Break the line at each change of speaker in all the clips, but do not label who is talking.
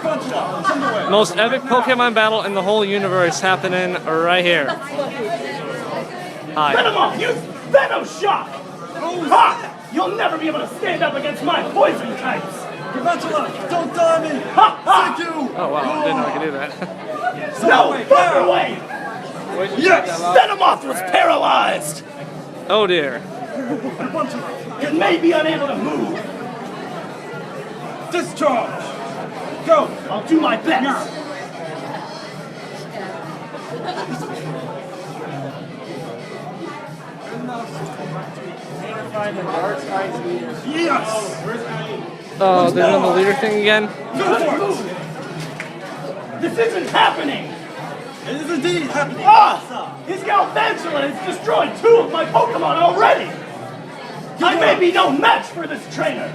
Most epic Pokemon battle in the whole universe happening right here. Hi.
Venomoth, use Venom Shock! Ha! You'll never be able to stand up against my poison types!
Tarantula, don't die me!
Ha! Ha!
Thank you!
Oh wow, I didn't know I could do that.
No! Thunder Wave! Yes! Venomoth was paralyzed!
Oh dear.
It may be unable to move.
Discharge! Go!
I'll do my best.
Yes!
Oh, they're doing the leader thing again?
Go for it!
This isn't happening!
It is indeed happening!
Ah! His Galvantula has destroyed 2 of my Pokemon already! I may be no match for this trainer!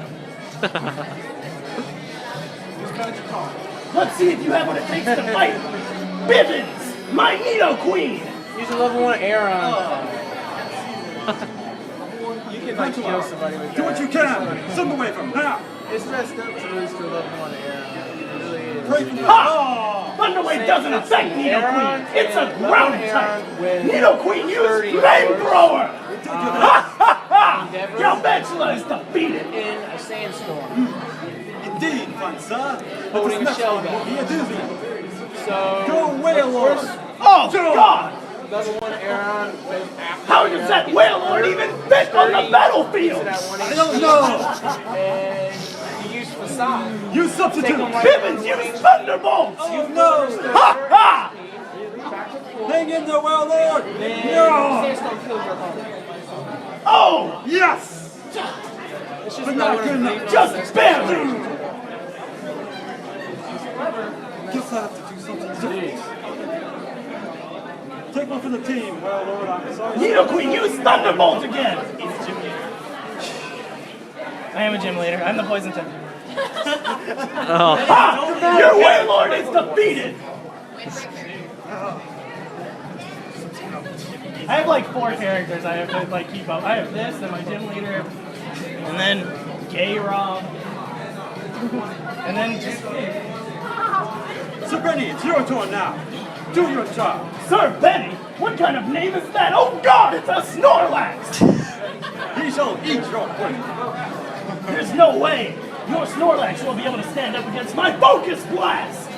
Let's see if you have what it takes to fight! Bivens! My Nido Queen!
Use a level 1 Aeron. You can like kill somebody with that.
Do what you can! Send away from now!
It's messed up to lose to a level 1 Aeron. It really is.
Pray for
Ha! Thunderwave doesn't affect Nido Queen! It's a ground type! Nido Queen used Flamethrower! Ha ha ha! Galvantula is defeated!
In a sandstorm.
Indeed, fine sir.
Holding a shell
will
gun.
be a doozy.
So,
Go Wailord!
Oh God!
level 1 Aeron with after.
How does that Wailord even fit on the battlefield?
I don't know!
And you use Facade.
You substitute!
Bivens use Thunderbolts!
Oh no!
Ha ha!
Hang in there, Wailord! No!
Sandstorm kills your opponent.
Oh!
Yes!
It's just
But not good enough.
Just barely!
Guess I have to do something different. Take one for the team, Wailord. I'm sorry.
Nido Queen, use Thunderbolt again!
I am a gym leader. I'm the poison type.
Ha! Your Wailord is defeated!
I have like 4 characters I have to like keep up. I have this, then my gym leader, and then Gay Rob, and then just
Sir Benny, it's your turn now. Do your job.
Sir Benny? What kind of name is that? Oh God, it's a Snorlax!
He shall eat your brain.
There's no way your Snorlax will be able to stand up against my Focus Blast!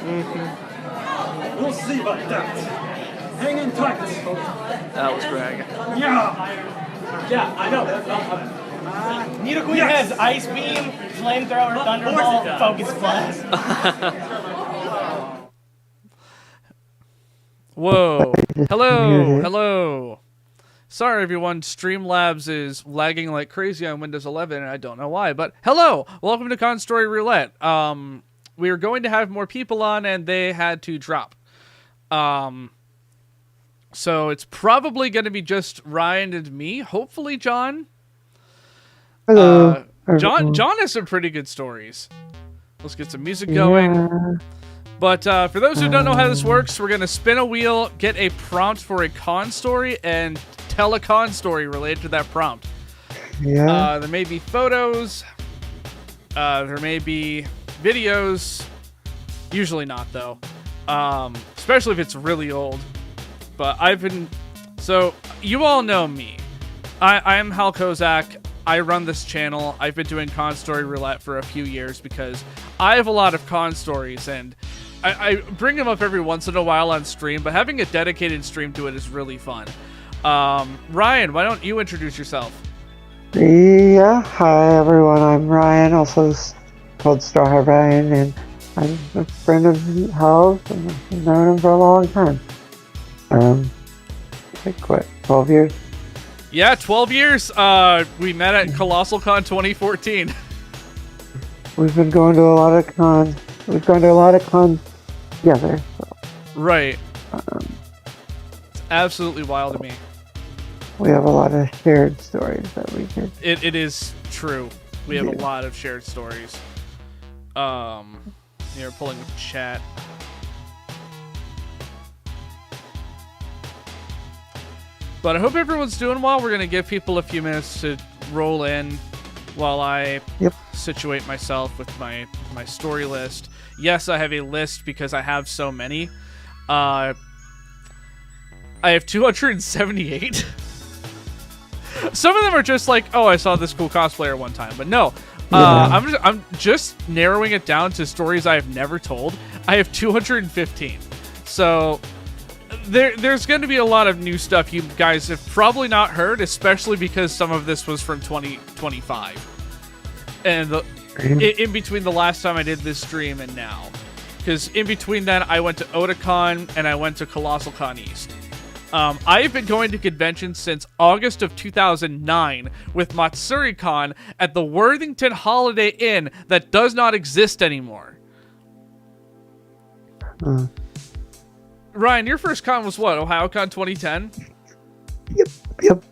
We'll see about that. Hang in tight.
That was Greg.
Yeah, I know.
Nido Queen
Yes.
has Ice Beam, Flamethrower, Thunderbolt, Focus Blast.
Whoa. Hello. Hello. Sorry, everyone. Streamlabs is lagging like crazy on Windows 11, and I don't know why. But hello. Welcome to Con Story Roulette. We were going to have more people on, and they had to drop. So it's probably going to be just Ryan and me. Hopefully, John.
Hello.
John has some pretty good stories. Let's get some music going.
Yeah.
But for those who don't know how this works, we're going to spin a wheel, get a prompt for a con story, and tell a con story related to that prompt.
Yeah.
There may be photos. There may be videos. Usually not, though. Especially if it's really old. But so you all know me. I am HalKozy. I run this channel. I've been doing Con Story Roulette for a few years because I have a lot of con stories, and I bring them up every once in a while on stream, but having a dedicated stream to it is really fun. Ryan, why don't you introduce yourself?
Yeah. Hi, everyone. I'm Ryan, also called Straw Ryan, and I'm a friend of Hal's, and I've known him for a long time. Like what, 12 years?
Yeah, 12 years. We met at Colossal Con 2014.
We've been going to a lot of cons. We've gone to a lot of cons together. So,
Right. It's absolutely wild to me.
we have a lot of shared stories that we could.
It is true. We have a lot of shared stories. Here, pulling the chat. But I hope everyone's doing well. We're going to give people a few minutes to roll in. while I
Yep.
situate myself with my story list. Yes, I have a list because I have so many. I have 278. Some of them are just like, oh, I saw this cool cosplayer one time, but no. I'm just narrowing it down to stories I have never told. I have 215. So there's going to be a lot of new stuff you guys have probably not heard, especially because some of this was from 2025. And in between the last time I did this stream and now. Because in between then, I went to Otakon and I went to Colossal Con East. I've been going to conventions since August of 2009 with MatsuriCon at the Worthington Holiday Inn that does not exist anymore. Ryan, your first con was what? OhioCon 2010?
Yep,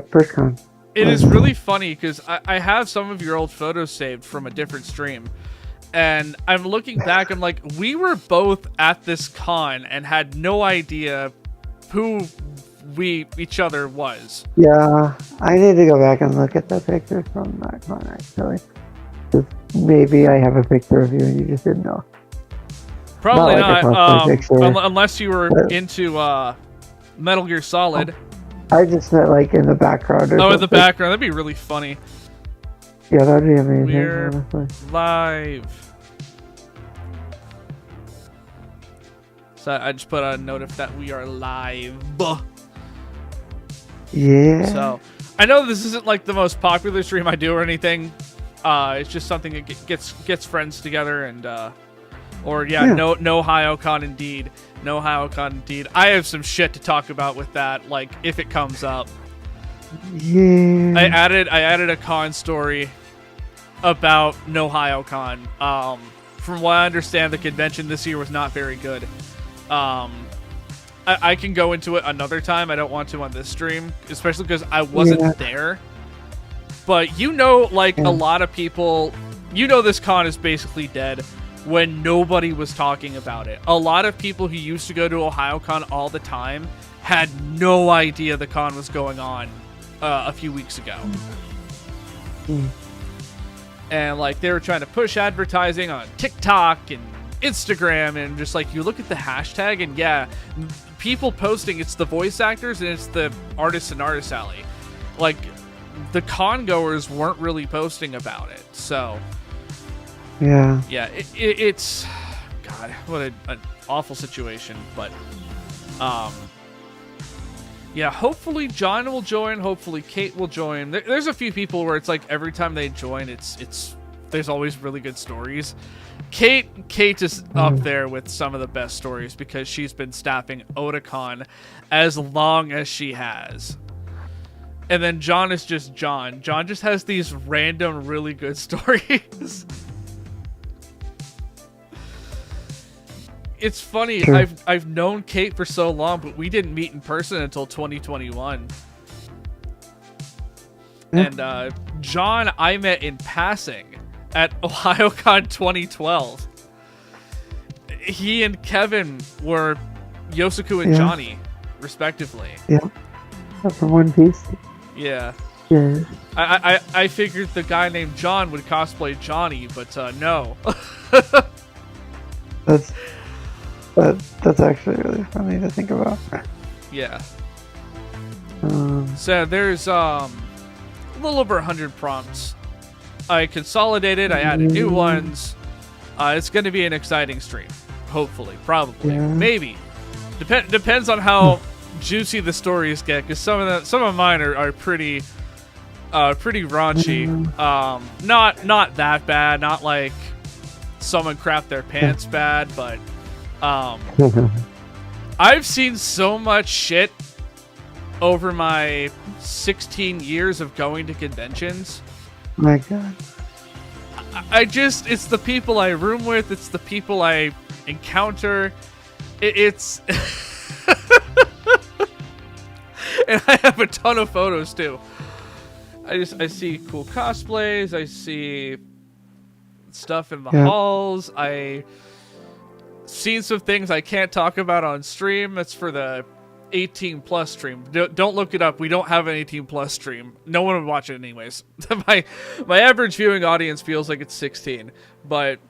first con.
It is really funny because I have some of your old photos saved from a different stream. And I'm looking back, I'm like, we were both at this con and had no idea who each other was.
Yeah, I need to go back and look at the pictures from that con, actually. 'Cause maybe I have a picture of you and you just didn't know.
Probably
Not like a
not,
cosplay picture,
unless you were into Metal Gear Solid.
I just meant like in the background or
Oh, in the
something.
background. That'd be really funny.
Yeah, that'd be amazing,
We're
honestly.
live. So I just put a note of that we are live.
Yeah.
So I know this isn't like the most popular stream I do or anything. It's just something that gets friends together and no HalKozy indeed. No HalKozy indeed. I have some shit to talk about with that, like if it comes up.
Yeah.
I added a con story about no HalKozy. From what I understand, the convention this year was not very good. I can go into it another time. I don't want to on this stream, especially because I wasn't there. But like a lot of people, this con is basically dead when nobody was talking about it. A lot of people who used to go to OhioCon all the time had no idea the con was going on a few weeks ago. And like they were trying to push advertising on TikTok and Instagram, and just like you look at the hashtag and people posting, it's the voice actors and it's the artists and artist alley. Like the con goers weren't really posting about it. So it's God, what an awful situation. But hopefully John will join, hopefully Kate will join. There's a few people where it's like every time they join, it's there's always really good stories. Kate is up there with some of the best stories because she's been staffing Otakon as long as she has. And then John is just John. John just has these random really good stories. It's funny.
Sure.
I've known Kate for so long, but we didn't meet in person until 2021. And John I met in passing at OhioCon 2012. He and Kevin were Yosuku and Johnny, respectively.
Yeah. From One Piece.
Yeah.
Yeah.
I figured the guy named John would cosplay Johnny, but no.
That's actually really funny to think about.
Yeah. So there's a little over 100 prompts. I consolidated, I added new ones. It's going to be an exciting stream. Hopefully, probably, maybe. Depends on how juicy the stories get, because some of mine are pretty raunchy. Not that bad, not like someone crapped their pants bad, but I've seen so much shit over my 16 years of going to conventions.
My God.
It's the people I room with, it's the people I encounter. It's and I have a ton of photos too. I see cool cosplays, I see stuff in the halls, I seen some things I can't talk about on stream. That's for the 18 plus stream. Don't look it up. We don't have an 18 plus stream. No one would watch it anyways. my average viewing audience feels like it's 16, but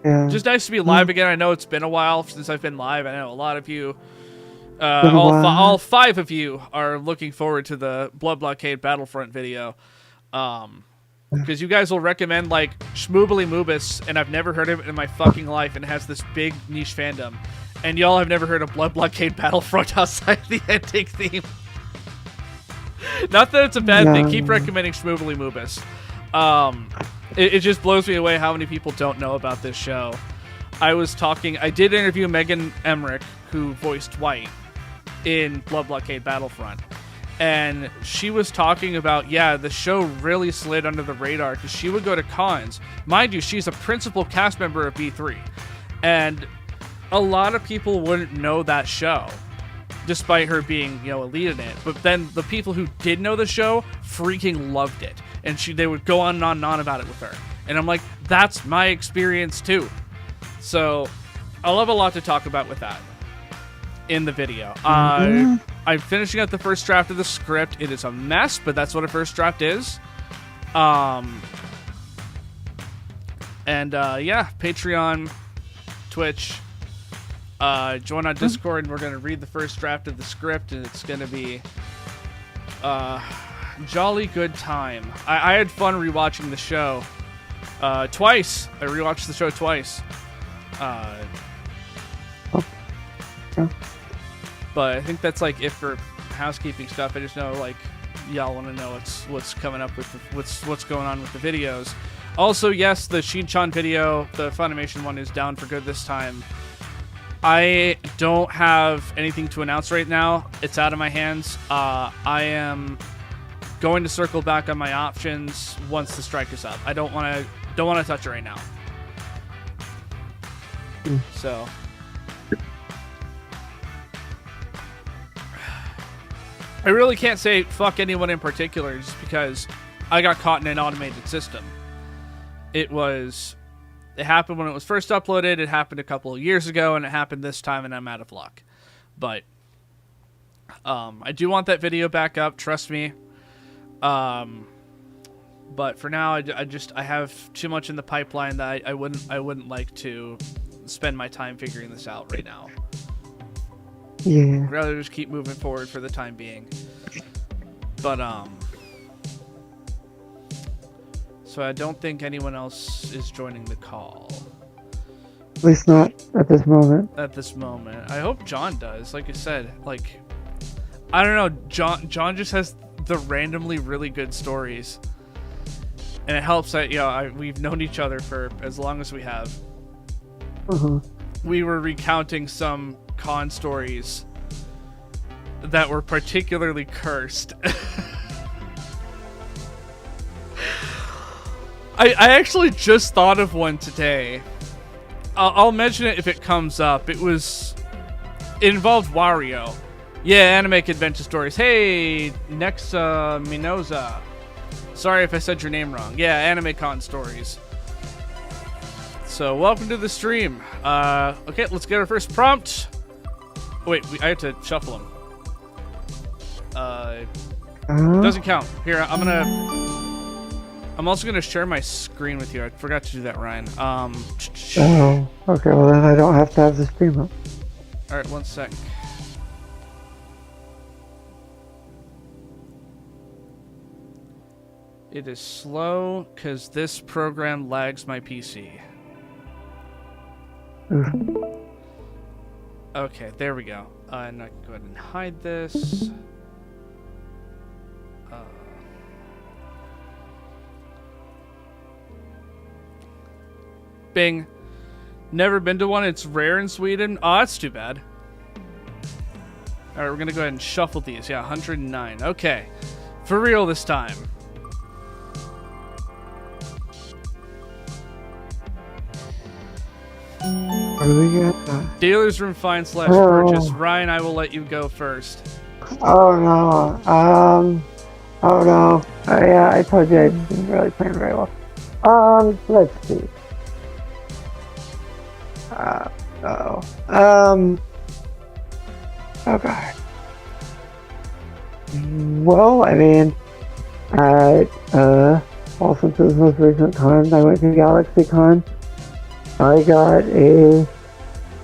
Yeah.
just nice to be live again. I know it's been a while since I've been live. I know a lot of you, all 5 of you are looking forward to the Blood Blockade Battlefront video. Because you guys will recommend like Schmoobly Moobus, and I've never heard of it in my fucking life, and it has this big niche fandom. And y'all have never heard of Blood Blockade Battlefront outside the ending theme. Not that it's a bad thing. Keep recommending Schmoobly Moobus. It just blows me away how many people don't know about this show. I did interview Megan Emmerich, who voiced White in Blood Blockade Battlefront. And she was talking about, the show really slid under the radar because she would go to cons. Mind you, she's a principal cast member of B3. And a lot of people wouldn't know that show, despite her being, a lead in it. But then the people who did know the show freaking loved it. And they would go on and on and on about it with her. And I'm like, that's my experience too. So I'll have a lot to talk about with that in the video. I'm finishing up the first draft of the script. It is a mess, but that's what a first draft is. Patreon, Twitch, join on Discord, and we're going to read the first draft of the script, and it's going to be jolly good time. I had fun rewatching the show twice. I rewatched the show twice. But I think that's like it for housekeeping stuff. I just know y'all want to know what's coming up with what's going on with the videos. Also, yes, the Shin-chan video, the Funimation one, is down for good this time. I don't have anything to announce right now. It's out of my hands. I am going to circle back on my options once the strike is up. I don't want to touch it right now. So I really can't say fuck anyone in particular just because I got caught in an automated system. It happened when it was first uploaded, it happened a couple of years ago, and it happened this time, and I'm out of luck. But I do want that video back up, trust me. But for now, I have too much in the pipeline that I wouldn't like to spend my time figuring this out right now.
Yeah.
I'd rather just keep moving forward for the time being. But so I don't think anyone else is joining the call.
At least not at this moment.
At this moment. I hope John does. Like I said, I don't know, John just has the randomly really good stories. And it helps that, we've known each other for as long as we have. We were recounting some con stories that were particularly cursed. I actually just thought of one today. I'll mention it if it comes up. It involved Wario. Yeah, Anime Adventure Stories. Hey, Nexa Minoza. Sorry if I said your name wrong. Yeah, Anime Con Stories. So, welcome to the stream. Okay, let's get our first prompt. Oh, wait, I have to shuffle them. Doesn't count. Here, I'm also gonna share my screen with you. I forgot to do that, Ryan.
Oh, okay. Well, then I don't have to have the stream up.
All right, one sec. It is slow because this program lags my PC. Okay, there we go. And I can go ahead and hide this. Bing. Never been to one. It's rare in Sweden. Oh, that's too bad. Alright, we're going to go ahead and shuffle these. Yeah, 109. Okay. For real this time.
What do we got?
Dealer's room find / purchase. Ryan, I will let you go first.
Oh no. Oh no. Yeah, I told you I didn't really plan very well. Let's see. Oh god. Well, I mean, at Since's most recent con, I went to GalaxyCon. I got a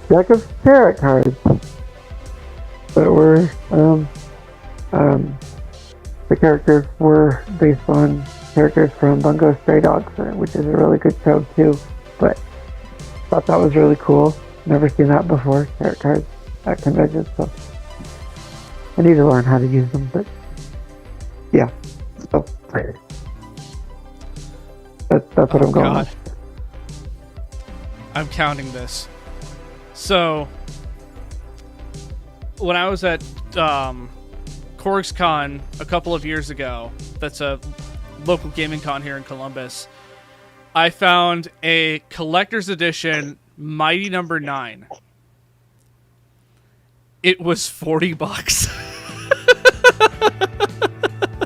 deck of tarot cards that were the characters were based on characters from Bungo Stray Dogs, which is a really good show too. But thought that was really cool. Never seen that before, tarot cards at conventions, so I need to learn how to use them, but so that's what I'm going with.
I'm counting this. So when I was at CorgsCon a couple of years ago, that's a local gaming con here in Columbus, I found a collector's edition Mighty Number 9. It was $40.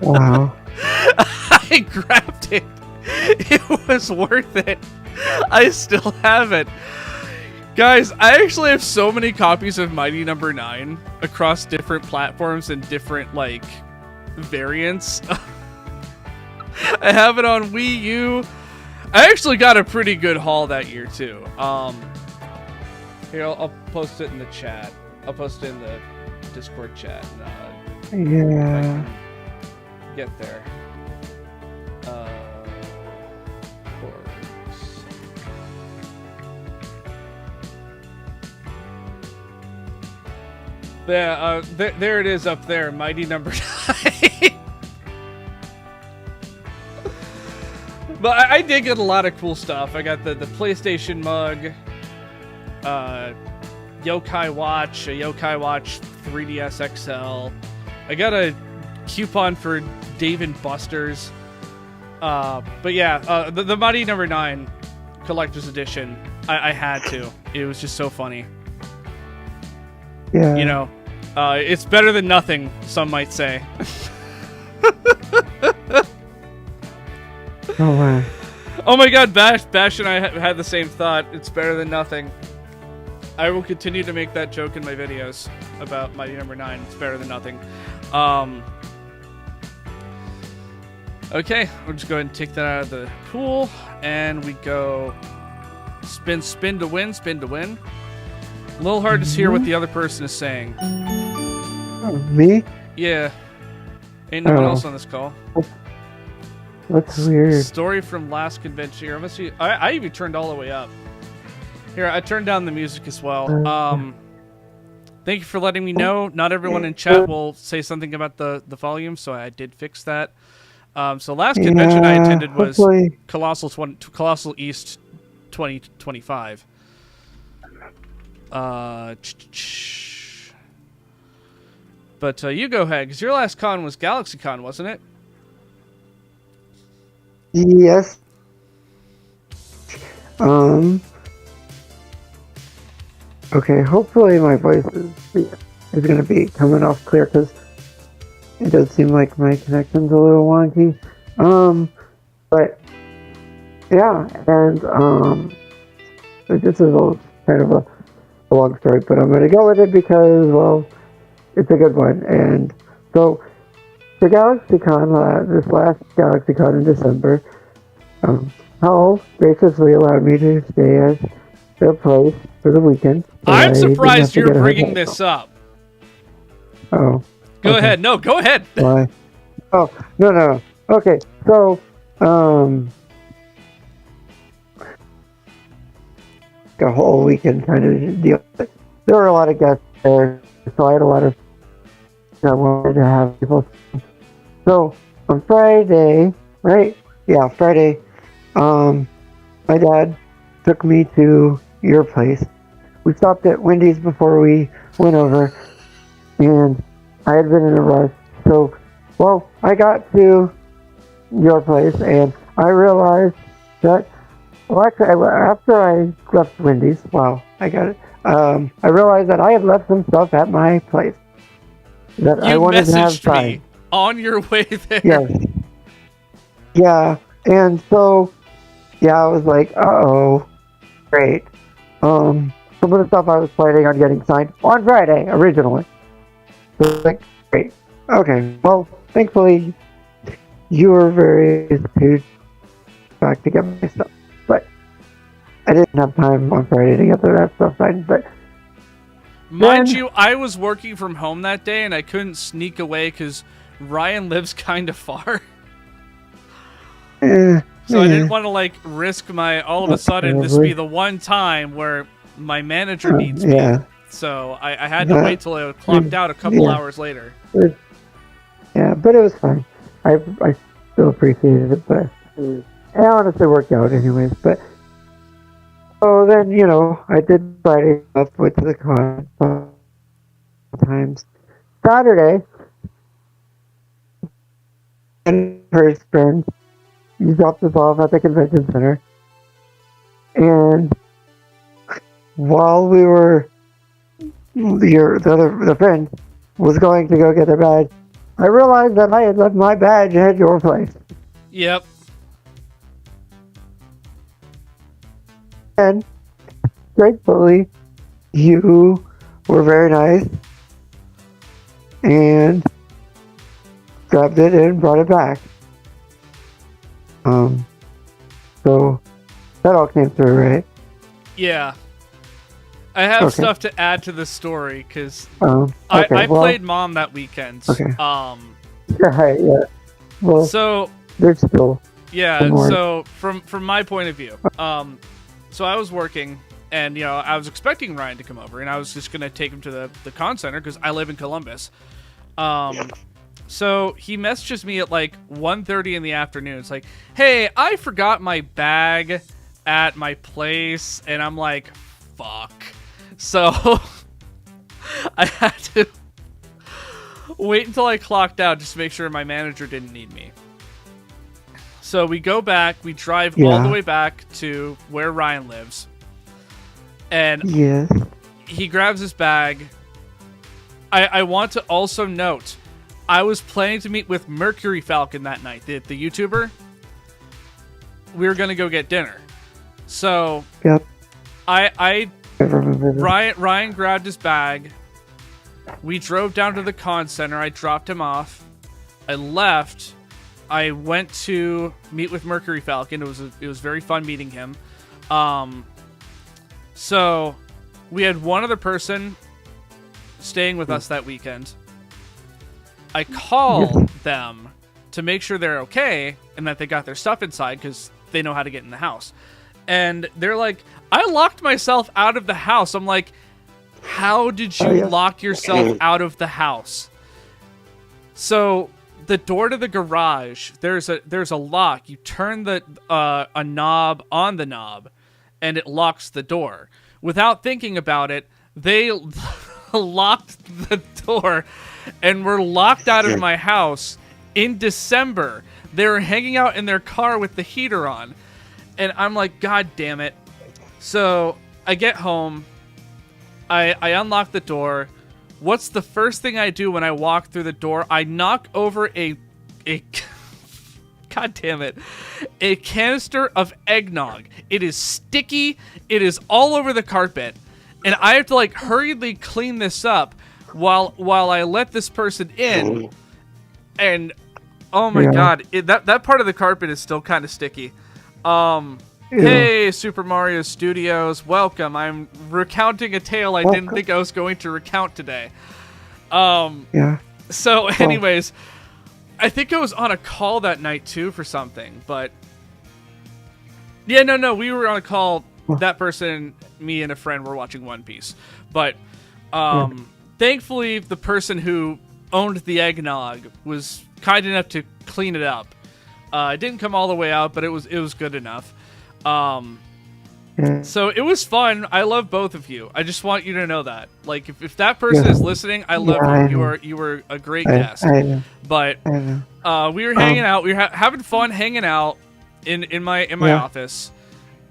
Wow.
I grabbed it. It was worth it. I still have it. Guys, I actually have so many copies of Mighty Number 9 across different platforms and different, like, variants. I have it on Wii U. I actually got a pretty good haul that year, too. Here, I'll post it in the chat. I'll post it in the Discord chat.
Yeah.
Get there. Yeah, there it is up there, Mighty Number 9. But I did get a lot of cool stuff. I got the PlayStation mug, Yokai Watch, a Yokai Watch 3DS XL. I got a coupon for Dave & Buster's. But yeah, the Mighty Number 9 Collector's Edition, I had to. It was just so funny.
Yeah.
You know, it's better than nothing, some might say.
Oh, wow.
Oh my god, Bash and I had the same thought. It's better than nothing. I will continue to make that joke in my videos about Mighty Number 9. It's better than nothing. Okay, we'll just go ahead and take that out of the pool. And we go spin to win, spin to win. A little hard to hear what the other person is saying.
Oh, me?
Yeah. Ain't no one else on this call.
That's weird.
Story from last convention. Here, let's see. I even turned all the way up. Here, I turned down the music as well. Thank you for letting me know. Not everyone in chat will say something about the volume, so I did fix that. So last convention I attended was Colossal East 2025. But you go ahead, because your last con was GalaxyCon, wasn't it?
Yes. Okay, hopefully my voice is going to be coming off clear, because it does seem like my connection's a little wonky. But, yeah, and, this is kind of a long story, but I'm going to go with it because, well, it's a good one. And so, for GalaxyCon, this last GalaxyCon in December, Hal graciously allowed me to stay at their place for the weekend.
I'm surprised you're bringing this up.
Oh.
Go ahead. No, go ahead.
Why? Oh, no. Okay, so, a whole weekend kind of deal. There were a lot of guests there, so I had a lot of I wanted to have people. So on Friday, right? Yeah, Friday. My dad took me to your place. We stopped at Wendy's before we went over, and I had been in a rush. So, well, I got to your place, and I realized that. Well, actually, after I left Wendy's, I got it. I realized that I had left some stuff at my place that I wanted to have signed.
On your way there.
Yes. Yeah, and so, I was like, uh-oh, great. Some of the stuff I was planning on getting signed on Friday, originally. So like, great. Okay. Well, thankfully, you were very easy back to get my stuff, but I didn't have time on Friday to get that stuff signed. But
Mind you, I was working from home that day, and I couldn't sneak away because Ryan lives kind of far. So I didn't want to like risk my all of a sudden this be the one time where my manager needs me. So I had to wait till I clocked out a couple hours later.
Yeah, but it was fine. I still appreciated it, but it honestly worked out anyways. But so then, you know, I did Friday up, went to the con times. Saturday, and her friend, he dropped us off at the convention center. And while we were, the friend was going to go get their badge, I realized that I had left my badge at your place.
Yep.
And gratefully, you were very nice and grabbed it and brought it back. So that all came through, right?
Yeah. I have stuff to add to the story because I played mom that weekend.
Yeah. Well,
so
there's still
so from my point of view, so I was working and you know I was expecting Ryan to come over and I was just gonna take him to the con center because I live in Columbus. So he messages me at like 1:30 in the afternoon. It's like, hey, I forgot my bag at my place, and I'm like, fuck. So I had to wait until I clocked out just to make sure my manager didn't need me. So we go back, we drive all the way back to where Ryan lives. And he grabs his bag. I want to also note, I was planning to meet with Mercury Falcon that night, the YouTuber. We were going to go get dinner. So Ryan grabbed his bag. We drove down to the con center. I dropped him off. I left. I went to meet with Mercury Falcon. It was very fun meeting him. So we had one other person staying with us that weekend. I called them to make sure they're okay and that they got their stuff inside because they know how to get in the house. And they're like, I locked myself out of the house. I'm like, how did you lock yourself out of the house? So the door to the garage, there's a lock. You turn the a knob on the knob, and it locks the door. Without thinking about it, they locked the door, and were locked out of my house in December. They were hanging out in their car with the heater on, and I'm like, God damn it! So I get home, I unlock the door. What's the first thing I do when I walk through the door? I knock over a God damn it, a canister of eggnog. It is sticky. It is all over the carpet, and I have to like hurriedly clean this up while I let this person in. And oh my god, that part of the carpet is still kind of sticky. Hey, Super Mario Studios, welcome. I'm recounting a tale I didn't think I was going to recount today. So anyways, I think I was on a call that night too for something, but no, we were on a call. That person, me and a friend were watching One Piece, but thankfully the person who owned the eggnog was kind enough to clean it up. It didn't come all the way out, but it was good enough. So it was fun. I love both of you. I just want you to know that. Like, if that person is listening, I love you. You were a great guest. But we were hanging out. We were having fun hanging out in my office,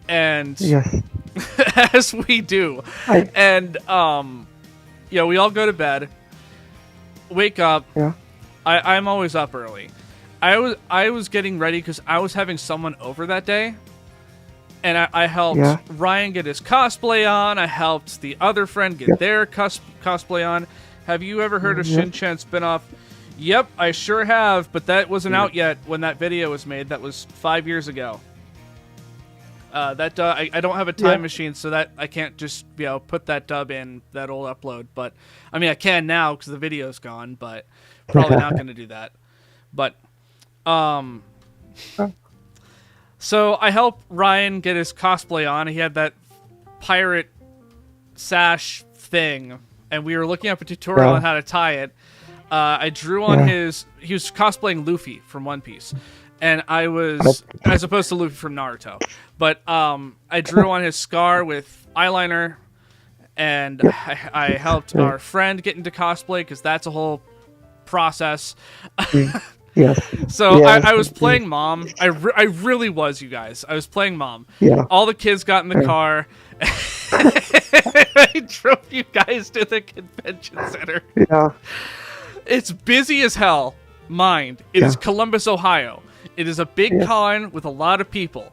and as we do. And we all go to bed. Wake up. I'm always up early. I was getting ready because I was having someone over that day. And I helped Ryan get his cosplay on. I helped the other friend get their cosplay on. Have you ever heard of Shin-Chan spinoff? Yep, I sure have, but that wasn't out yet when that video was made. That was 5 years ago. I don't have a time machine, so that I can't just put that dub in that old upload. But I mean, I can now because the video's gone. But probably not going to do that. But so I helped Ryan get his cosplay on. He had that pirate sash thing, and we were looking up a tutorial on how to tie it. I drew on he was cosplaying Luffy from One Piece. And I was, as opposed to Luffy from Naruto, but I drew on his scar with eyeliner, and I helped our friend get into cosplay because that's a whole process. So I was playing mom. I really was, you guys. I was playing mom. Yeah. All the kids got in the car. I drove you guys to the convention center. Yeah. It's busy as hell. Mind, it is Columbus, Ohio. It is a big con with a lot of people.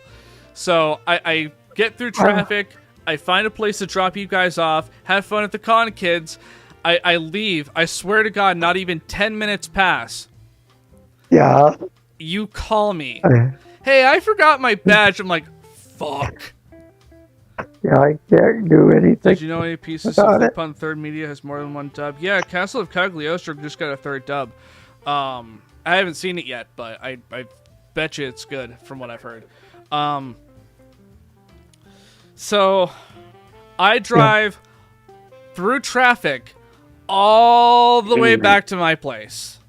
So I get through traffic. I find a place to drop you guys off. Have fun at the con, kids. I leave. I swear to God, not even 10 minutes pass. Yeah. You call me. Hey, I forgot my badge. I'm like, fuck.
Yeah, I can't do anything.
Did you know any pieces of Flip on Third Media has more than one dub? Yeah, Castle of Cagliostro just got a third dub. I haven't seen it yet, but I bet you it's good from what I've heard. So I drive through traffic all the way back to my place.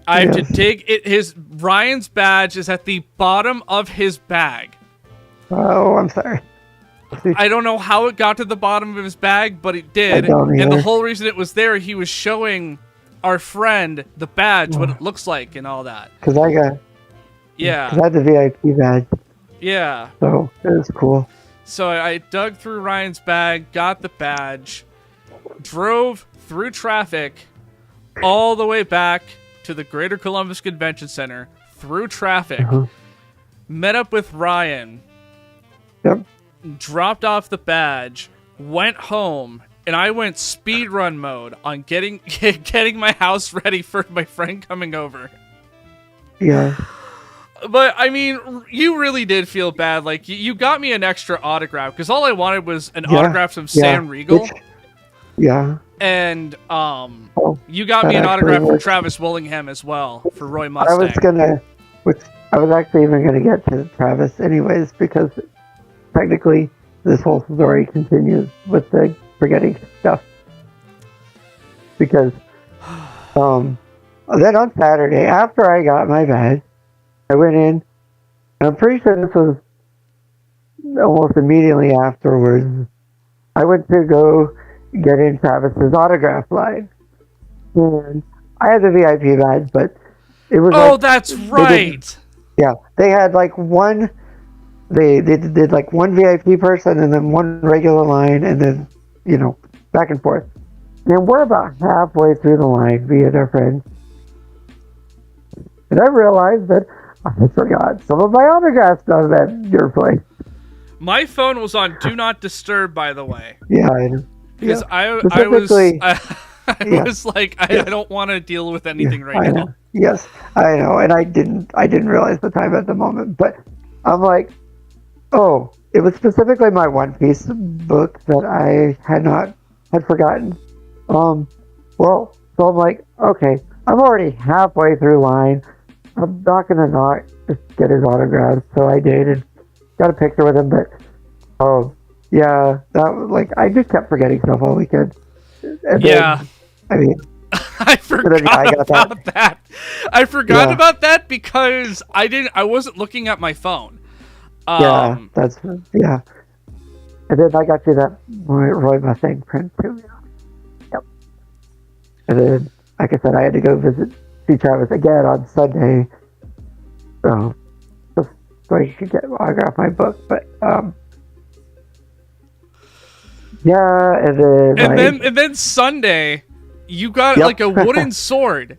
I have to dig it. Ryan's badge is at the bottom of his bag.
Oh, I'm sorry.
I don't know how it got to the bottom of his bag, but it did. And the whole reason it was there, he was showing our friend the badge, what it looks like, and all that.
Because I got, I had the VIP badge.
Yeah.
So it was cool.
So I dug through Ryan's bag, got the badge, drove through traffic all the way back to the Greater Columbus Convention Center, through traffic, met up with Ryan, dropped off the badge, went home, and I went speedrun mode on getting my house ready for my friend coming over. Yeah. But, I mean, you really did feel bad. Like, you got me an extra autograph, because all I wanted was an autograph from Sam Riegel. And, you got me an autograph from Travis Willingham as well, for Roy Mustang.
I was actually even gonna get to Travis anyways, because technically this whole story continues with the forgetting stuff. Because, then on Saturday, after I got my badge, I went in, and I'm pretty sure this was almost immediately afterwards. I went to go get in Travis's autograph line. And I had the VIP badge, but it was
that's right!
They had like one, they did like one VIP person and then one regular line, and then, back and forth. And we're about halfway through the line, me and our friends. And I realized that I forgot some of my autograph stuff at your place.
My phone was on Do Not Disturb, by the way.
Yeah, I know.
Because I was like, I don't want to deal with anything right now.
Yes, I know, and I didn't realize the time at the moment, but I'm like, oh, it was specifically my One Piece book that I had forgotten. So I'm like, okay, I'm already halfway through line. I'm not gonna not just get his autograph, so I did and got a picture with him. But that was like, I just kept forgetting stuff all weekend. And then, I mean,
I forgot about that. I forgot about that because I wasn't looking at my phone.
And then I got you that Roy Mustang print too. Yep. And then, like I said, I had to go see Travis again on Sunday. So he could autograph my book, but
and then Sunday, you got like a wooden sword.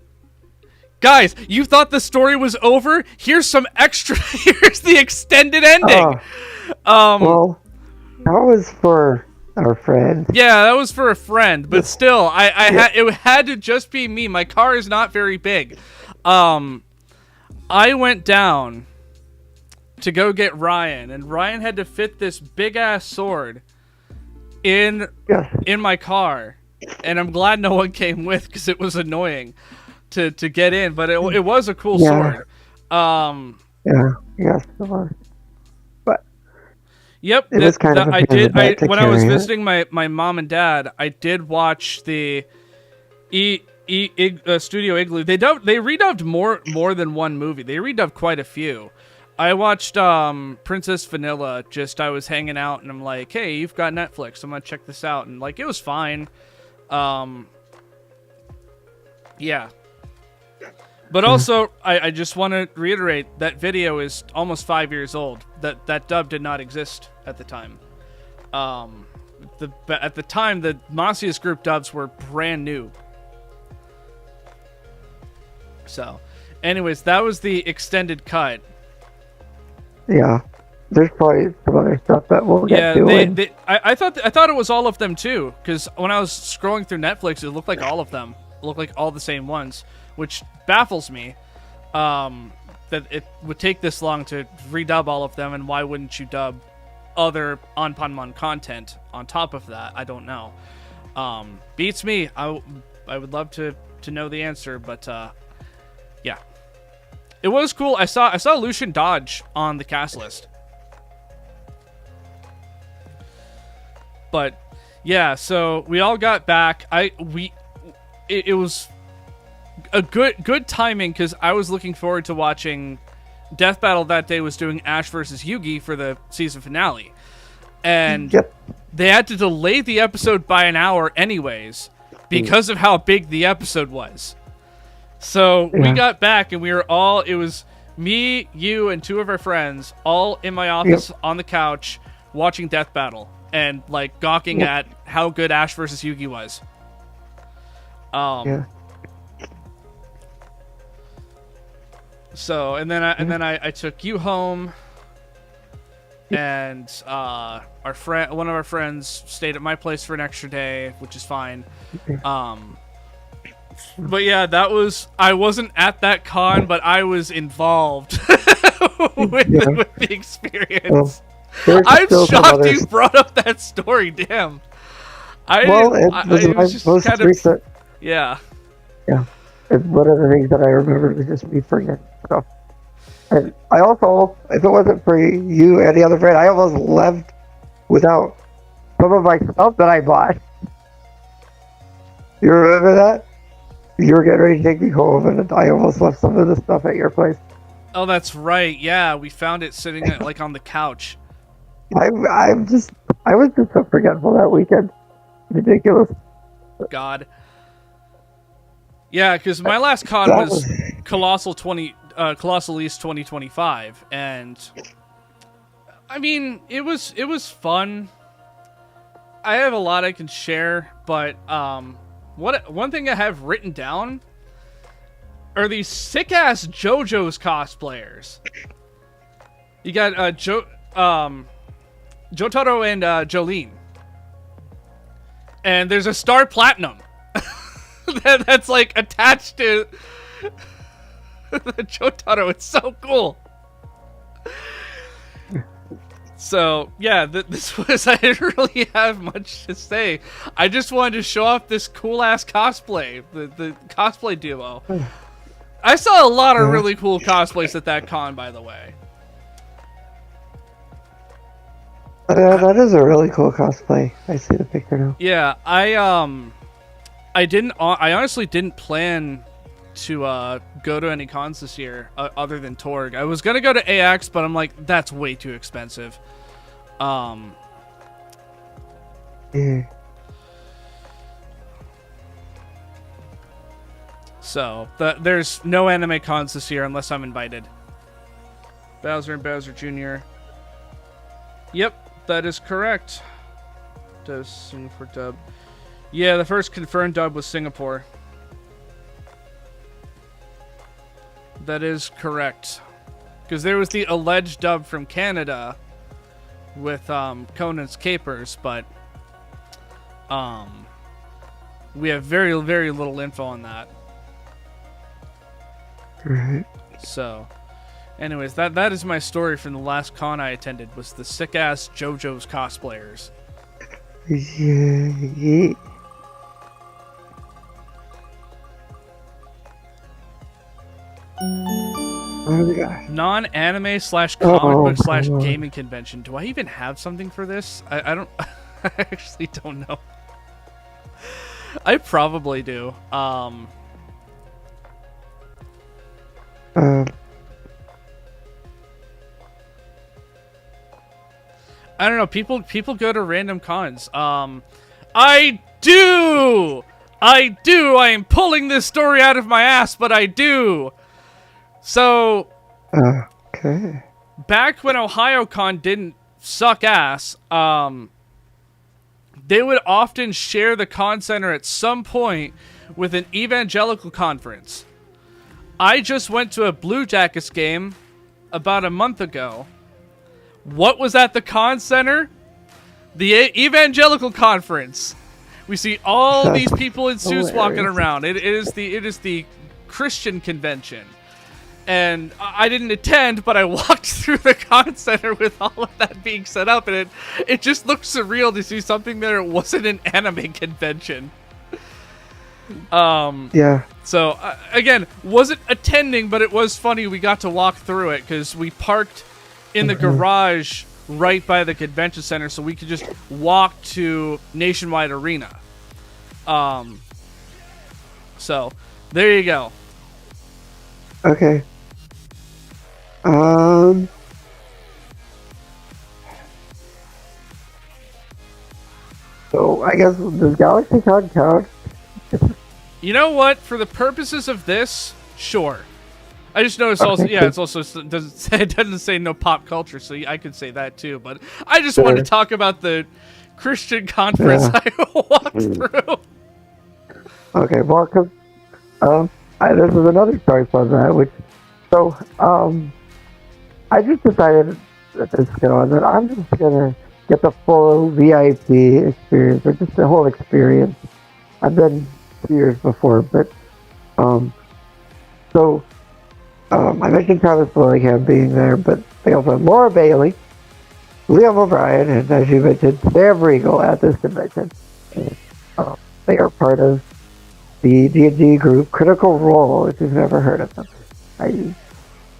Guys, you thought the story was over? Here's some extra. Here's the extended ending.
Well, that was for our friend.
Yeah, that was for a friend, but still, it had to just be me. My car is not very big. I went down to go get Ryan, and Ryan had to fit this big ass sword in my car, and I'm glad no one came with because it was annoying to get in, but it was a cool sword.
Yes, it was. But
yep,
it was kind of a pain in the butt to
when I was
carry it.
visiting my mom and dad, I did watch the Studio Igloo. They redubbed more than one movie. They redubbed quite a few. I watched Princess Vanilla. I was hanging out and I'm like, hey, you've got Netflix. I'm gonna check this out, and like it was fine. Yeah. But also, I just want to reiterate that video is almost 5 years old. That dub did not exist at the time. At the time, the Mossius Group dubs were brand new. So, anyways, that was the extended cut.
Yeah, there's probably some other stuff that we'll get to.
I thought it was all of them too, because when I was scrolling through Netflix, it looked like all of them. It looked like all the same ones, which baffles me. That it would take this long to redub all of them, and why wouldn't you dub other Anpanman content on top of that? I don't know. Beats me. I would love to know the answer, but yeah. It was cool. I saw Lucian Dodge on the cast list. But yeah, so we all got back. It was a good timing because I was looking forward to watching Death Battle that day. Was doing Ash versus Yugi for the season finale, and they had to delay the episode by an hour anyways because of how big the episode was. So we got back and we were all, it was me, you, and two of our friends all in my office on the couch watching Death Battle and like gawking at how good Ash versus Yugi was. So and then I took you home, and one of our friends stayed at my place for an extra day, which is fine. But yeah, I wasn't at that con, but I was involved with the experience. I'm shocked you brought up that story. Damn. It was just most kind recent. Yeah. It's
one of the things that I remember was just me forgetting stuff. And I also, if it wasn't for you and the other friend, I almost left without some of my stuff that I bought. You remember that? You were getting ready to take me home, and I almost left some of the stuff at your place.
Oh, that's right. Yeah, we found it sitting like on the couch.
I was just so forgetful that weekend. Ridiculous.
God. Yeah, because my last con was Colossal East 2025, and I mean it was fun. I have a lot I can share, but one thing I have written down are these sick ass JoJo's cosplayers. You got Jotaro and Jolene, and there's a Star Platinum that's like attached to the Jotaro. It's so cool. So yeah, this was, I didn't really have much to say. I just wanted to show off this cool ass cosplay, the cosplay duo. I saw a lot of really cool cosplays at that con, by the way.
That is a really cool cosplay. I see the picture now.
Yeah, I honestly didn't plan to go to any cons this year other than Torg. I was gonna go to AX, but I'm like, that's way too expensive. So there's no anime cons this year unless I'm invited. Bowser and Bowser Jr. Yep, that is correct. Does Singapore dub? Yeah, the first confirmed dub was Singapore. That is correct. Because there was the alleged dub from Canada with Conan's Capers, but We have very, very little info on that.
Right.
So, anyways, that is my story from the last con I attended, was the sick-ass JoJo's cosplayers.
Yeah. Oh my gosh.
Non-anime slash comic book slash
God.
gaming convention. Do I even have something for this? I don't... I actually don't know. I probably do. I don't know. People go to random cons. I do. I am pulling this story out of my ass, but I do. So,
Okay.
back when OhioCon didn't suck ass, they would often share the con center at some point with an evangelical conference. I just went to a Blue Jackets game about a month ago. What was at the con center? The evangelical conference. We see all these people in suits walking around. It is the Christian convention. And I didn't attend, but I walked through the con center with all of that being set up, and it just looked surreal to see something there. It wasn't an anime convention.
Yeah.
So, again, wasn't attending, but it was funny. We got to walk through it because we parked in the garage right by the convention center, so we could just walk to Nationwide Arena. So, there you go.
Okay. So I guess does GalaxyCon count?
You know what? For the purposes of this, sure. I just noticed also, yeah, it's also it doesn't say no pop culture, so I could say that too. But I just wanted to talk about the Christian conference I walked through.
Okay, well, cause this is another choice on that, which I just decided at this con that I'm just gonna get the full VIP experience, or just the whole experience. I've been 2 years before, but I mentioned Travis Willingham being there, but they also have Laura Bailey, Liam O'Brien, and as you mentioned, Sam Riegel at this convention. And, they are part of the D&D group Critical Role, if you've never heard of them.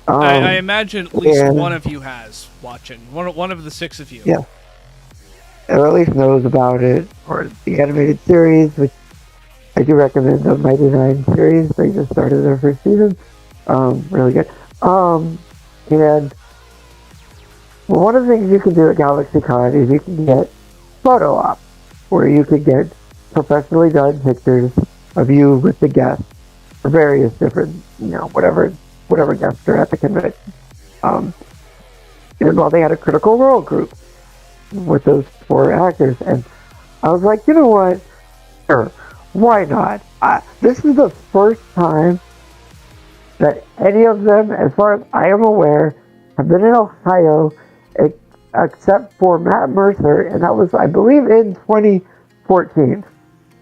I imagine at least one of you has watching. One of the six of you.
Yeah. Or at least knows about it, or the animated series, which I do recommend, the Mighty Nine series. They just started their first season. Really good. And one of the things you can do at GalaxyCon is you can get photo op, where you could get professionally done pictures of you with the guests for various different, whatever guests are at the convention. And they had a Critical Role group with those 4 actors, and I was like, you know what? Sure, why not? This is the first time that any of them, as far as I am aware, have been in Ohio, except for Matt Mercer, and that was, I believe, in 2014.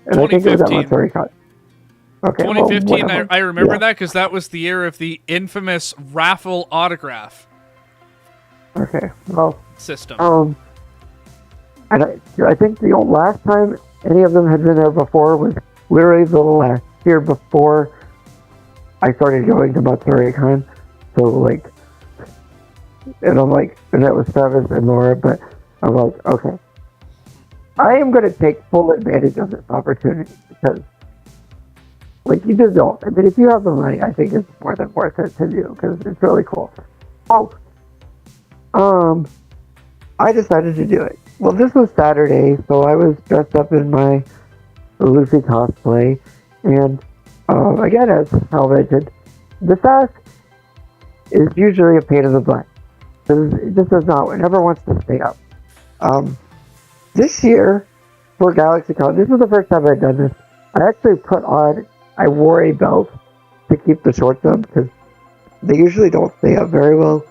And I think it was at Montreal Con. Okay,
2015, I remember that because that was the year of the infamous raffle autograph.
Okay, well,
system.
And I think the last time any of them had been there before was literally the last year before I started going to MatsuriCon. So, and that was Travis and Laura, but I'm like, okay, I am going to take full advantage of this opportunity because, you just don't. I mean, if you have the money, I think it's more than worth it to do because it's really cool. I decided to do it. Well, this was Saturday, so I was dressed up in my Luffy cosplay, and again, as Hal mentioned, the sack is usually a pain in the butt. It just does not, it never wants to stay up. This year, for GalaxyCon, this was the first time I'd done this. I wore a belt to keep the shorts up, because they usually don't stay up very well.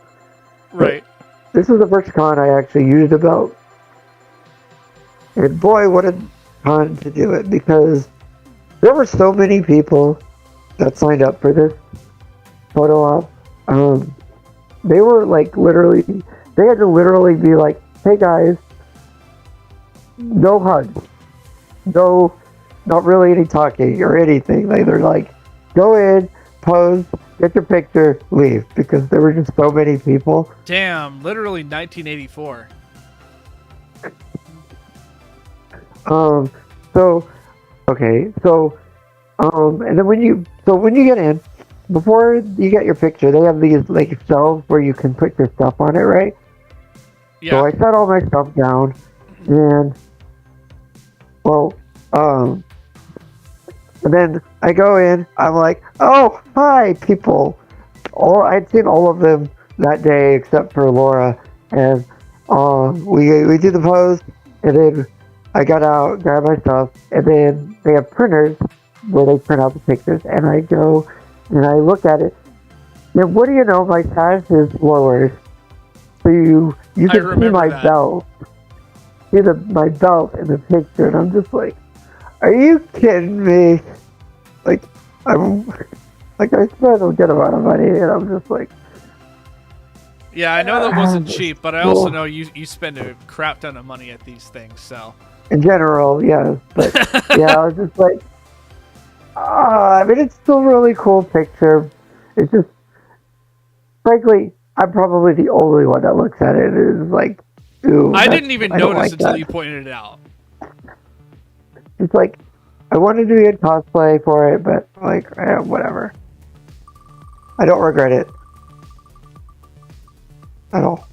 Right.
This was the first con I actually used a belt. And boy, what did con to do it because there were so many people that signed up for this photo op. They were like literally, they had to literally be like, "Hey guys, no hugs, no, not really any talking or anything." They're like, "Go in, pose, get your picture, leave," because there were just so many people.
Damn, literally 1984.
So, okay, so, and then when you get in, before you get your picture, they have these like shelves where you can put your stuff on it, right?
Yeah.
So I set all my stuff down, and and then I go in. I'm like, "Oh, hi, people!" I'd seen all of them that day except for Laura, and we did the pose, and then I got out, grabbed my stuff, and then they have printers where they print out the pictures, and I go and I look at it, and what do you know? My sash is lowered, so you can see my belt, my belt in the picture, and I'm just like, "Are you kidding me?" Like I spent a good amount of money, and I'm just like.
Yeah, I know that wasn't cheap, but I also know you spend a crap ton of money at these things, so.
In general, yes, but yeah, I was just like, I mean, it's still a really cool picture. It's just, frankly, I'm probably the only one that looks at it and is like, ooh.
I didn't even notice
like
until
that.
you pointed it out.
It's like, I wanted to do a cosplay for it, but like, whatever. I don't regret it. At all.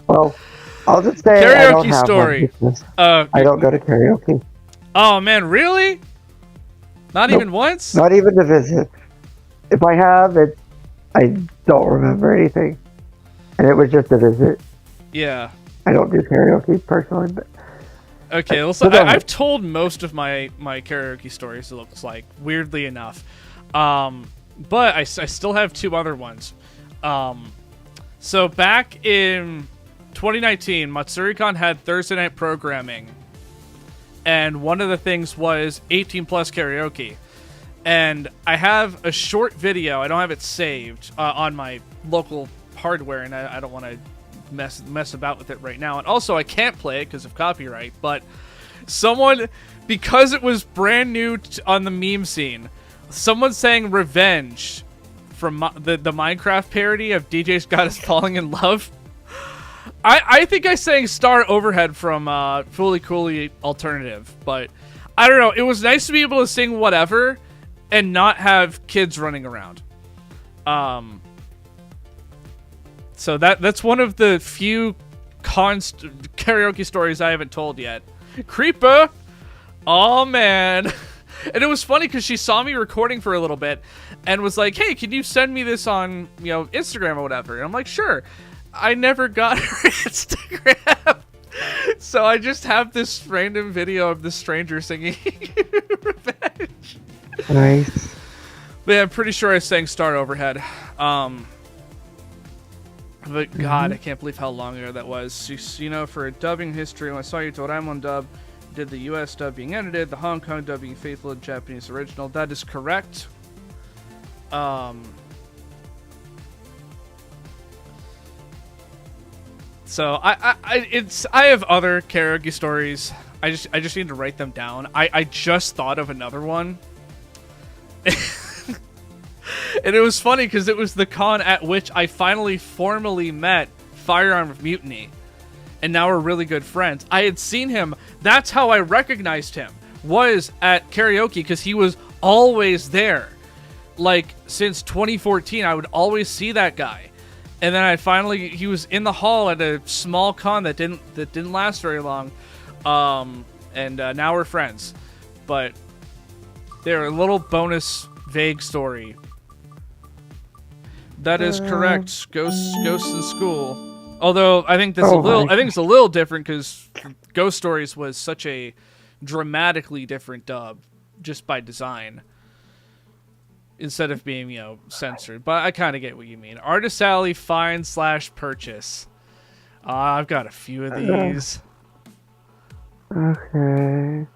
Well, I'll just say I don't
Karaoke
have
story.
one. I don't go to karaoke.
Oh man, really? Not even once?
Not even to visit. If I have, I don't remember anything, and it was just a visit.
Yeah.
I don't do karaoke personally, but
okay. Listen, I've told most of my karaoke stories. It looks like, weirdly enough, but I still have two other ones. So back in 2019, MatsuriCon had Thursday night programming, and one of the things was 18 plus karaoke. And I have a short video. I don't have it saved on my local hardware, and I don't want to mess about with it right now. And also, I can't play it because of copyright. But someone, because it was brand new on the meme scene, someone sang "Revenge" from the Minecraft parody of DJ's Got Us Falling in Love. I think I sang "Star Overhead" from Fully Coolly Alternative, but I don't know. It was nice to be able to sing whatever and not have kids running around. So that's one of the few karaoke stories I haven't told yet. Creeper! Oh man. And it was funny because she saw me recording for a little bit and was like, "Hey, can you send me this on, Instagram or whatever?" And I'm like, "Sure." I never got her Instagram. So I just have this random video of this stranger singing Revenge.
Nice.
But yeah, I'm pretty sure I sang "Start Overhead." But God, I can't believe how long ago that was. For a dubbing history, when I saw you told I'm on dub, did the US dub being edited, the Hong Kong dub being faithful to Japanese original. That is correct. So I have other karaoke stories. I just need to write them down. I just thought of another one. And it was funny because it was the con at which I finally formally met Firearm of Mutiny. And now we're really good friends. I had seen him. That's how I recognized him. Was at karaoke because he was always there. Like, since 2014, I would always see that guy. And then he was in the hall at a small con that didn't last very long. And now we're friends. But they're a little bonus vague story. That is correct. Ghosts in school. Although I think that's it's a little different because Ghost Stories was such a dramatically different dub just by design. Instead of being, censored. But I kind of get what you mean. Artist Alley find /purchase. I've got a few of these.
Okay.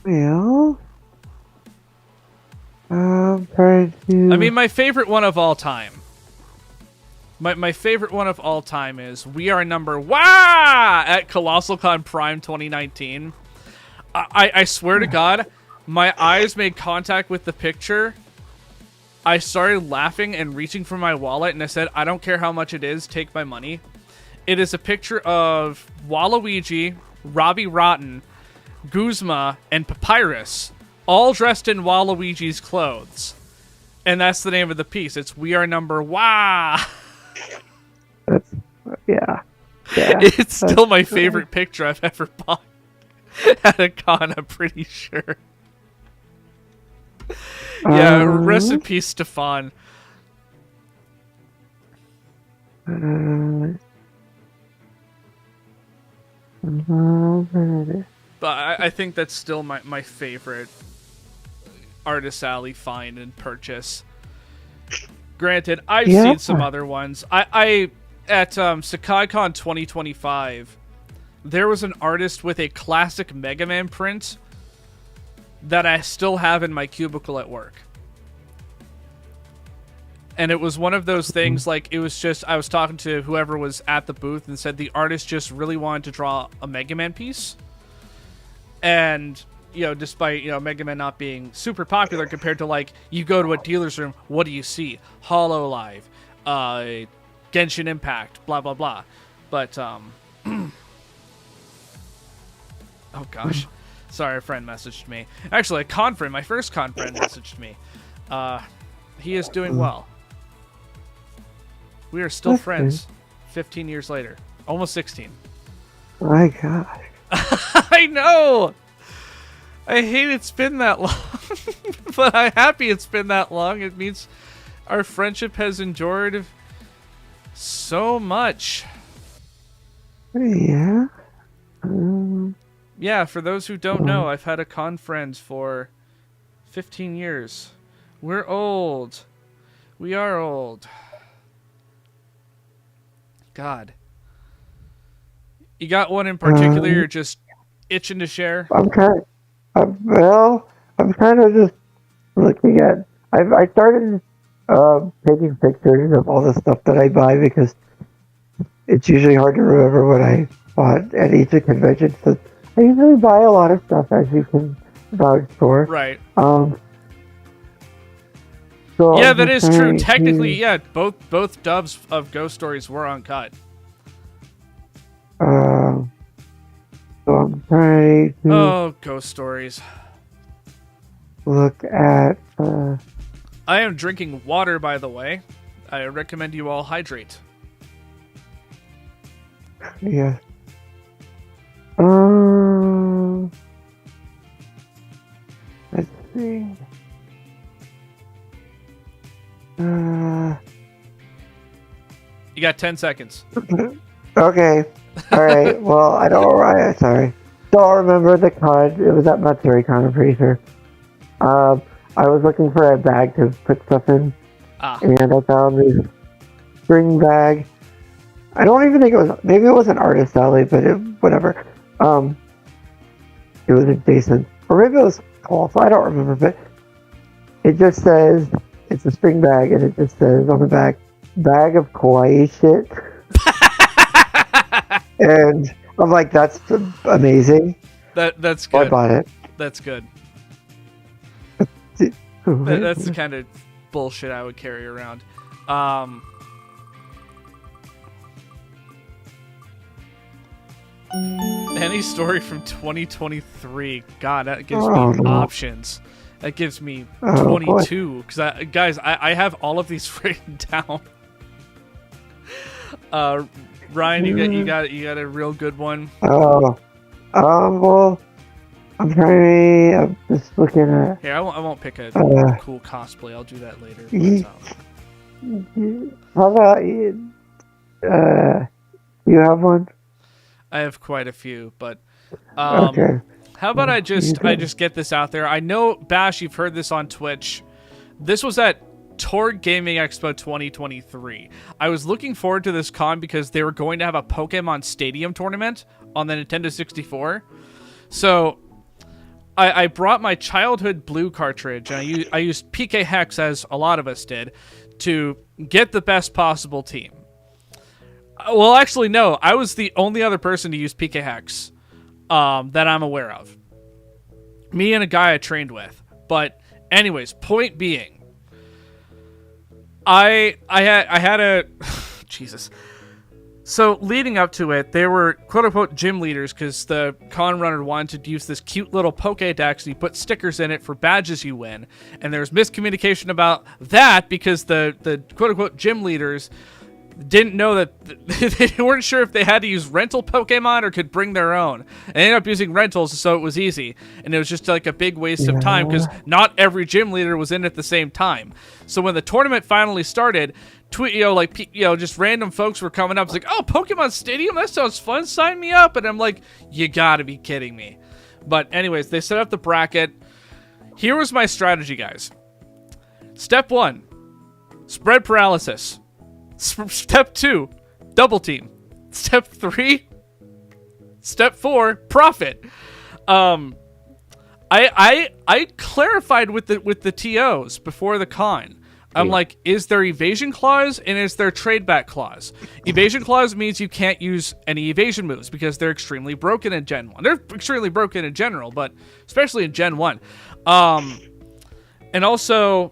Well, I'm trying to.
I mean, my favorite one of all time. My favorite one of all time is We Are Number Wah at ColossalCon Prime 2019. I swear to God, my eyes made contact with the picture. I started laughing and reaching for my wallet, and I said, I don't care how much it is, take my money. It is a picture of Waluigi, Robbie Rotten, Guzma, and Papyrus, all dressed in Waluigi's clothes. And that's the name of the piece. It's We Are Number Wah.
Yeah.
It's still my favorite picture I've ever bought at a con, I'm pretty sure. Yeah, rest in peace, Stefan. But I think that's still my favorite Artist Alley find and purchase. Granted, I've seen some other ones. I at SakaiCon 2025, there was an artist with a classic Mega Man print that I still have in my cubicle at work. And it was one of those things, like, it was just, I was talking to whoever was at the booth and said the artist just really wanted to draw a Mega Man piece. And, you know, despite, you know, Mega Man not being super popular compared to, like, you go to a dealer's room, what do you see? HoloLive, Genshin Impact, blah, blah, blah. But, oh gosh. Sorry, a friend messaged me. Actually, a con friend, my first con friend messaged me. He is doing well. We are still friends 15 years later. Almost 16.
My gosh.
I know! I hate it's been that long. But I'm happy it's been that long. It means our friendship has endured so much.
Yeah.
Yeah, for those who don't know, I've had a con friend for 15 years. We're old. We are old. God. You got one in particular you're just itching to share?
I'm kind of just looking at. I started taking pictures of all the stuff that I buy because it's usually hard to remember what I bought at each convention. So I usually buy a lot of stuff, as you can vouch for.
Right.
So
yeah, that is true. Technically, yeah, both dubs of Ghost Stories were uncut.
So I'm trying to
Oh, Ghost Stories.
look at.
I am drinking water, by the way. I recommend you all hydrate.
Yeah. Let's see.
You got 10 seconds.
Okay. All right. Well, I don't. Sorry. Don't remember the con. It was at MatsuriCon, I'm pretty sure. I was looking for a bag to put stuff in, and I found this spring bag. I don't even think it was. Maybe it was an Artist Alley, but whatever. It was adjacent, or maybe it was Colossal. I don't remember, but it just says it's a spring bag, and it just says on the back, "Bag of kawaii shit." And I'm like, that's amazing.
That's
So I
good.
bought it.
That's good. That's the kind of bullshit I would carry around. Any story from 2023? God, that gives me options. That gives me 22. Because guys, I have all of these written down. Ryan, you got a real good one.
Well, I'm just looking at.
Here, I won't pick a cool cosplay. I'll do that later.
How about you? You have one?
I have quite a few, but
Okay.
how about I just get this out there? I know, Bash, you've heard this on Twitch. This was at Torg Gaming Expo 2023. I was looking forward to this con because they were going to have a Pokemon Stadium tournament on the Nintendo 64. So I brought my childhood blue cartridge, and I used PK Hex, as a lot of us did, to get the best possible team. Well, actually, no. I was the only other person to use PK Hex that I'm aware of. Me and a guy I trained with. But anyways, point being, I had a Jesus. So leading up to it, they were quote unquote gym leaders because the con runner wanted to use this cute little Pokédex and you put stickers in it for badges you win. And there was miscommunication about that because the quote unquote gym leaders didn't know that they weren't sure if they had to use rental Pokemon or could bring their own. And they ended up using rentals, so it was easy. And it was just like a big waste of time because not every gym leader was in at the same time. So when the tournament finally started, just random folks were coming up. It's like, oh, Pokemon Stadium? That sounds fun. Sign me up. And I'm like, you gotta be kidding me. But anyways, they set up the bracket. Here was my strategy, guys. Step 1, spread paralysis. Step 2, double team. Step 3, step 4, profit. I clarified with the TOs before the con. I'm like, is there evasion clause and is there trade back clause? Evasion clause means you can't use any evasion moves because they're extremely broken in Gen 1. They're extremely broken in general, but especially in Gen 1. And also,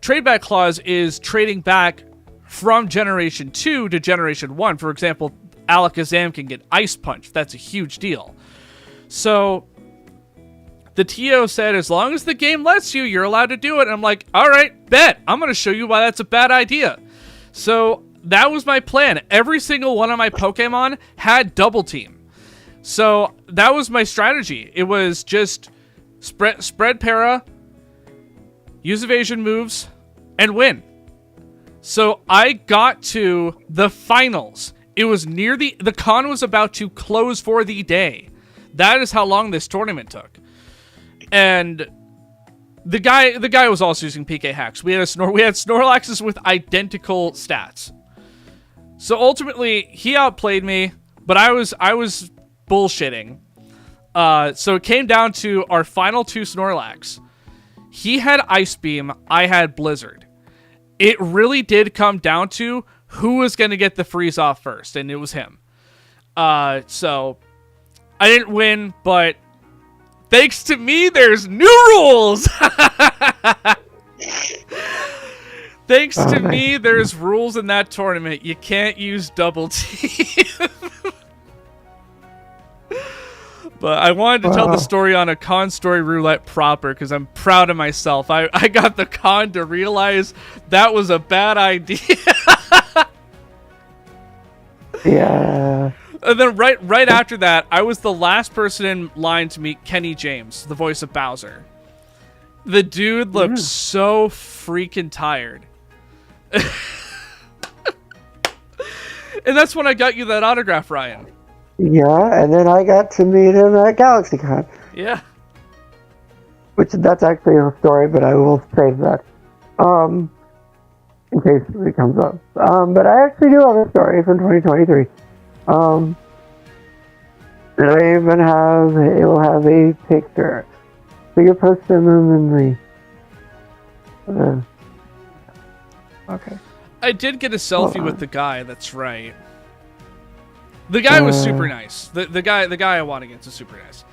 trade back clause is trading back from Generation 2 to Generation 1. For example, Alakazam can get Ice Punch. That's a huge deal. So the TO said, as long as the game lets you, you're allowed to do it. And I'm like, all right, bet. I'm going to show you why that's a bad idea. So that was my plan. Every single one of my Pokemon had double team. So that was my strategy. It was just spread para, use evasion moves, and win. So I got to the finals. It was near the con was about to close for the day. That is how long this tournament took. And the guy was also using PK Hex. We had Snorlaxes with identical stats. So ultimately, he outplayed me, but I was bullshitting. So it came down to our final 2 Snorlax. He had Ice Beam, I had Blizzard. It really did come down to who was going to get the freeze off first, and it was him. So I didn't win, but thanks to me, there's new rules. Thanks to me, there's rules in that tournament. You can't use double team. But I wanted to tell the story on a con story roulette proper because I'm proud of myself. I got the con to realize that was a bad idea.
Yeah.
And then right after that, I was the last person in line to meet Kenny James, the voice of Bowser. The dude looked so freaking tired. And that's when I got you that autograph, Ryan.
Yeah, and then I got to meet him at GalaxyCon.
Yeah.
That's actually a story, but I will save that. In case it comes up. But I actually do have a story from 2023. And I even it will have a picture. So you're posting them in the... okay.
I did get a selfie with the guy, that's right. The guy was super nice. The guy I won against is super nice.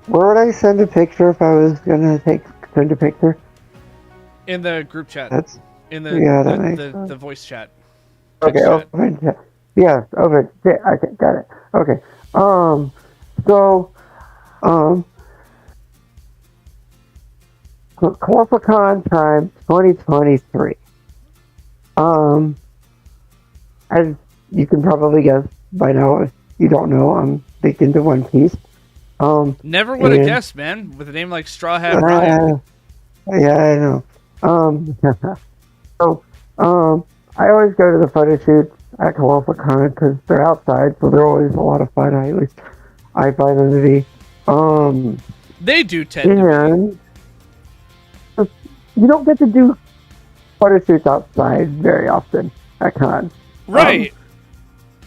Where would I send a picture if I was gonna send a picture?
In the group chat. In the voice chat.
Okay, open chat. Yeah, open. Okay, got it. Okay. Corpicon time 2023. As you can probably guess by now, if you don't know, I'm big into One Piece.
Never would have guessed, man, with a name like Straw Hat Ryan.
Yeah, I know. So, I always go to the photo shoots at Corpicon because they're outside, so they're always a lot of fun. At least I find them to be.
They do tend to
And you don't get to do photo shoots outside very often at cons.
be. Right.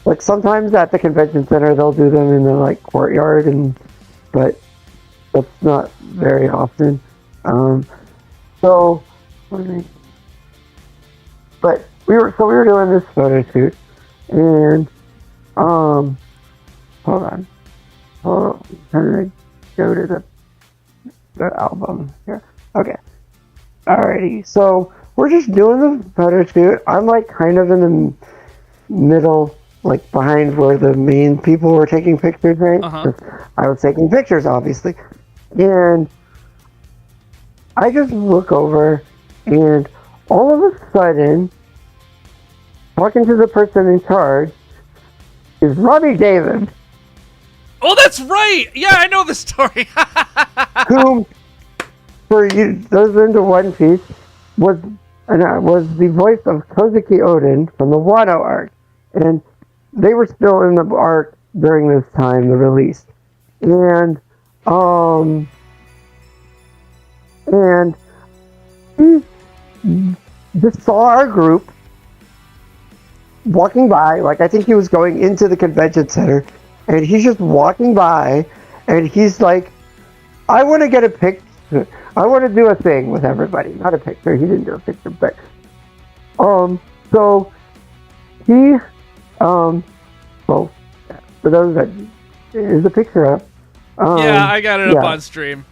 Like sometimes at the convention center they'll do them in the like courtyard, but that's not very often. So, but we were doing this photo shoot, and hold on, I'm trying to go to the album here. Okay, alrighty. So we're just doing the photo shoot. I'm like kind of in the middle, like behind where the main people were taking pictures, right? I was taking pictures, obviously, and I just look over, and all of a sudden, talking to the person in charge is Robbie David.
Oh, that's right. Yeah, I know the story.
Whom, for you, those into One Piece, was the voice of Kozuki Odin from the Wano arc, and they were still in the arc during this time, the release, and he just saw our group walking by. Like, I think he was going into the convention center, and he's just walking by, and he's like, I want to get a picture. I want to do a thing with everybody. Not a picture. He didn't do a picture, but so he well, for those that is the picture up.
Yeah, I got it up on stream.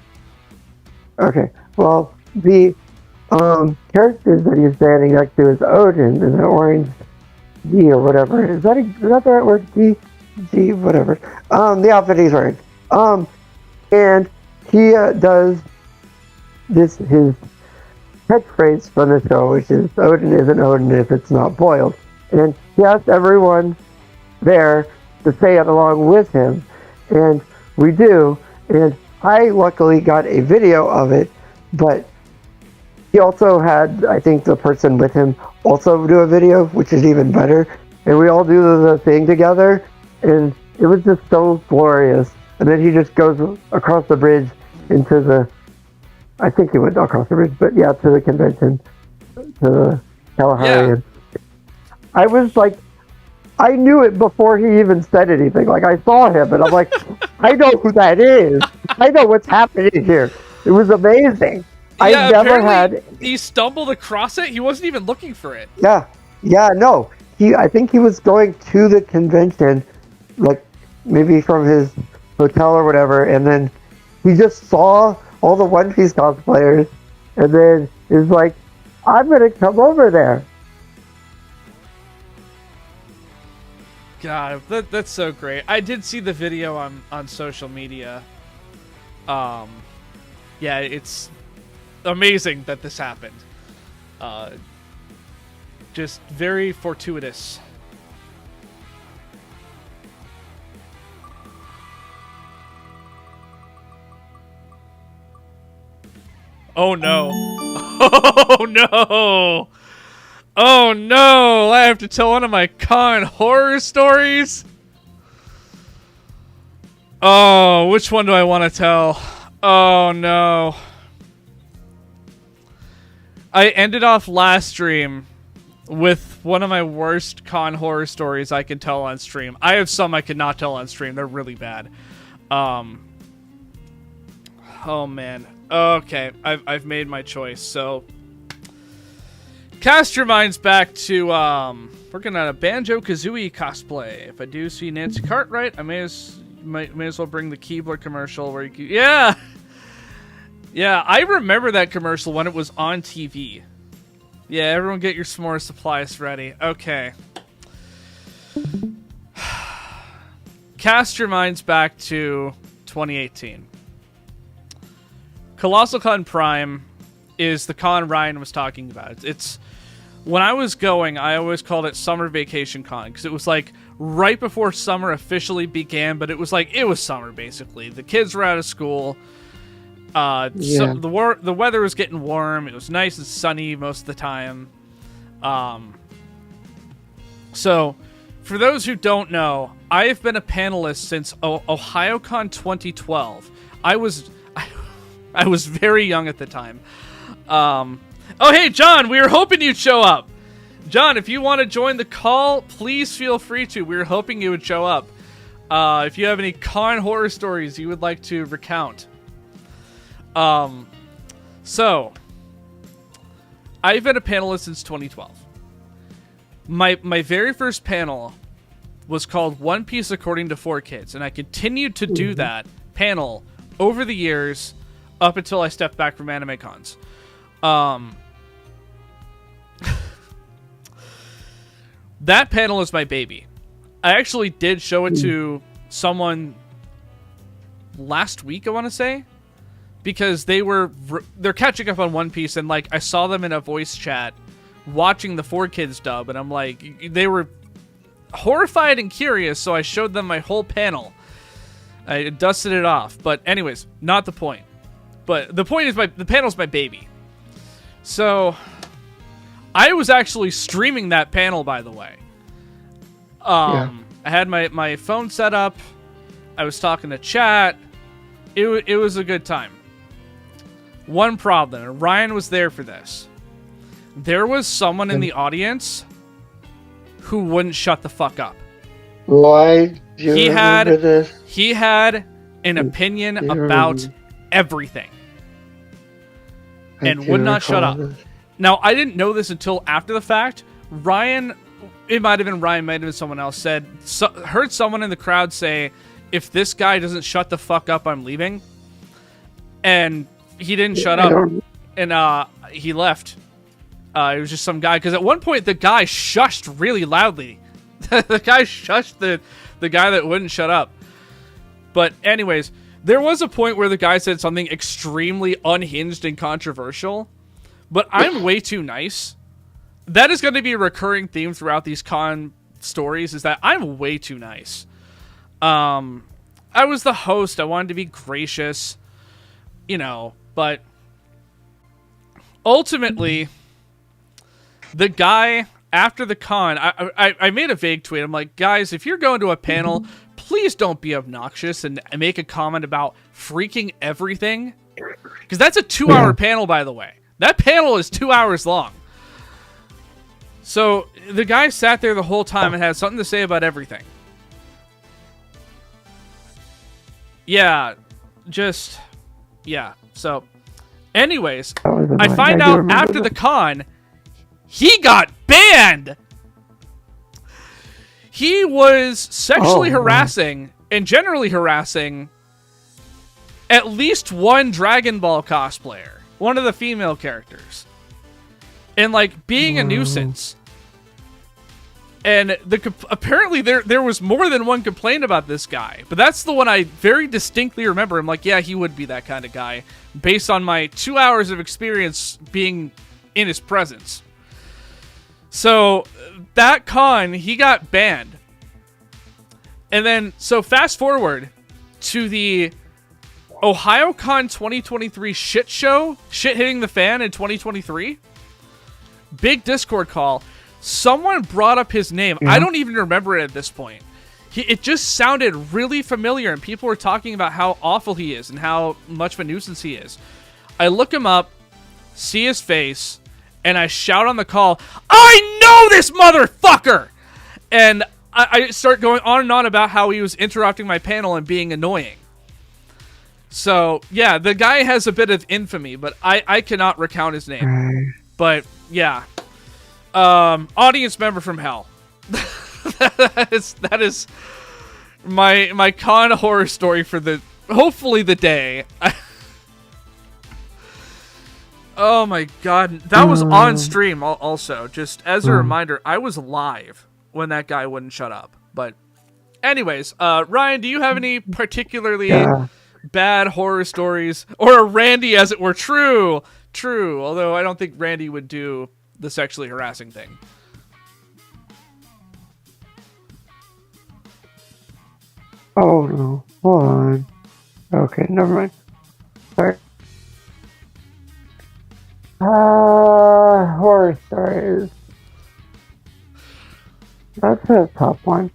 Okay. Well, the characters that he's standing next to is Odin in the orange D or whatever. Is that the right word? D, whatever. The outfit he's wearing. And he does his catchphrase from the show, which is Odin isn't Odin if it's not boiled. And he asked everyone there to say it along with him, and we do. And I luckily got a video of it, but he also had, I think, the person with him also do a video, which is even better. And we all do the thing together, and it was just so glorious. And then he just goes across the bridge into the, I think he went across the bridge, but yeah, to the convention, to the Kalahari.
Yeah.
And I was like, I knew it before he even said anything. Like, I saw him, and I'm like, I know who that is. I know what's happening here. It was amazing.
Yeah,
I never had.
He stumbled across it. He wasn't even looking for it.
Yeah, no. I think he was going to the convention, like maybe from his hotel or whatever, and then he just saw all the One Piece cosplayers, and then is like, I'm gonna come over there.
God, that's so great. I did see the video on social media. Yeah, it's amazing that this happened. Just very fortuitous. Oh no. Oh no. Oh no, I have to tell one of my con horror stories. Oh, which one do I want to tell? Oh no. I ended off last stream with one of my worst con horror stories I can tell on stream. I have some I could not tell on stream. They're really bad. Oh man. Okay, I've made my choice. So cast your minds back to working on a Banjo-Kazooie cosplay. If I do see Nancy Cartwright, I may as well bring the Keebler commercial where you yeah. Yeah, I remember that commercial when it was on TV. Yeah, everyone get your s'more supplies ready. Okay. Cast your minds back to 2018. Colossal Con Prime is the con Ryan was talking about. It's when I was going, I always called it Summer Vacation Con because it was like right before summer officially began, but it was summer basically. The kids were out of school. So the weather was getting warm. It was nice and sunny most of the time. So for those who don't know, I have been a panelist since OhioCon 2012. I was I was very young at the time. Oh, hey, John, we were hoping you'd show up. John, if you want to join the call, please feel free to. We were hoping you would show up. If you have any con horror stories you would like to recount. So, I've been a panelist since 2012. My very first panel was called One Piece According to 4Kids, and I continued to do that panel over the years up until I stepped back from anime cons. That panel is my baby. I actually did show it to someone last week, I want to say, because they're catching up on One Piece, and like I saw them in a voice chat watching the 4Kids dub, and I'm like, they were horrified and curious, so I showed them my whole panel. I dusted it off, but anyways, not the point. But the point is, the panel's my baby. So I was actually streaming that panel, by the way. I had my phone set up. I was talking to chat. It was a good time. One problem, and Ryan was there for this. There was someone in the audience who wouldn't shut the fuck up.
Why? He
had an opinion about everything. And would not shut up. Now, I didn't know this until after the fact. Ryan, it might have been Ryan, might have been someone else, heard someone in the crowd say, if this guy doesn't shut the fuck up, I'm leaving. And he didn't shut up. And he left. It was just some guy. Because at one point, the guy shushed really loudly. The guy shushed the guy that wouldn't shut up. But anyways, there was a point where the guy said something extremely unhinged and controversial. But I'm way too nice. That is going to be a recurring theme throughout these con stories, is that I'm way too nice. I was the host. I wanted to be gracious, but ultimately, the guy after the con, I made a vague tweet. I'm like, guys, if you're going to a panel, please don't be obnoxious and make a comment about freaking everything. Because that's a 2-hour panel, by the way. That panel is 2 hours long. So the guy sat there the whole time and had something to say about everything. So, anyways, I find out after the con, he got banned. He was sexually harassing and generally harassing at least one Dragon Ball cosplayer. One of the female characters. And, like, being a nuisance. And apparently there was more than one complaint about this guy. But that's the one I very distinctly remember. I'm like, yeah, he would be that kind of guy. Based on my 2 hours of experience being in his presence. So, that con, he got banned. And then, so fast forward to the OhioCon 2023 shit show, shit hitting the fan in 2023. Big Discord call. Someone brought up his name. I don't even remember it at this point. It just sounded really familiar, and people were talking about how awful he is and how much of a nuisance he is. I look him up, see his face, and I shout on the call, I know this motherfucker! And I start going on and on about how he was interrupting my panel and being annoying. So, yeah, the guy has a bit of infamy, but I cannot recount his name. But, yeah. Audience member from hell. that is my con horror story for hopefully the day. Oh my god. That was on stream also. Just as a reminder, I was live when that guy wouldn't shut up. But anyways, Ryan, do you have any particularly bad horror stories? Or a Randy, as it were? True. Although I don't think Randy would do the sexually harassing thing.
Oh no. Hold on. Okay, never mind. Sorry. Horror stories. That's a tough one.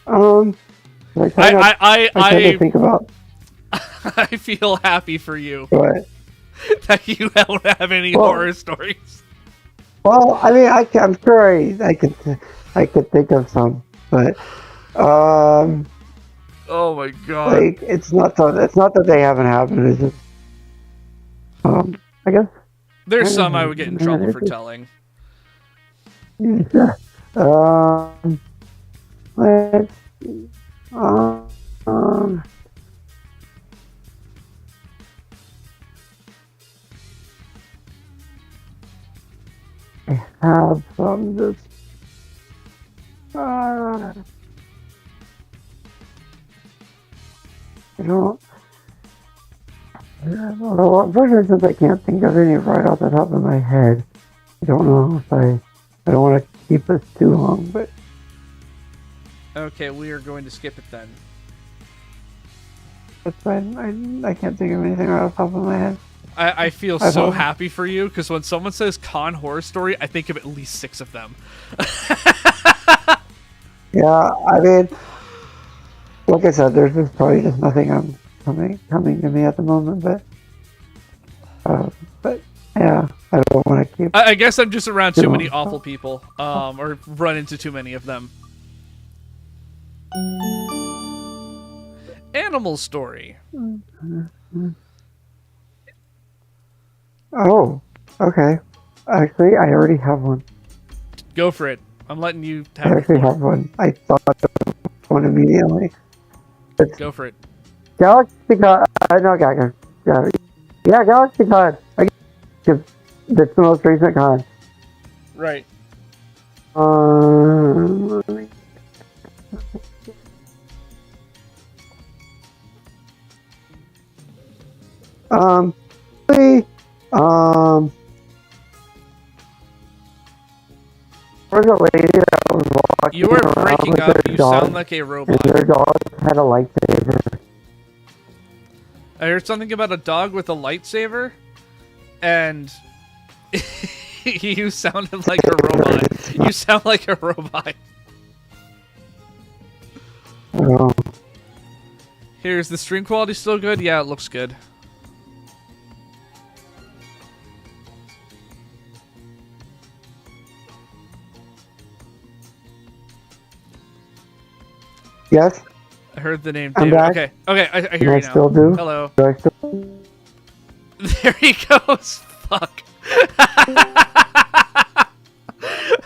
I try to think about.
I feel happy for you.
What?
that you don't have any horror stories.
Well, I mean, I'm sure I could think of some, but
Oh my god!
like it's not that they haven't happened. It's just I guess
There's some I would get in trouble for telling.
yeah. Let's see. I have some just I don't know. Unfortunately, since I can't think of any right off the top of my head, I don't know if I don't want to keep this too long, but
Okay, we are going to skip it then.
that's fine. I can't think of anything right off the top of my head.
I feel so happy for you, because when someone says con horror story, I think of at least 6 of them.
Yeah, I mean, like I said, there's just probably just nothing coming to me at the moment, but yeah, I don't want to keep.
I guess I'm just around too many awful people, or run into too many of them. Animal story.
Oh, okay. Actually, I already have one.
Go for it. I'm letting you
I
have
actually
it.
have one. I thought of one immediately. It's
Go for it.
Galaxy Con. No, yeah, Galaxy Con. That's the most recent con.
Right.
Let me- really, there was a lady that was walking
You are
around
breaking
with
up.
their
You
dog,
sound like a
and
robot.
their dog had a lightsaber.
I heard something about a dog with a lightsaber, and you sounded like a robot. You sound like a robot.
Oh,
Here's the stream quality still good? Yeah, it looks good.
yes,
I heard the name
I'm
David.
back.
Okay, okay, I
and
hear
I
you now.
still do.
Hello.
Do I still?
There he goes. Fuck.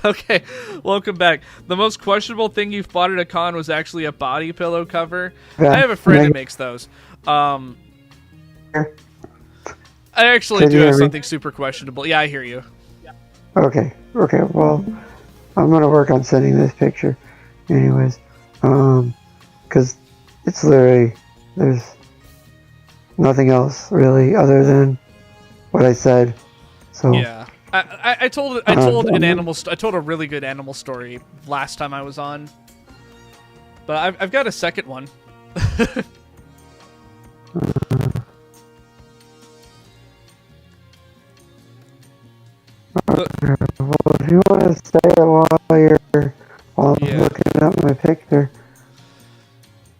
Okay, welcome back. The most questionable thing you've bought at a con was actually a body pillow cover.
Yeah,
I have a friend
yeah.
that makes those. I actually
Can
do
you
have
hear me?
something super questionable. Yeah, I hear you.
Okay. Well, I'm gonna work on sending this picture, anyways. Because it's literally there's nothing else really other than what I said. So
Yeah, I told an animal. I told a really good animal story last time I was on, but I've got a second one.
well, if you want to say it while I'm
Yeah.
looking up my picture.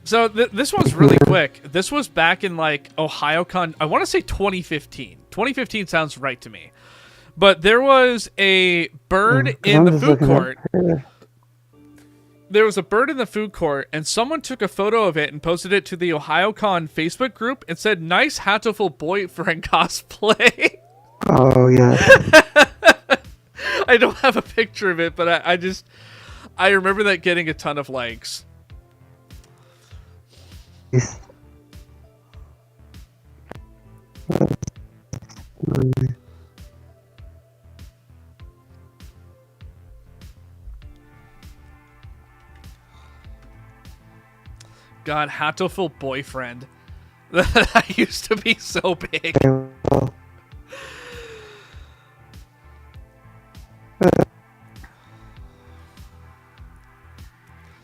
So this one's really quick. This was back in like OhioCon. I want to say 2015. 2015 sounds right to me. But there was a bird in
I'm
the
just
food
looking up
court.
here.
There was a bird in the food court, and someone took a photo of it and posted it to the OhioCon Facebook group and said, "Nice Hatoful boyfriend cosplay."
Oh yeah.
I don't have a picture of it, but I remember that getting a ton of likes. God, Hatoful boyfriend. That used to be so big.
Well,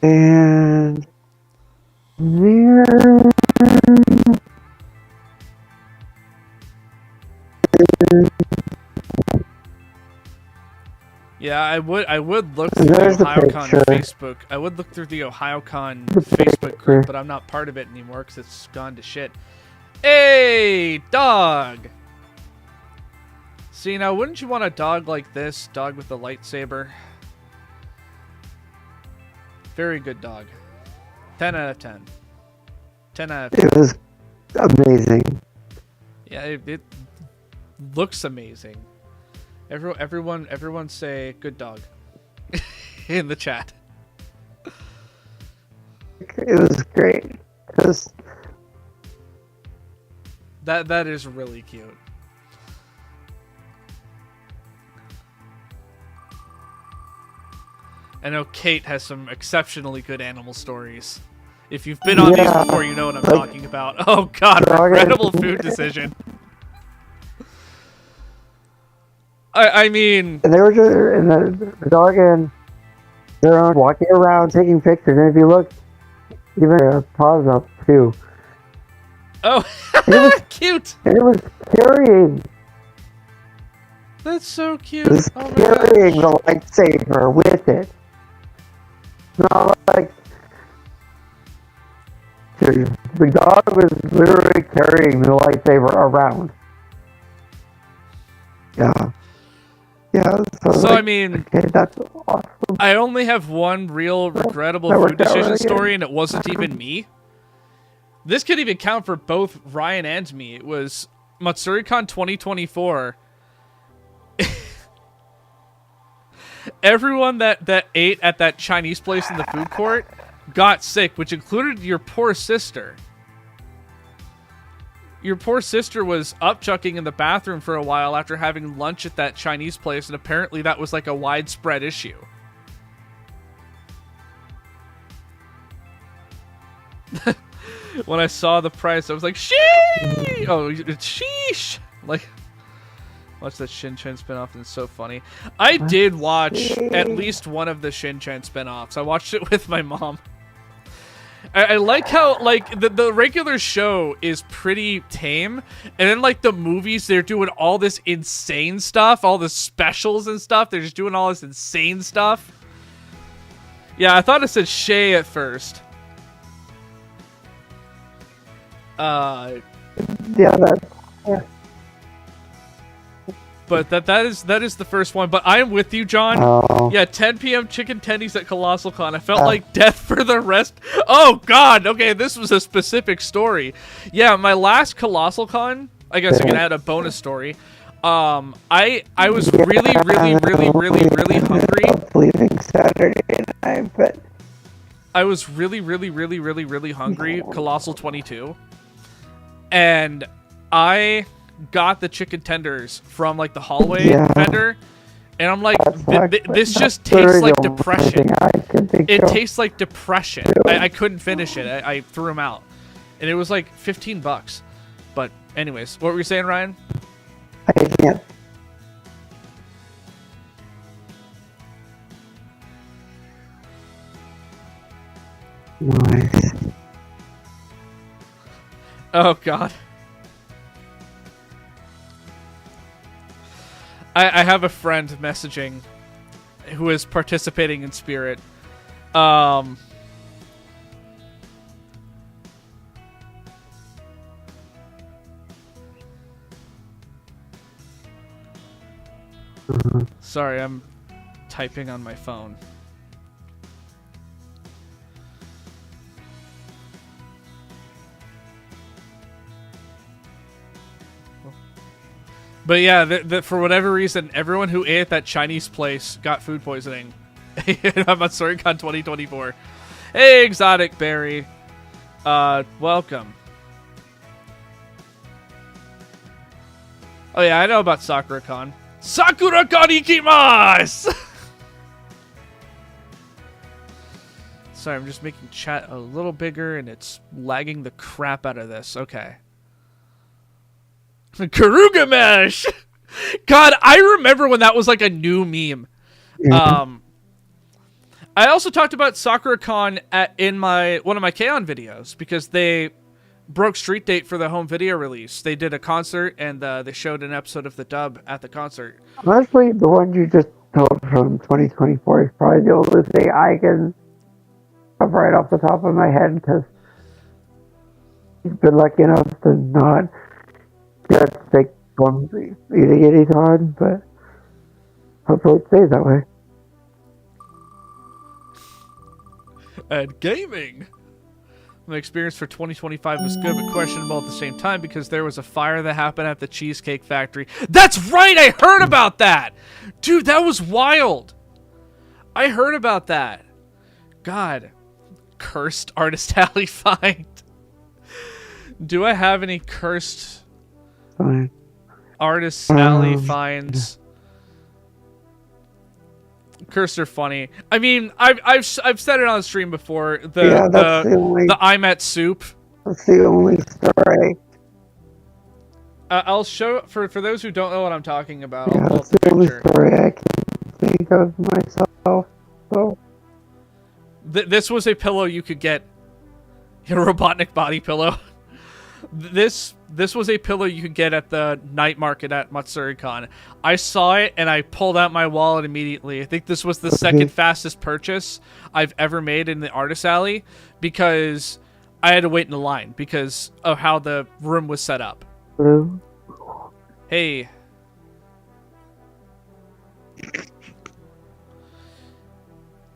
and there.
Yeah, I would look through
There's
the
the
OhioCon
picture.
Facebook. I would look through the OhioCon
The
Facebook
picture.
group, but I'm not part of it anymore because it's gone to shit. Hey, dog! See, now, wouldn't you want a dog like this? Dog with the lightsaber. Very good dog. 10 out of 10. 10 out of 10.
It was amazing.
Yeah, it looks amazing. Everyone say good dog in the chat.
It was great.
That is really cute. I know Kate has some exceptionally good animal stories. If you've been on these before, you know what I'm talking about. Oh god, regrettable food decision. I mean...
And they were just, and the dog and they're on walking around taking pictures, and if you look, even their paws up too.
Oh, cute!
And it was carrying.
That's so cute.
It was carrying the lightsaber with it. It's not like the dog was literally carrying the lightsaber around. Yeah. Yeah.
So
like,
I mean,
okay, that's awesome.
I only have one real regrettable food decision story, and it wasn't even me. This could even count for both Ryan and me. It was MatsuriCon 2024. Everyone that ate at that Chinese place in the food court got sick, which included your poor sister. Your poor sister was upchucking in the bathroom for a while after having lunch at that Chinese place, and apparently that was like a widespread issue. When I saw the price, I was like, sheesh! Oh, it's sheesh! Like, watch that Shin-Chan spinoff, and it's so funny. I did watch at least one of the Shin-Chan spinoffs. I watched it with my mom. I like how, like, the regular show is pretty tame, and then, like, the movies, they're doing all this insane stuff, all the specials and stuff. They're just doing all this insane stuff. Yeah, I thought it said Shay at first.
Yeah,
But that is the first one. But I am with you, John.
Oh.
Yeah, 10 p.m. chicken tendies at Colossal Con. I felt like death for the rest. Oh God. Okay, this was a specific story. Yeah, my last Colossal Con. I guess I can add a bonus story. I was really hungry.
Leaving Saturday night, but
I was really hungry. Colossal 22, and I got the chicken tenders from like the hallway vendor, and I'm like, this just tastes like depression. It tastes like depression. I couldn't finish it. I threw them out, and it was like $15. But anyways, what were you saying, Ryan?
I can't. Nice.
Oh God. I have a friend messaging who is participating in Spirit. Sorry, I'm typing on my phone. But yeah, for whatever reason, everyone who ate at that Chinese place got food poisoning. I'm on StoryCon 2024. Hey, Exotic Berry. Welcome. Oh yeah, I know about SakuraCon. SakuraCon ikimasu! Sorry, I'm just making chat a little bigger and it's lagging the crap out of this. Okay. Karugamesh! God, I remember when that was like a new meme. I also talked about SakuraCon in one of my K-On! videos because they broke street date for the home video release. They did a concert and they showed an episode of the dub at the concert.
Honestly, the one you just told from 2024 is probably the oldest thing I can up right off the top of my head because I've been lucky enough to not get sick fun for you to get it on, but hopefully it stays that way.
And gaming. My experience for 2025 was good but questionable at the same time because there was a fire that happened at the Cheesecake Factory. That's right! I heard about that! Dude, that was wild! I heard about that. God. Cursed Artist Alley find. Do I have any cursed
Fine.
Artist Alley finds? Cursed are funny. I mean, I've said it on the stream before. The I'm at soup.
That's the only story.
I'll show for those who don't know what I'm talking about.
Yeah,
I'll pull
that's
up the
the only
picture.
story I can think of myself. So
This was a pillow you could get. A Robotnik body pillow. This was a pillow you could get at the night market at Matsuri-Con. I saw it and I pulled out my wallet immediately. I think this was the second fastest purchase I've ever made in the Artist Alley because I had to wait in the line because of how the room was set up.
Hello?
Hey.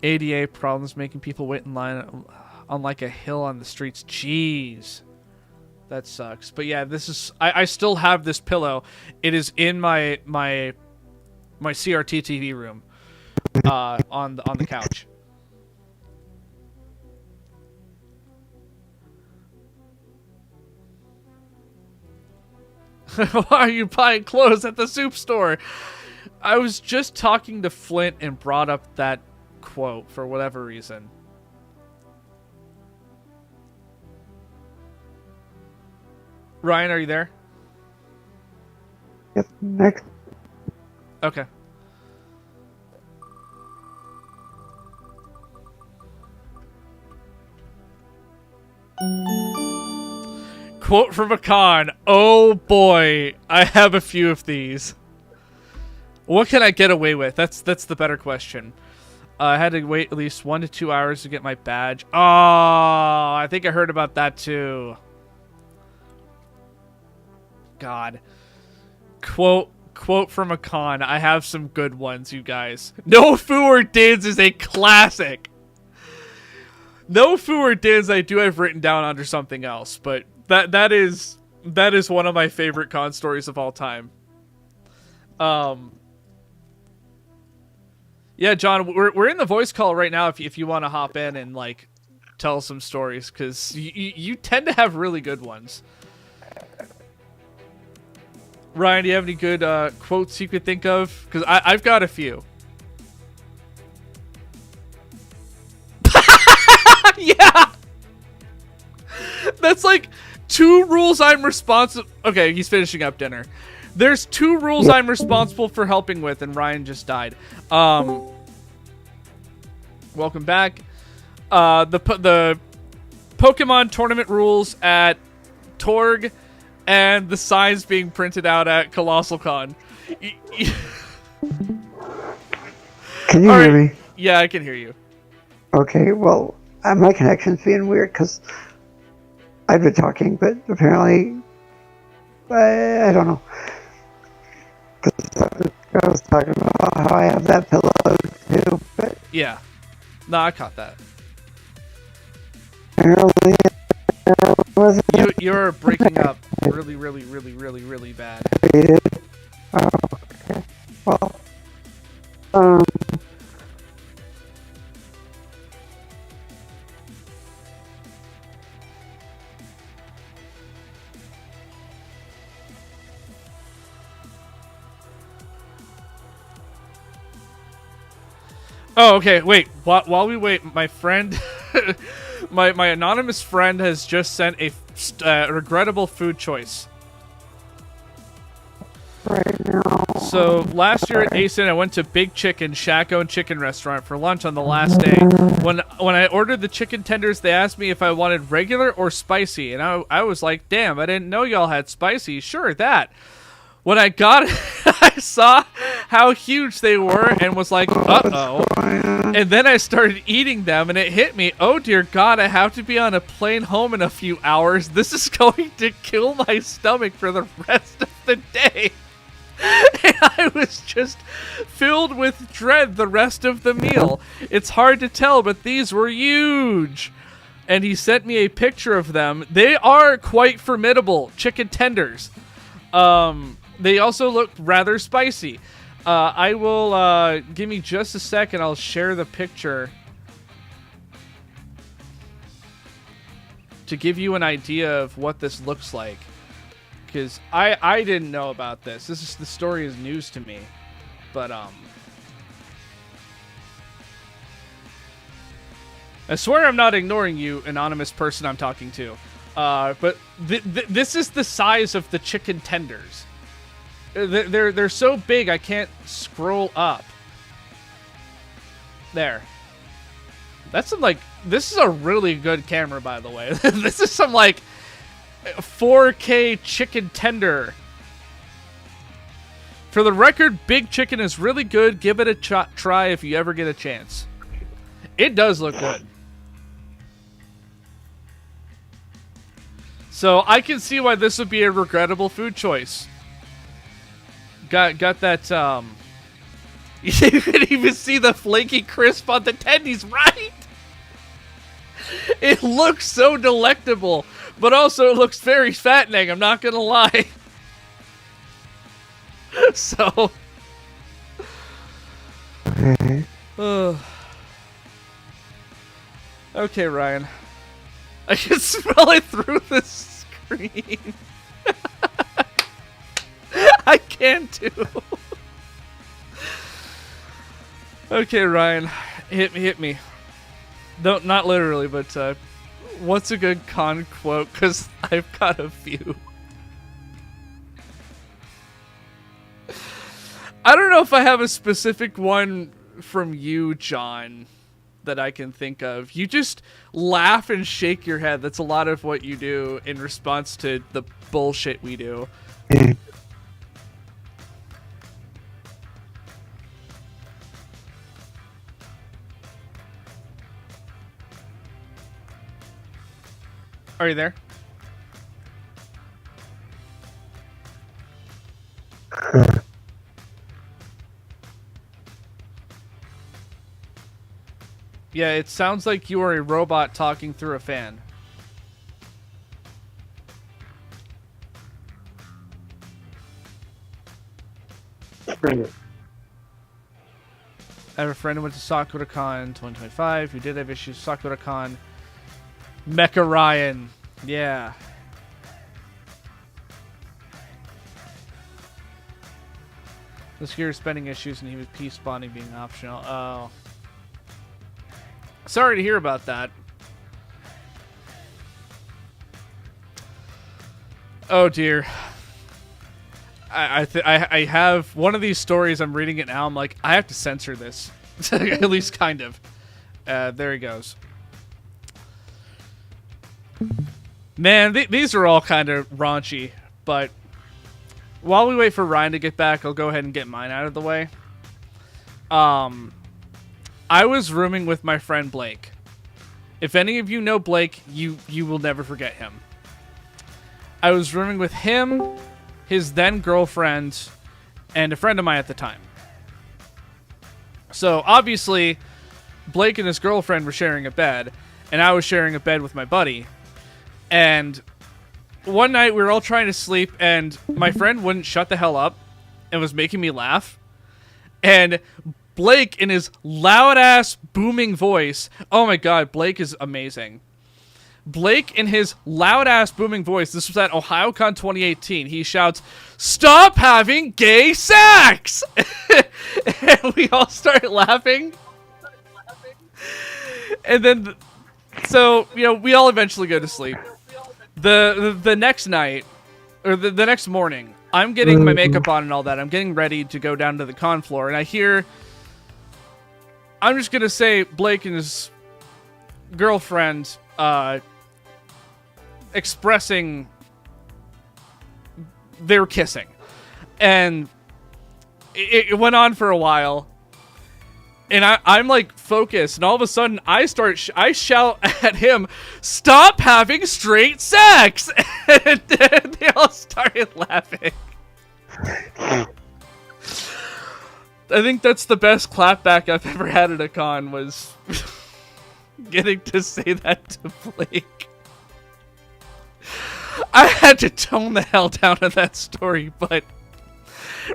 ADA problems making people wait in line on like a hill on the streets. Jeez. That sucks. But yeah, this is I still have this pillow. It is in my CRT TV room. On the couch. Why are you buying clothes at the soup store? I was just talking to Flint and brought up that quote for whatever reason. Ryan, are you there?
Yep, next.
Okay. Quote from a con. Oh boy, I have a few of these. What can I get away with? That's the better question. I had to wait at least 1 to 2 hours to get my badge. Oh, I think I heard about that too. God. Quote from a con. I have some good ones, you guys. No Foo or Dids is a classic. No Foo or Dids I do have written down under something else, but that is one of my favorite con stories of all time. Yeah, John, we're in the voice call right now if you want to hop in and like tell some stories cuz you tend to have really good ones. Ryan, do you have any good quotes you could think of? Because I've got a few. Yeah! That's like 2 rules I'm responsible... Okay, he's finishing up dinner. There's 2 rules I'm responsible for helping with, and Ryan just died. Welcome back. The Pokemon tournament rules at Torg... and the signs being printed out at Colossal Con.
Can you hear me?
Yeah, I can hear you.
Okay, well, my connection's being weird because I've been talking, but apparently, I don't know. Because I was talking about how I have that pillow too, but
Yeah. No, I caught that.
apparently
You're breaking up really, really, really, really, really bad.
Oh, okay. Well,
Oh, okay. Wait. While we wait, my friend, my anonymous friend has just sent a regrettable food choice.
right now.
So last year at ASIN, I went to Big Chicken, Shack-owned chicken restaurant for lunch on the last day. When I ordered the chicken tenders, they asked me if I wanted regular or spicy, and I was like, "Damn, I didn't know y'all had spicy." Sure, that. When I got it, I saw how huge they were and was like, uh-oh. And then I started eating them, and it hit me. Oh, dear God, I have to be on a plane home in a few hours. This is going to kill my stomach for the rest of the day. And I was just filled with dread the rest of the meal. It's hard to tell, but these were huge. And he sent me a picture of them. They are quite formidable chicken tenders. They also look rather spicy. I will, give me just a second. I'll share the picture to give you an idea of what this looks like. Because I didn't know about this. The story is news to me. But, I swear I'm not ignoring you, anonymous person I'm talking to. But this is the size of the chicken tenders. They're so big I can't scroll up. There. That's some, like, this is a really good camera, by the way. This is some, like, 4K chicken tender. For the record, Big Chicken is really good. Give it a try if you ever get a chance. It does look good. So I can see why this would be a regrettable food choice. Got that, you can even see the flaky crisp on the tendies, right? It looks so delectable, but also it looks very fattening, I'm not gonna lie. So... Okay, Ryan. I can smell it through the screen. I can too. Okay, Ryan. Hit me. No, not literally, but what's a good con quote? Because I've got a few. I don't know if I have a specific one from you, John, that I can think of. You just laugh and shake your head. That's a lot of what you do in response to the bullshit we do. Are you there? Yeah, it sounds like you are a robot talking through a fan.
Bring it.
I have a friend who went to SakuraCon 2025 who did have issues with SakuraCon. Mecha Ryan. Yeah. This year spending issues and he was peace spawning being optional. Oh. Sorry to hear about that. Oh dear. I have one of these stories. I'm reading it now. I'm like, I have to censor this. At least kind of. There he goes. Man, these are all kind of raunchy, but while we wait for Ryan to get back, I'll go ahead and get mine out of the way. I was rooming with my friend Blake. If any of you know Blake, you will never forget him. I was rooming with him, his then girlfriend, and a friend of mine at the time. So obviously, Blake and his girlfriend were sharing a bed, and I was sharing a bed with my buddy. And one night we were all trying to sleep, and my friend wouldn't shut the hell up and was making me laugh. And Blake, in his loud-ass, booming voice... Oh my god, Blake is amazing. Blake, in his loud-ass, booming voice... This was at OhioCon 2018. He shouts, "Stop having gay sex!" And we all started laughing. And then... So, you know, we all eventually go to sleep. The next night, or the next morning, I'm getting my makeup on and all that. I'm getting ready to go down to the con floor, and I hear... I'm just going to say Blake and his girlfriend expressing they were kissing. And it went on for a while. And I'm like focused, and all of a sudden I shout at him, "Stop having straight sex!" And they all started laughing. I think that's the best clapback I've ever had at a con, was getting to say that to Blake. I had to tone the hell down on that story, but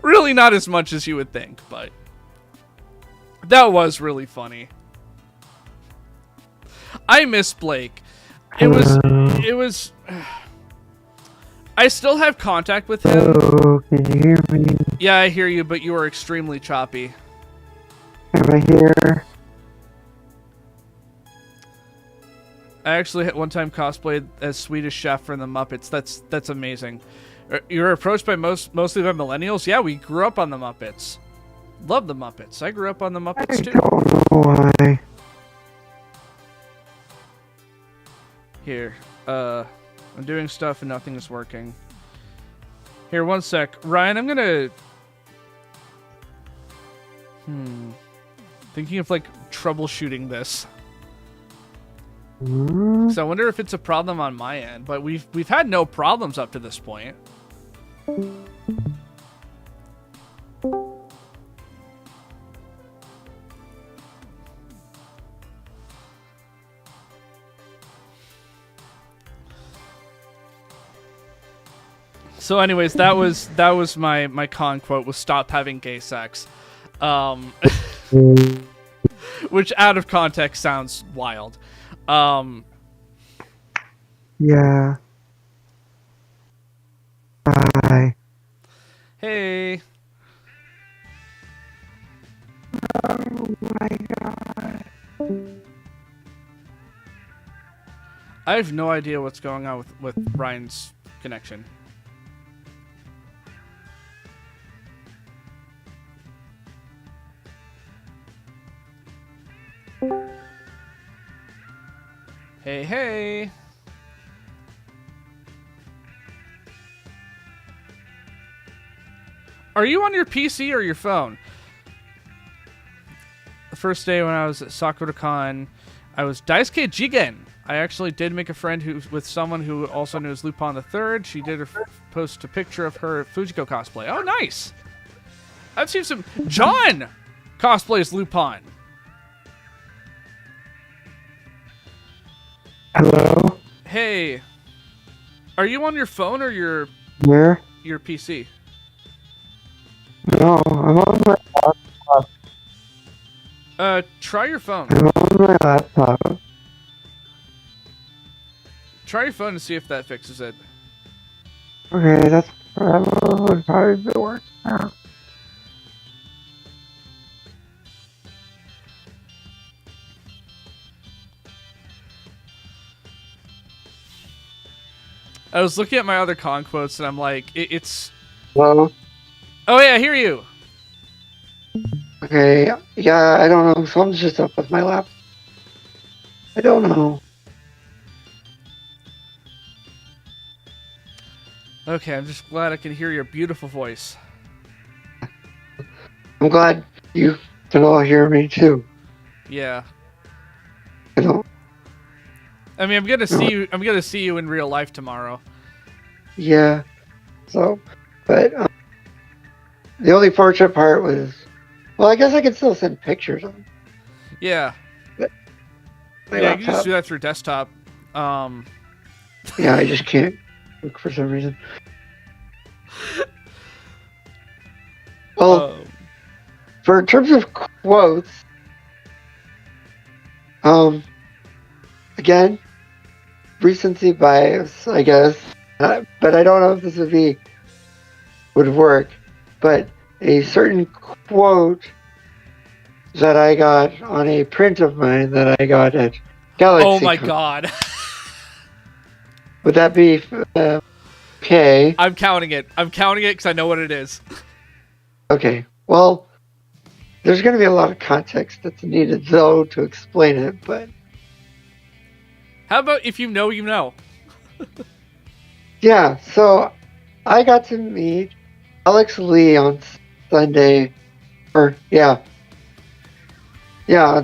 really not as much as you would think, but that was really funny. I miss Blake. It was I still have contact with him.
Oh, can you hear me?
Yeah, I hear you, but you are extremely choppy.
Am I here?
I actually one time cosplayed as Swedish Chef from the Muppets. That's amazing. You're approached by mostly by millennials? Yeah, we grew up on the Muppets. Love the Muppets. I grew up on the Muppets too.
I don't know why.
Here. I'm doing stuff and nothing is working. Here, one sec. Ryan, I'm gonna... Thinking of, like, troubleshooting this. So I wonder if it's a problem on my end, but we've had no problems up to this point. So anyways, that was my con quote, was stop having gay sex. Which out of context sounds wild.
Yeah. Hi.
Hey.
Oh my god.
I have no idea what's going on with Ryan's connection. Hey, hey. Are you on your PC or your phone? The first day when I was at SakuraCon, I was Daisuke Jigen. I actually did make a friend with someone who also knows Lupin the Third. She did post a picture of her Fujiko cosplay. Oh, nice. I've seen some... John cosplays Lupin.
Hello?
Hey. Are you on your phone or your PC?
No, I'm on my laptop.
Try your phone.
I'm on my laptop.
Try your phone and see if that fixes it.
Okay, that would probably work now.
I was looking at my other con quotes and I'm like, it's...
Hello?
Oh yeah, I hear you.
Okay, yeah, I don't know. Something's just up with my laptop. I don't know.
Okay, I'm just glad I can hear your beautiful voice.
I'm glad you can all hear me too.
Yeah.
I don't.
I mean, I'm gonna see you in real life tomorrow.
Yeah. So, but the only fortunate part was, well, I guess I could still send pictures on.
Yeah.
But my
yeah, you can just
laptop.
do that through desktop.
Yeah, I just can't look for some reason. Well, for in terms of quotes, again, recency bias, I guess, but I don't know if this would work. But a certain quote that I got on a print of mine that I got at Galaxy.
Oh my god.
Would that be okay?
I'm counting it. I'm counting it because I know what it is.
Okay. Well, there's going to be a lot of context that's needed, though, to explain it, but...
How about if you know, you know?
Yeah, so I got to meet Alex Lee on Sunday, on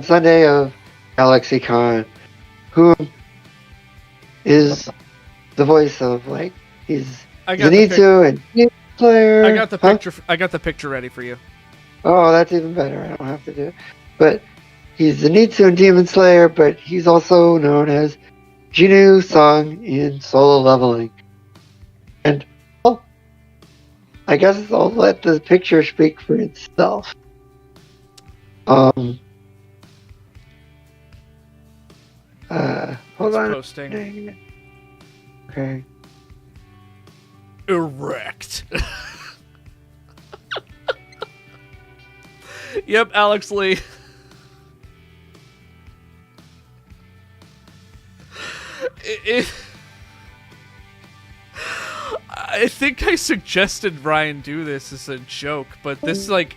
Sunday of GalaxyCon, who is the voice of, like, he's Zenitsu and Slayer.
I got the
Huh?
picture. I got the picture ready for you.
Oh, that's even better. I don't have to do it. But he's Zenitsu in Demon Slayer, but he's also known as Jinu Song in Solo Leveling. And, well, I guess I'll let the picture speak for itself. Hold
It's
on.
posting.
Okay.
Erect. Yep, Alex Lee. I think I suggested Ryan do this as a joke, but this is like...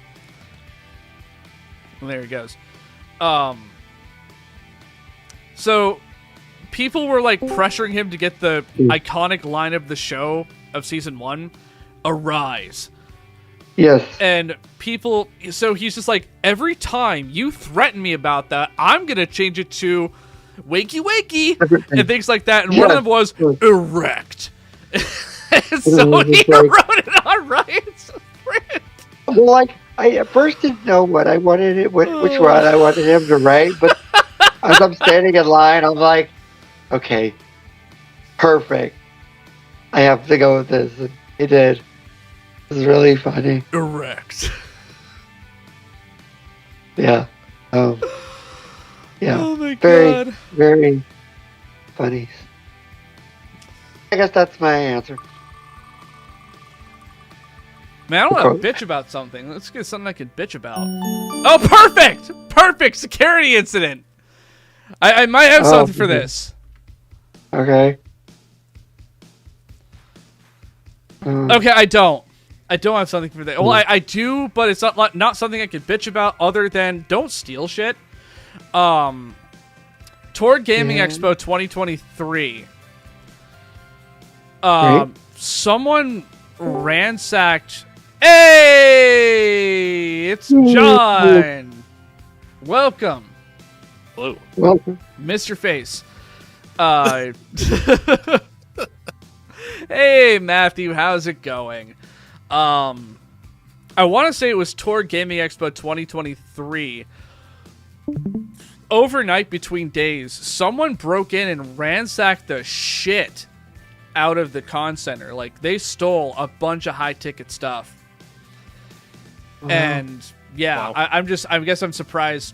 There he goes. So, people were like pressuring him to get the iconic line of the show of season 1, "Arise."
Yes.
And people, so he's just like, every time you threaten me about that, I'm going to change it to wakey wakey and things like that. And one of them was erect. And so he wrote it on Ryan's print.
Well, like, I at first didn't know what I wanted it, which one I wanted him to write, but as I'm standing in line, I'm like, okay, perfect. I have to go with this. And he did. It was really funny.
Erect.
Yeah. Yeah.
Oh my
very,
god.
very funny. I guess that's my answer.
Man, I don't want to bitch about something. Let's get something I could bitch about. Oh, perfect! Perfect! Security incident! I might have something for this.
Okay.
Okay, I don't. I don't have something for that. Well, I do, but it's not something I could bitch about other than don't steal shit. Toward Gaming Expo 2023. Someone ransacked... Hey! It's John! Welcome.
Hello.
Welcome.
Mr. Face. Hey, Matthew, how's it going? I want to say it was toward Gaming Expo 2023. Overnight between days, someone broke in and ransacked the shit out of the con center. Like, they stole a bunch of high-ticket stuff. And, yeah,
Wow.
I guess I'm surprised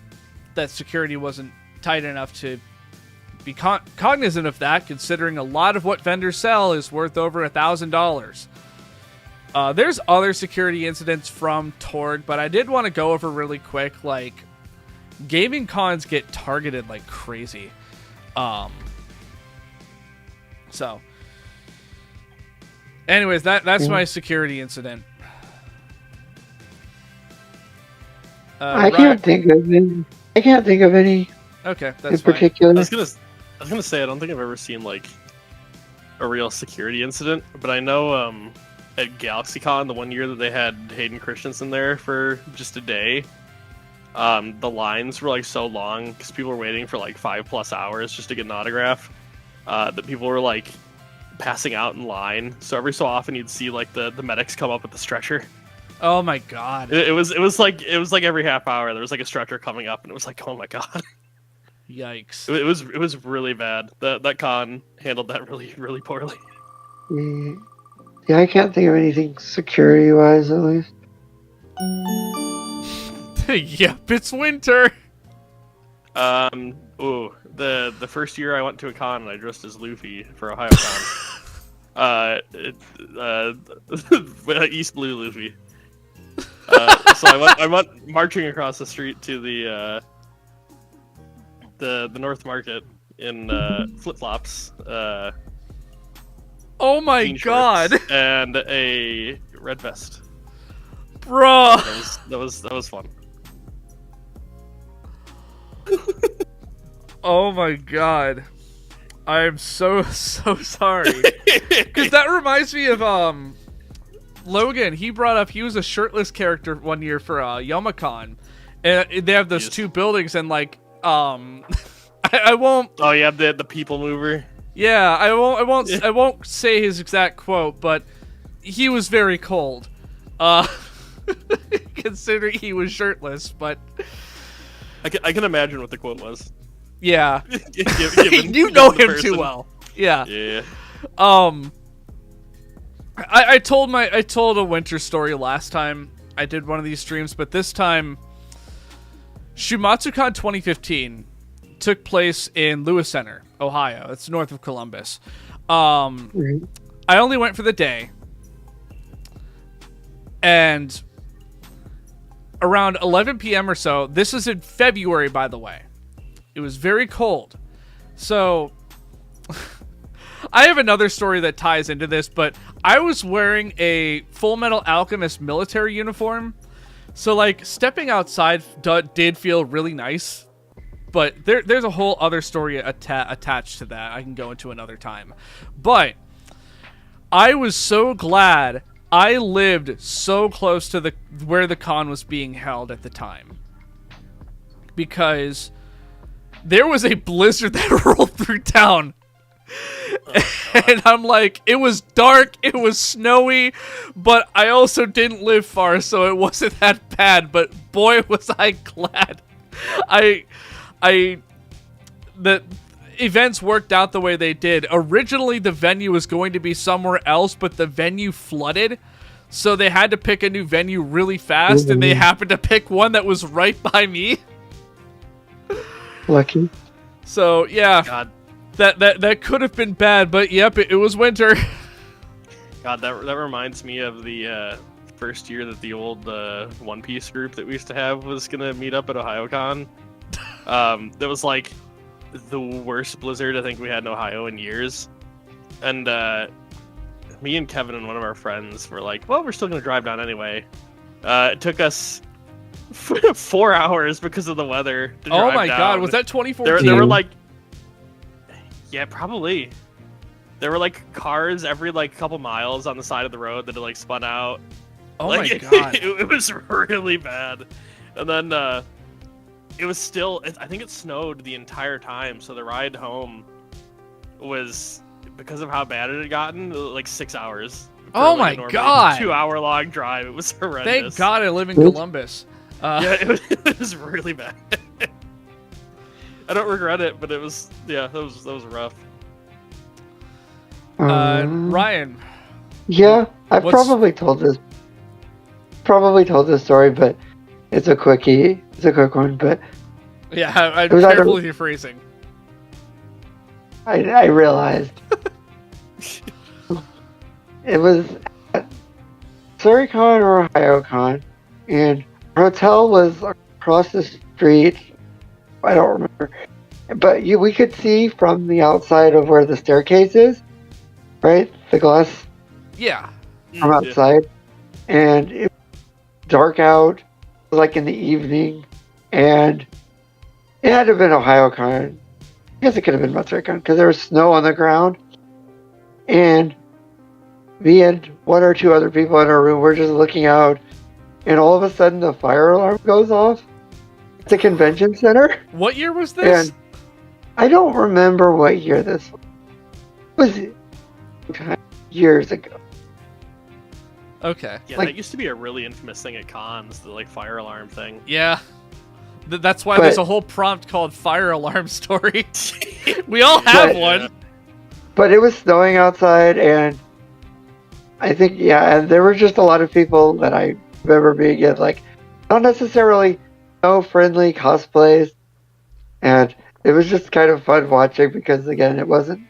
that security wasn't tight enough to be cognizant of that, considering a lot of what vendors sell is worth over $1,000. There's other security incidents from Tord, but I did want to go over really quick, like, gaming cons get targeted like crazy. So, anyways, that's my security incident.
I can't think of any. I can't think of any
Okay, that's
in
fine.
particular.
I was gonna say I don't think I've ever seen like a real security incident, but I know at GalaxyCon the one year that they had Hayden Christensen there for just a day, the lines were like so long because people were waiting for like 5+ hours just to get an autograph. That people were like passing out in line. So every so often you'd see like the medics come up with the stretcher.
Oh my god.
It was like every half hour there was like a stretcher coming up, and it was like, oh my god.
Yikes.
It was really bad. That con handled that really, really poorly.
Yeah, I can't think of anything security-wise, at least.
Yep, it's winter.
The first year I went to a con and I dressed as Luffy for OhioCon. East Blue Luffy. So I went marching across the street to the North Market in flip-flops.
Oh my
jean
god.
shorts, and a red vest.
Bro.
That was fun.
Oh my god. I'm so sorry. Because that reminds me of Logan. He brought up he was a shirtless character one year for Yomicon. And they have those two buildings, and like I won't.
Oh yeah, the people mover.
Yeah, I won't say his exact quote, but he was very cold. Considering he was shirtless, but
I can imagine what the quote was.
yeah.
Given
You know
the
him
person.
too well. Yeah.
Yeah.
I told a winter story last time I did one of these streams, but this time ShumatsuCon 2015 took place in Lewis Center, Ohio. It's north of Columbus. I only went for the day. And around 11 p.m. or so, this is in February, by the way. It was very cold. So I have another story that ties into this, but I was wearing a Full Metal Alchemist military uniform. So, like, stepping outside did feel really nice. But there's a whole other story attached to that I can go into another time. But I was so glad I lived so close to where the con was being held at the time. Because there was a blizzard that rolled through town. And I'm like, it was dark, it was snowy, but I also didn't live far, so it wasn't that bad. But boy, was I glad. The events worked out the way they did. Originally, the venue was going to be somewhere else, but the venue flooded, so they had to pick a new venue really fast, and they happened to pick one that was right by me.
Lucky.
So yeah,
God,
that could have been bad, but yep, it was winter.
God, that reminds me of the first year that the old One Piece group that we used to have was gonna meet up at OhioCon. That was like the worst blizzard I think we had in Ohio in years, and me and Kevin and one of our friends were like, well, we're still gonna drive down anyway. It took us 4 hours because of the weather to drive
Oh my
down.
god, was that 2014?
There were like, yeah, probably. There were like cars every like couple miles on the side of the road that had like spun out.
Oh
like,
my god.
It was really bad. And then it was still, I think it snowed the entire time, so the ride home was, because of how bad it had gotten, like 6 hours.
Oh my god.
2 hour long drive. It was horrendous.
Thank god I live in Columbus.
Yeah, it was really bad. I don't regret it, but it was, yeah, that was rough.
Ryan.
Yeah, I've
What's-
probably told this story, but it's a quickie. It's a quick one, but
Yeah, I'm
It was either-
careful with your phrasing.
I realized it was at SurreyCon or OhioCon, and our hotel was across the street. I don't remember, but we could see from the outside of where the staircase is, right? The glass
Yeah.
from outside, and it was dark out. It was like in the evening, and it had to have been OhioCon. I guess it could have been SurreyCon because there was snow on the ground, and me and one or two other people in our room were just looking out, and all of a sudden the fire alarm goes off. It's a convention center,
What year was this?
and I don't remember what year this was. It was years ago.
Okay.
Yeah,
Like-
that used to be a really infamous thing at cons, the like fire alarm thing.
Yeah. That's why
But-
there's a whole prompt called Fire Alarm Story. We all have
But-
one.
But it was snowing outside, and I think, yeah, and there were just a lot of people that I remember being in, like, not necessarily friendly cosplays, and it was just kind of fun watching because, again, it wasn't,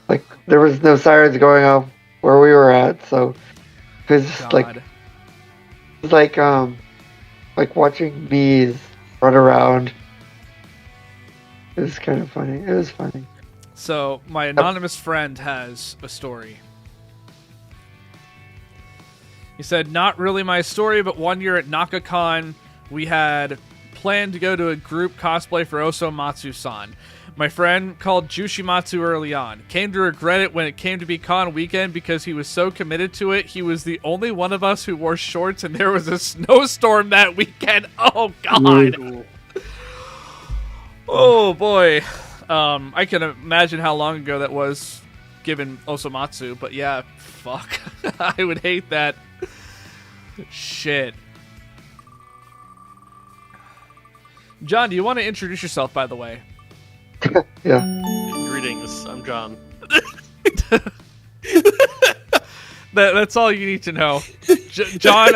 like, there was no sirens going off where we were at, so it was just
God.
like watching bees run around. It was kind of funny. It was funny.
So, my anonymous friend has a story. He said, not really my story, but one year at NakaCon, we had planned to go to a group cosplay for Osomatsu-san. My friend called Jushimatsu early on. Came to regret it when it came to be con weekend because he was so committed to it. He was the only one of us who wore shorts, and there was a snowstorm that weekend. Oh, God. Oh, boy. I can imagine how long ago that was. given Osomatsu, but yeah, fuck. I would hate that. Shit. John, do you want to introduce yourself, by the way?
Yeah.
Greetings, I'm John.
That's all you need to know. John,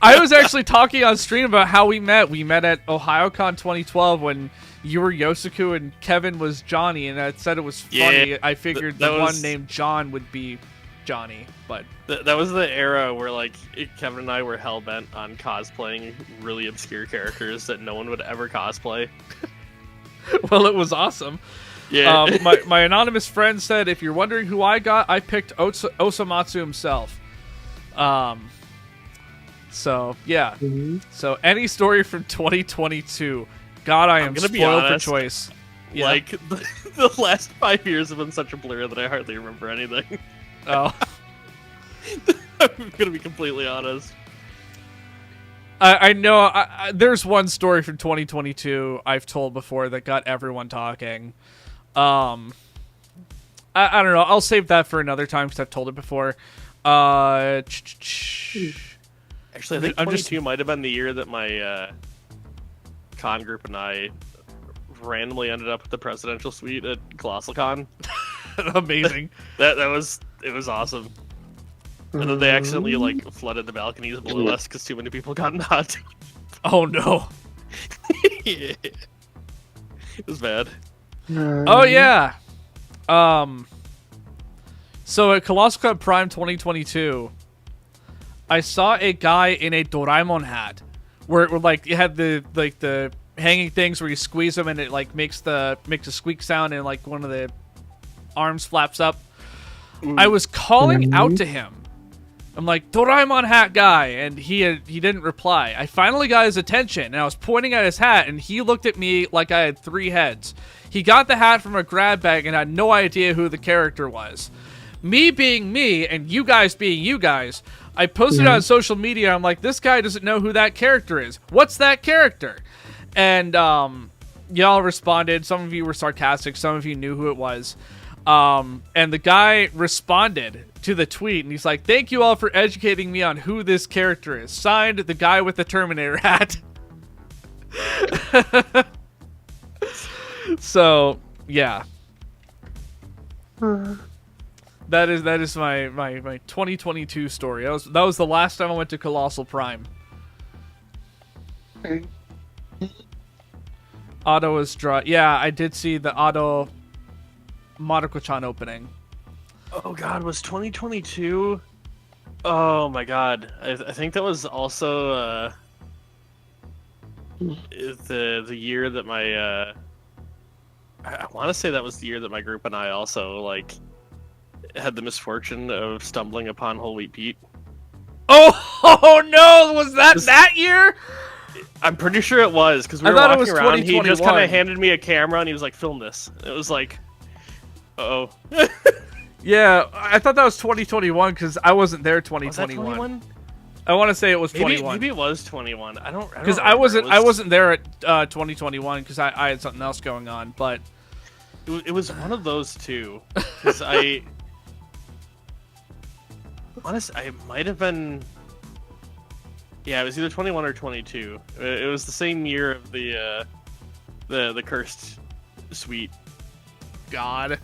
I was actually talking on stream about how we met. We met at OhioCon 2012 when you were Yosuku and Kevin was Johnny, and I said it was funny.
Yeah,
I figured the one named John would be Johnny, but...
That was the era where, like, Kevin and I were hell-bent on cosplaying really obscure characters that no one would ever cosplay.
Well, it was awesome.
Yeah.
My anonymous friend said, if you're wondering who I got, I picked Osomatsu himself. So, yeah.
Mm-hmm.
So, any story from 2022. God, I am
gonna be
spoiled
honest,
for choice. Yeah.
Like, the last 5 years have been such a blur that I hardly remember anything.
Oh.
I'm gonna be completely honest.
I know there's one story from 2022 I've told before that got everyone talking. I don't know. I'll save that for another time because I've told it before.
Actually, I think 22 might have been the year that my con group and I randomly ended up at the presidential suite at Colossal Con.
Amazing.
It was awesome. And then they accidentally like flooded the balconies below us because too many people got knocked.
Oh no.
Yeah. It was bad.
Oh yeah. So at Colossal Club Prime 2022, I saw a guy in a Doraemon hat, where like it had the hanging things where you squeeze them and it like makes a squeak sound and like one of the arms flaps up. I was calling out to him. I'm like, Doraemon hat guy, and he didn't reply. I finally got his attention, and I was pointing at his hat, and he looked at me like I had 3 heads. He got the hat from a grab bag and had no idea who the character was. Me being me, and you guys being you guys, I posted it on social media. I'm like, this guy doesn't know who that character is. What's that character? And y'all responded. Some of you were sarcastic. Some of you knew who it was. And the guy responded to the tweet, and he's like, thank you all for educating me on who this character is. Signed, the guy with the Terminator hat. So, yeah. That is my 2022 story. That was the last time I went to Colossal Prime. Otto is dry. Yeah, I did see the Otto Maruko-chan opening.
Oh god, was 2022? Oh my god, I think that was also the year that my I want to say that was the year that my group and I also like had the misfortune of stumbling upon Whole Wheat Pete.
Oh no, was that year?
I'm pretty sure it was because we were walking around. He just kind of handed me a camera and he was like, "Film this." It was like, uh-oh.
Yeah, I thought that was 2021 because I wasn't there 2021. I want to say it was 21.
Maybe it was 21. I don't
because I wasn't there at 2021 because I had something else going on. But
it was one of those two. Because honestly, I might have been. Yeah, it was either 21 or 22. It was the same year of the cursed suite.
God.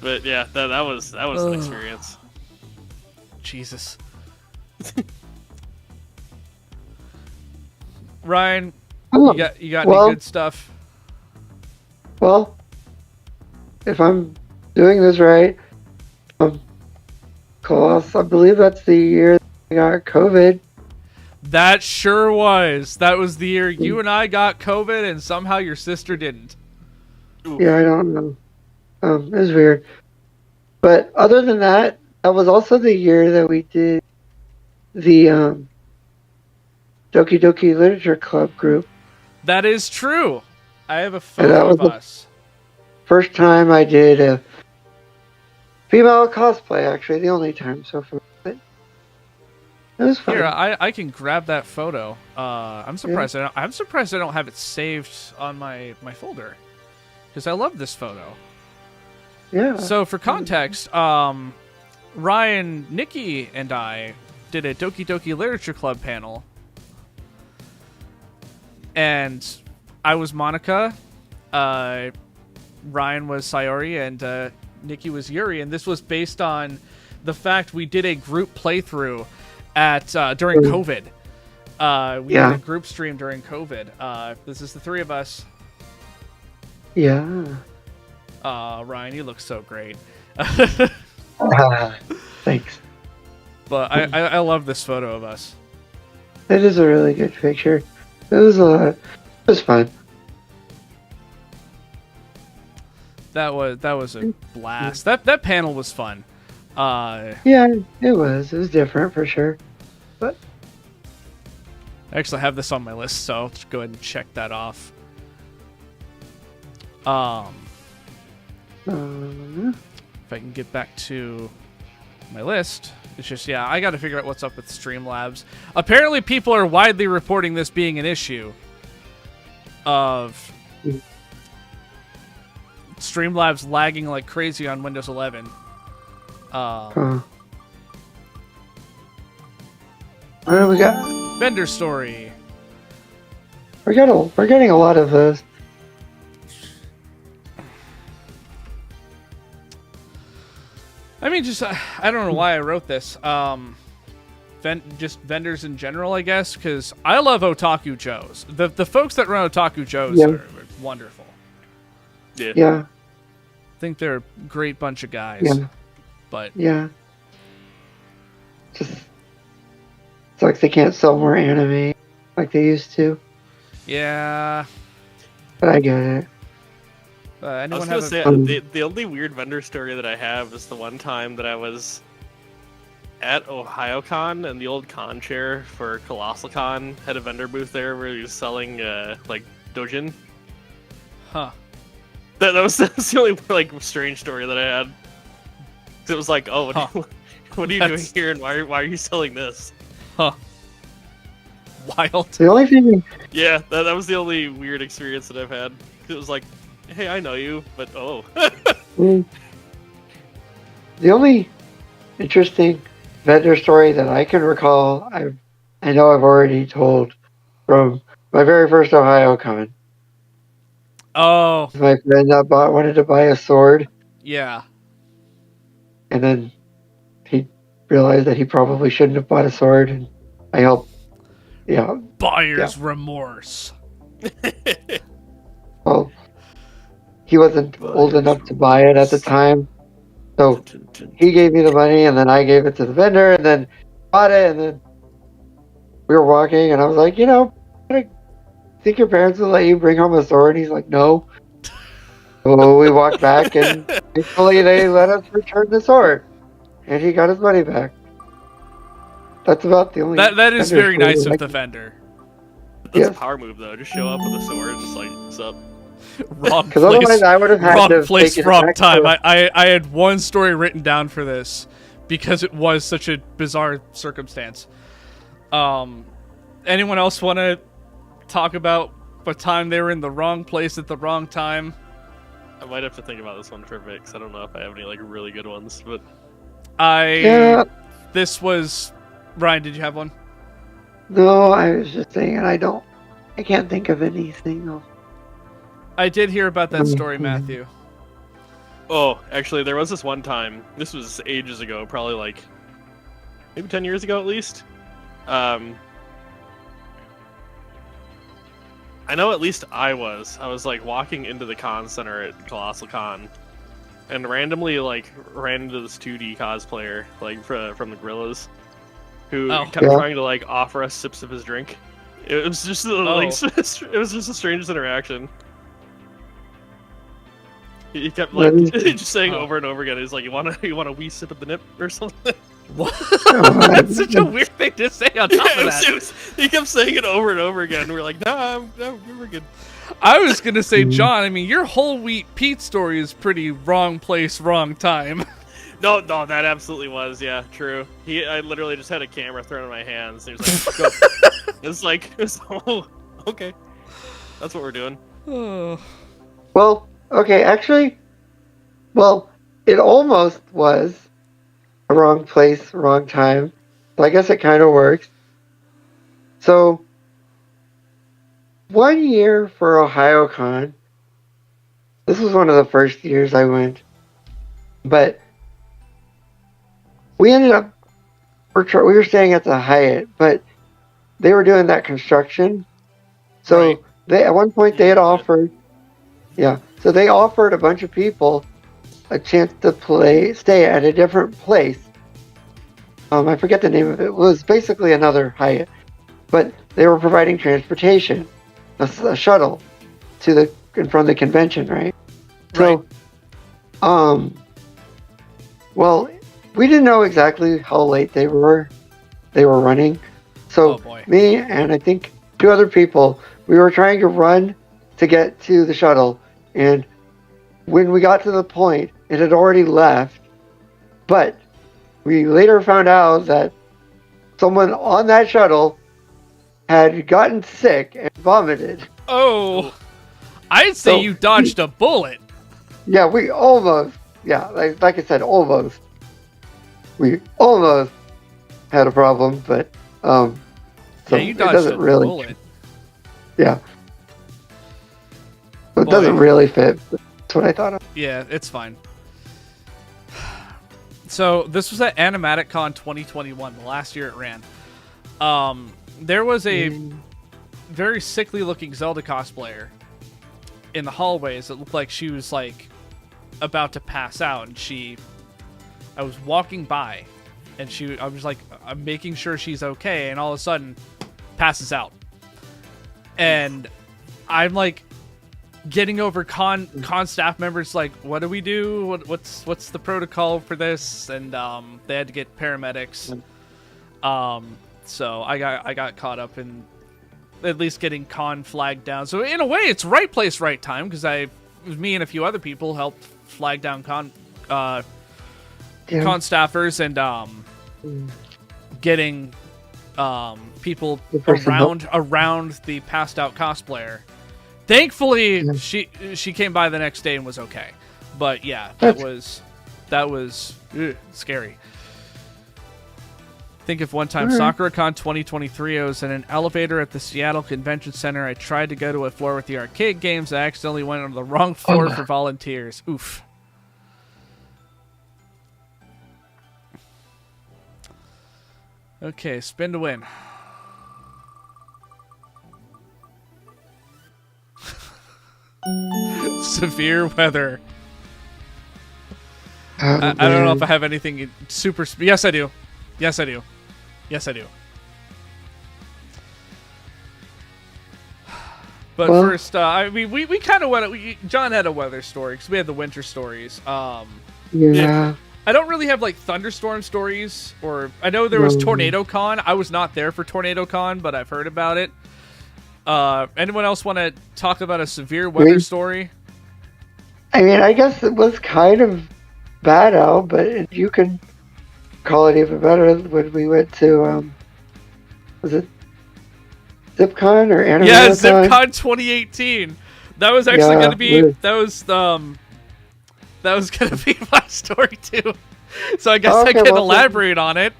But yeah, that was an experience.
Jesus. Ryan, you got any good stuff?
Well, if I'm doing this right, Colossal, I believe that's the year I got COVID.
That sure was. That was the year you and I got COVID, and somehow your sister didn't.
Yeah, I don't know. It was weird. But other than that, that was also the year that we did the Doki Doki Literature Club group.
That is true. I have a photo of us.
First time I did a female cosplay, actually. The only time so far. It was fun.
Here, I can grab that photo. I'm surprised. Yeah. I'm surprised I don't have it saved on my folder because I love this photo.
Yeah.
So for context, Ryan, Nikki, and I did a Doki Doki Literature Club panel. And I was Monica, Ryan was Sayori, and Nikki was Yuri. And this was based on the fact we did a group playthrough at during COVID. We did a group stream during COVID. This is the three of us.
Yeah.
Ryan, you look so great.
Thanks.
But I love this photo of us.
It is a really good picture. It was fun.
That was a blast. That panel was fun.
Yeah, it was. It was different for sure. But
I actually have this on my list, so I'll just go ahead and check that off. If I can get back to my list, it's just, yeah, I got to figure out what's up with Streamlabs. Apparently, people are widely reporting this being an issue of Streamlabs lagging like crazy on Windows 11.
what do we got?
Vendor story.
We're getting a lot of those.
I mean, just I don't know why I wrote this. Just vendors in general, I guess, because I love Otaku Joes. The folks that run Otaku Joes are wonderful.
Yeah.
I think they're a great bunch of guys.
Yeah.
But
Yeah. Just it's like they can't sell more anime like they used to.
yeah.
But I get it.
I
Anyone
was
have
gonna say the only weird vendor story that I have is the one time that I was at OhioCon and the old con chair for Colossal Con had a vendor booth there where he was selling like dojin.
Huh.
That's the only like strange story that I had. 'Cause it was like, oh, what are you doing here, and why are you selling this?
Huh. Wild.
The only thing
Yeah, that was the only weird experience that I've had. It was like, hey, I know you, but oh.
the only interesting vendor story that I can recall, I know I've already told from my very first Ohio Con.
Oh.
My friend wanted to buy a sword,
Yeah.
and then he realized that he probably shouldn't have bought a sword, and I helped. Yeah.
Buyer's remorse.
Well, he wasn't old enough to buy it at the time, so he gave me the money, and then I gave it to the vendor, and then bought it, and then we were walking, and I was like, I think your parents will let you bring home a sword? And he's like, no. So we walked back, and thankfully they let us return the sword, and he got his money back. That's about the only.
That is
vendor
very
story
nice
that
of the vendor.
That's a power move, though. Just show up with a sword and just like, what's up?
Wrong
Because otherwise I would have had
wrong
to
place,
take it
wrong
back
time.
to-
I had one story written down for this because it was such a bizarre circumstance. Anyone else want to talk about the time they were in the wrong place at the wrong time?
I might have to think about this one for a bit, 'cause I don't know if I have any like really good ones, but
This was Ryan. Did you have one?
No, I was just saying, I can't think of anything else.
I did hear about that story, Matthew.
oh, actually, there was this one time. This was ages ago, probably like maybe 10 years ago at least. I know at least I was like walking into the con center at Colossal Con, and randomly like ran into this 2D cosplayer like from the Gorillas, who kept trying to like offer us sips of his drink. It was just like it was just the strangest interaction. He kept like just saying over and over again. He's like, "You want a wee sip of the nip or something?"
What? That's such a weird thing to say on top of that.
He kept saying it over and over again. We're like, "No, we're good."
I was gonna say, John. I mean, your whole wheat Pete story is pretty wrong place, wrong time.
No, that absolutely was. Yeah, true. I literally just had a camera thrown in my hands. And he was like, "Go." It's oh, okay. That's what we're doing.
Well, okay, actually, it almost was a wrong place, wrong time. So I guess it kind of works. So 1 year for OhioCon. This was one of the first years I went, but we ended up we were staying at the Hyatt, but they were doing that construction. So
Right.
they at one point they had offered, yeah. So they offered a bunch of people a chance to stay at a different place. I forget the name of it. It was basically another Hyatt, but they were providing transportation, a shuttle to in front of the convention, right? So, well, we didn't know exactly how late they were running. So
Oh, boy.
me and I think 2 other people, we were trying to run to get to the shuttle, and when we got to the point, it had already left. But we later found out that someone on that shuttle had gotten sick and vomited.
Oh, I'd say
So-
you dodged a bullet.
Yeah, we almost, like I said, almost. We almost had a problem, but so
Yeah, you
it
dodged
doesn't
a
really,
bullet.
yeah. So it
Boy.
doesn't really fit. That's what I thought of.
Yeah, it's fine. So this was at AnimaticCon 2021, the last year it ran. There was a very sickly looking Zelda cosplayer in the hallways. It looked like she was like about to pass out, and I was walking by, and I was like, I'm making sure she's okay, and all of a sudden passes out. And I'm like getting over con staff members like, what do we do? What's the protocol for this? And they had to get paramedics. So I got caught up in at least getting con flagged down. So in a way, it's right place, right time, because me and a few other people helped flag down con staffers and getting people around the passed out cosplayer. Thankfully, she came by the next day and was okay. But yeah, that was scary. Think of one time, SakuraCon 2023, I was in an elevator at the Seattle Convention Center. I tried to go to a floor with the arcade games. I accidentally went on the wrong floor for volunteers. Oof. Okay, spin to win. Severe weather. I don't know if I have anything super... Yes, I do. Yes, I do. Yes, I do. But first, I mean, we kind of went... John had a weather story, because we had the winter stories.
Yeah.
I don't really have, like, thunderstorm stories, or... I know there was Tornado Con. I was not there for Tornado Con, but I've heard about it. Anyone else want to talk about a severe weather story?
I mean, I guess it was kind of bad out, but you can call it even better when we went to, was it ZipCon or Animal?
Yeah, ZipCon 2018. That was actually going to be, that was going to be my story too. So I guess I can elaborate on it.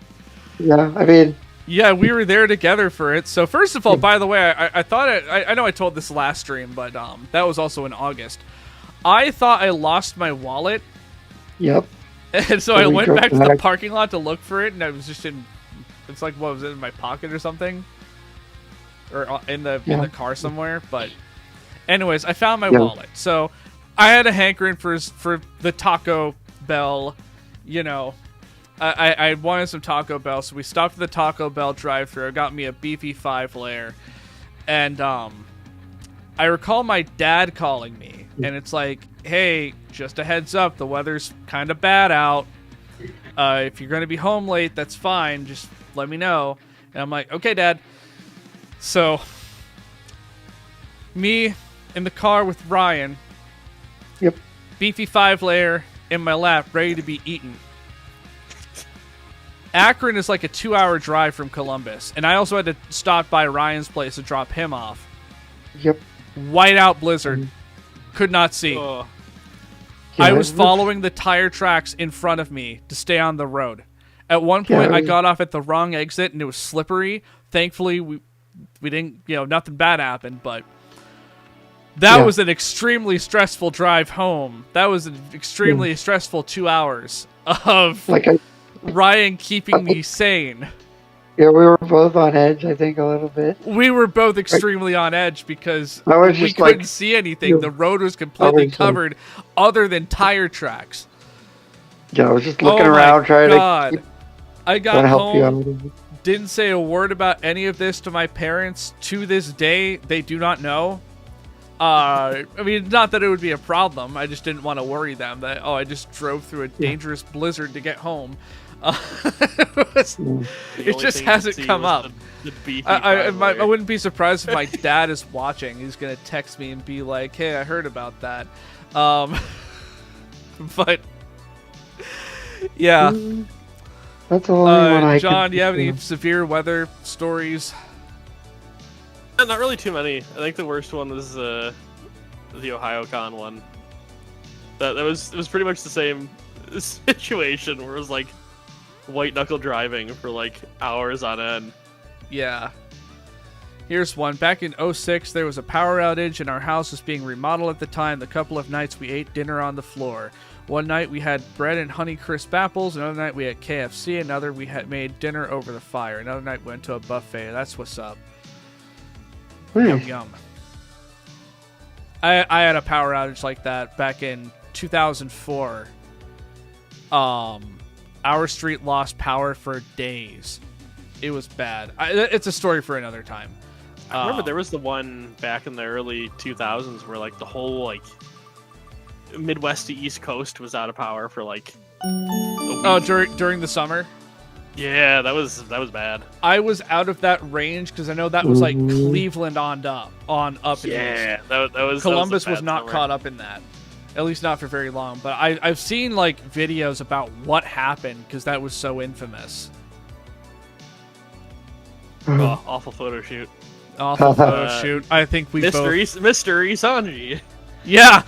Yeah, I mean...
Yeah, we were there together for it. So first of all, by the way, I thought I know I told this last stream, but that was also in August. I thought I lost my wallet.
Yep.
And so I went back to the parking lot to look for it, and I was just it's like, what was it, in my pocket or something? Or in the car somewhere. But anyways, I found my wallet. So I had a hankering for the Taco Bell, you know. I wanted some Taco Bell, so we stopped at the Taco Bell drive-thru. It got me a beefy 5-layer. And I recall my dad calling me, and it's like, hey, just a heads up, the weather's kind of bad out. If you're going to be home late, that's fine. Just let me know. And I'm like, okay, Dad. So, me in the car with Ryan.
Yep.
Beefy 5-layer in my lap, ready to be eaten. Akron is like a 2-hour drive from Columbus, and I also had to stop by Ryan's place to drop him off.
Yep.
Whiteout blizzard. Could not see. I was following the tire tracks in front of me to stay on the road. At one point, I got off at the wrong exit, and it was slippery. Thankfully, we didn't, nothing bad happened, but that was an extremely stressful drive home. That was an extremely stressful 2 hours of Ryan keeping me sane.
Yeah, we were both on edge, I think, a little bit.
We were both extremely on edge because we couldn't see anything. The road was completely covered other than tire tracks.
Yeah, I was just looking around trying to
I got home, didn't say a word about any of this to my parents. To this day, they do not know. I mean, not that it would be a problem. I just didn't want to worry them that, I just drove through a dangerous blizzard to get home. It just hasn't come up. I wouldn't be surprised if my dad is watching. He's going to text me and be like, hey, I heard about that. But, yeah.
That's the only one I
John,
can
do you have any severe weather stories?
Not really too many. I think the worst one was the OhioCon one. It was pretty much the same situation where it was like white knuckle driving for like hours on end.
Yeah. Here's one. Back in 06, there was a power outage and our house was being remodeled at the time. The couple of nights we ate dinner on the floor. One night we had bread and Honeycrisp apples. Another night we had KFC. Another we had made dinner over the fire. Another night we went to a buffet. That's what's up. Yum yum. I had a power outage like that back in 2004. Our street lost power for days. It was bad. It's a story for another time.
I remember there was the one back in the early 2000s where like the whole like Midwest to East Coast was out of power for like a week.
During the summer?
Yeah, that was bad.
I was out of that range because I know that was like Cleveland on up.
Yeah, that was
Columbus was not caught up in that. At least not for very long. But I've seen like videos about what happened because that was so infamous.
Oh, awful photo shoot.
Awful photo shoot. I think we
Mystery Sanji.
Yeah,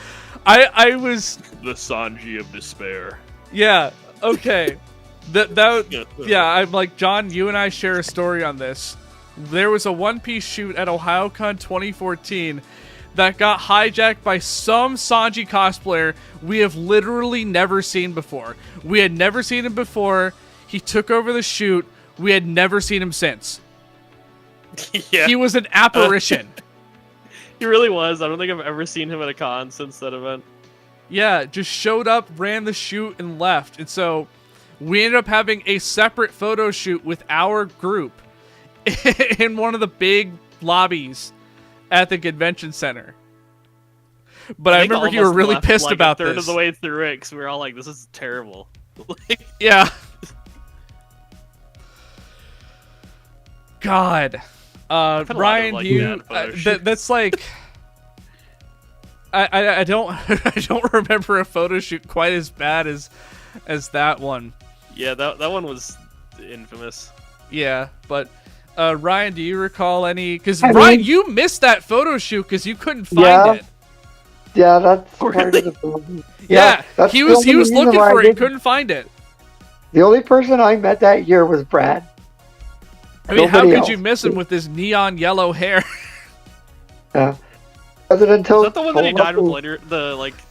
I was
the Sanji of despair.
Yeah. Okay. Yeah. I'm like, John. You and I share a story on this. There was a One Piece shoot at OhioCon 2014 that got hijacked by some Sanji cosplayer we have literally never seen before. We had never seen him before. He took over the shoot. We had never seen him since.
Yeah.
He was an apparition.
He really was. I don't think I've ever seen him at a con since that event.
Yeah, just showed up, ran the shoot, and left. And so we ended up having a separate photo shoot with our group in one of the big lobbies at the convention center. But I remember you were really pissed about this.
A third of the way through it because we were all like, this is terrible.
Yeah. God. Ryan, that's like... I don't remember a photo shoot quite as bad as that one.
Yeah, that one was infamous.
Yeah, but Ryan, do you recall any? Because Ryan, you missed that photo shoot because you couldn't find it.
Yeah, that's part of the problem.
Yeah, he was looking for it, couldn't find it.
The only person I met that year was Brad.
I mean, how could you miss him with his neon yellow hair?
Yeah.
Is that the one that he died with later?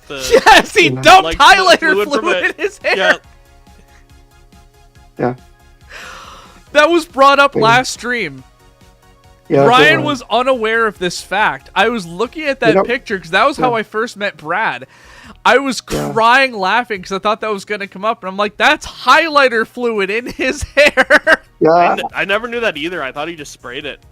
Yes, he dumped highlighter fluid in his hair.
Yeah.
That was brought up last stream.
Yeah,
Ryan was unaware of this fact. I was looking at that picture because that was how I first met Brad. I was crying laughing because I thought that was going to come up. And I'm like, that's highlighter fluid in his hair.
Yeah.
I never knew that either. I thought he just sprayed it.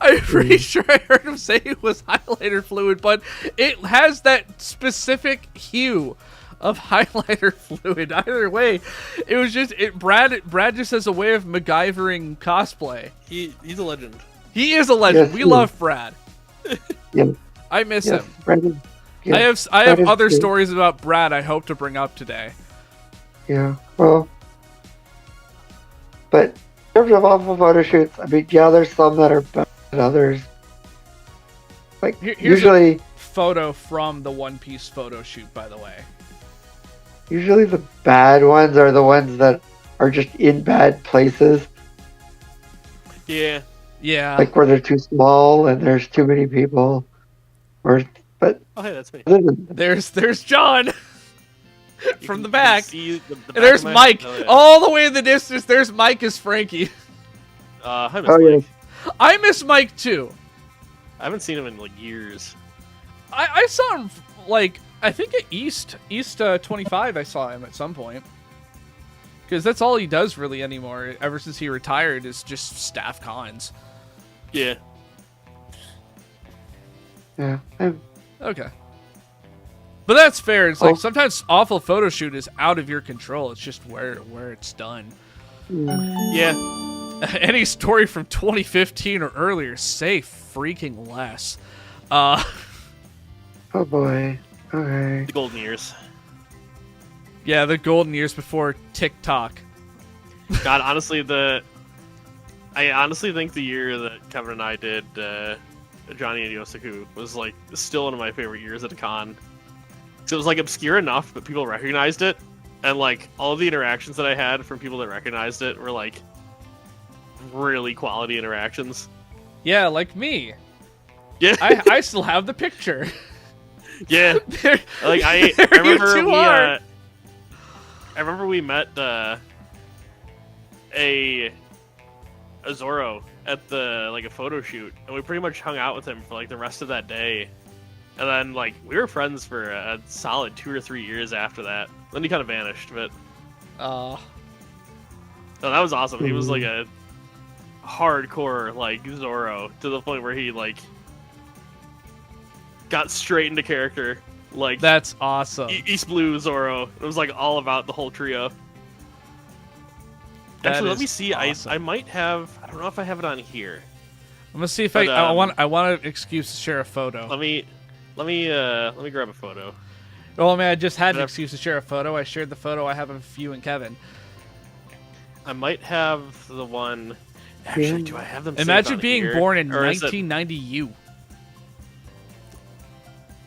I'm pretty sure I heard him say it was highlighter fluid, but it has that specific hue of highlighter fluid. Either way, it was just Brad just has a way of MacGyvering cosplay.
He's a legend.
He is a legend.
Yes,
we love Brad.
Yeah.
I miss him.
Brandon,
I have other stories about Brad I hope to bring up today.
Yeah. Well, but in terms of awful photo shoots, I mean, yeah, there's some that are better than others. Like usually,
photo from the One Piece photo shoot, by the way.
Usually the bad ones are the ones that are just in bad places.
Yeah.
Yeah.
Like where they're too small and there's too many people. But
Oh, hey, that's me.
There's John from the back.
See the
And
back
there's
of my-
Mike.
Oh, yeah.
All the way in the distance, there's Mike as Frankie.
Hi, Miss
Oh, yeah.
Mike.
I miss Mike too.
I haven't seen him in like years.
I saw him like I think at East 25. I saw him at some point because that's all he does really anymore. Ever since he retired, is just staff cons.
Yeah.
yeah,
Okay, but that's fair. It's like
Oh.
sometimes awful photo shoot is out of your control. It's just where it's done.
Yeah.
Any story from 2015 or earlier, say freaking less.
oh boy. Okay.
The golden years.
Yeah, the golden years before TikTok.
God, honestly, I honestly think the year that Kevin and I did Johnny and Yosaku was like still one of my favorite years at a con. So it was like obscure enough, but people recognized it, and like all of the interactions that I had from people that recognized it were like really quality interactions.
Yeah, like me.
Yeah,
I still have the picture.
yeah.
There-
Like I
there you
remember
two
we
are.
I remember we met a Zoro at the like a photo shoot, and we pretty much hung out with him for like the rest of that day. And then like we were friends for a solid 2 or 3 years after that. Then he kind of vanished, but
Uh,
no, that was awesome. He was like a hardcore like Zoro to the point where he like got straight into character. Like
that's awesome.
East Blue Zoro. It was like all about the whole trio.
That
Actually, let
is
me see.
awesome.
I might have. I don't know if I have it on here.
I'm gonna see if
But,
I want an excuse to share a photo.
Let me grab a photo.
Well, I mean, I just had an
Yep.
excuse to share a photo. I shared the photo I have of you and Kevin.
I might have the one. Actually, do I have them? saved
Imagine
on
being
here?
born in
Or is it-
1990. You.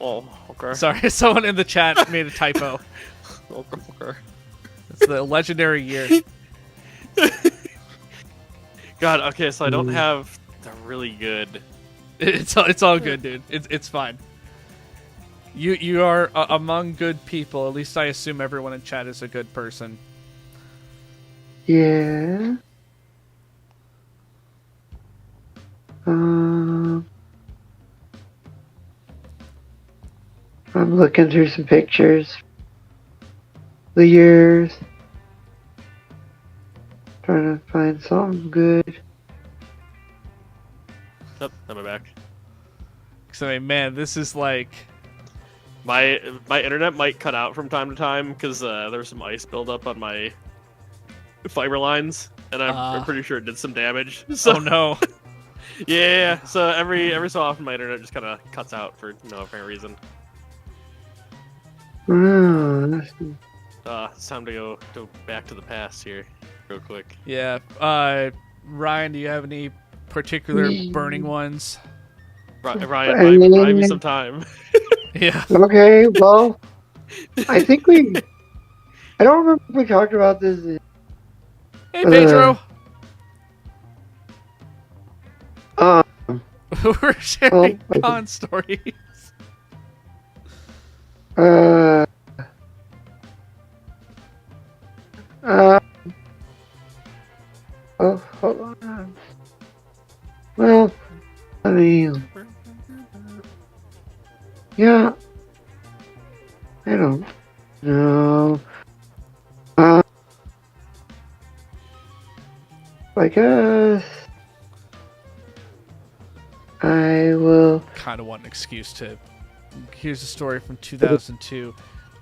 Oh, okay.
Sorry, someone in the chat made a typo.
Okay.
It's the legendary year.
God. Okay, so I don't have the really good.
It's all good, dude. It's fine. You are among good people. At least I assume everyone in chat is a good person.
Yeah. I'm looking through some pictures. The years. Trying to find something good.
Oh, I'm back.
So, I mean, man, this is like
My internet might cut out from time to time because there was some ice buildup on my fiber lines, and I'm pretty sure it did some damage. So
oh no.
yeah, so every so often my internet just kind of cuts out for no apparent reason.
Oh, that's-
It's time to go back to the past here, real quick.
Yeah. Ryan, do you have any particular burning ones?
Ryan, buy me some time.
Yeah.
Okay, well, I think I don't remember if we talked about this.
Hey, Pedro. We're sharing
well,
con stories.
Oh, hold on. Well, I mean, yeah, I don't know. I guess I will.
Kind of want an excuse to. Here's a story from 2002.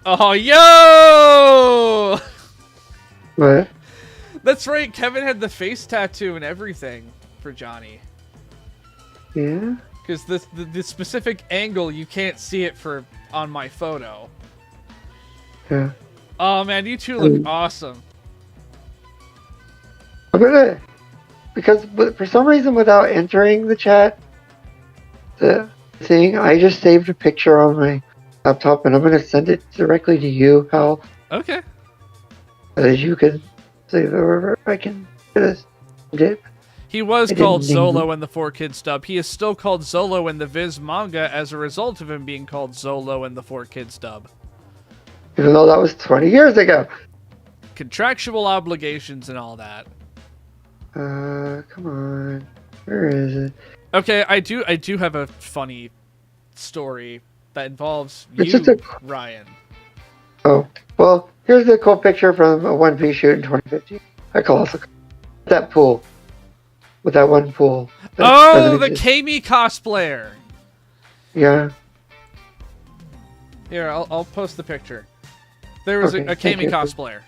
Oh, yo!
What?
That's right. Kevin had the face tattoo and everything for Johnny.
Yeah.
Because the specific angle, you can't see it on my photo.
Yeah.
Oh, man, you two look awesome.
I'm gonna, because for some reason without entering the chat, the thing. I just saved a picture on my laptop, and I'm gonna send it directly to you, Hal,
Okay.
so that you can save it wherever I can just it.
He was
I
called
didn't name
Zolo in the 4Kids dub. He is still called Zolo in the Viz manga as a result of him being called Zolo in the 4Kids dub.
Even though that was 20 years ago.
Contractual obligations and all that.
Come on. Where is it?
Okay, I do have a funny story that involves
It's
you,
just a-
Ryan.
Oh, well, here's the cool picture from a One Piece shoot in 2015. I call it that pool. With that one pool. that
Oh,
doesn't
the
exist.
Kami cosplayer.
Yeah.
Here, I'll post the picture. There was
Okay,
a
thank
Kami
you.
cosplayer.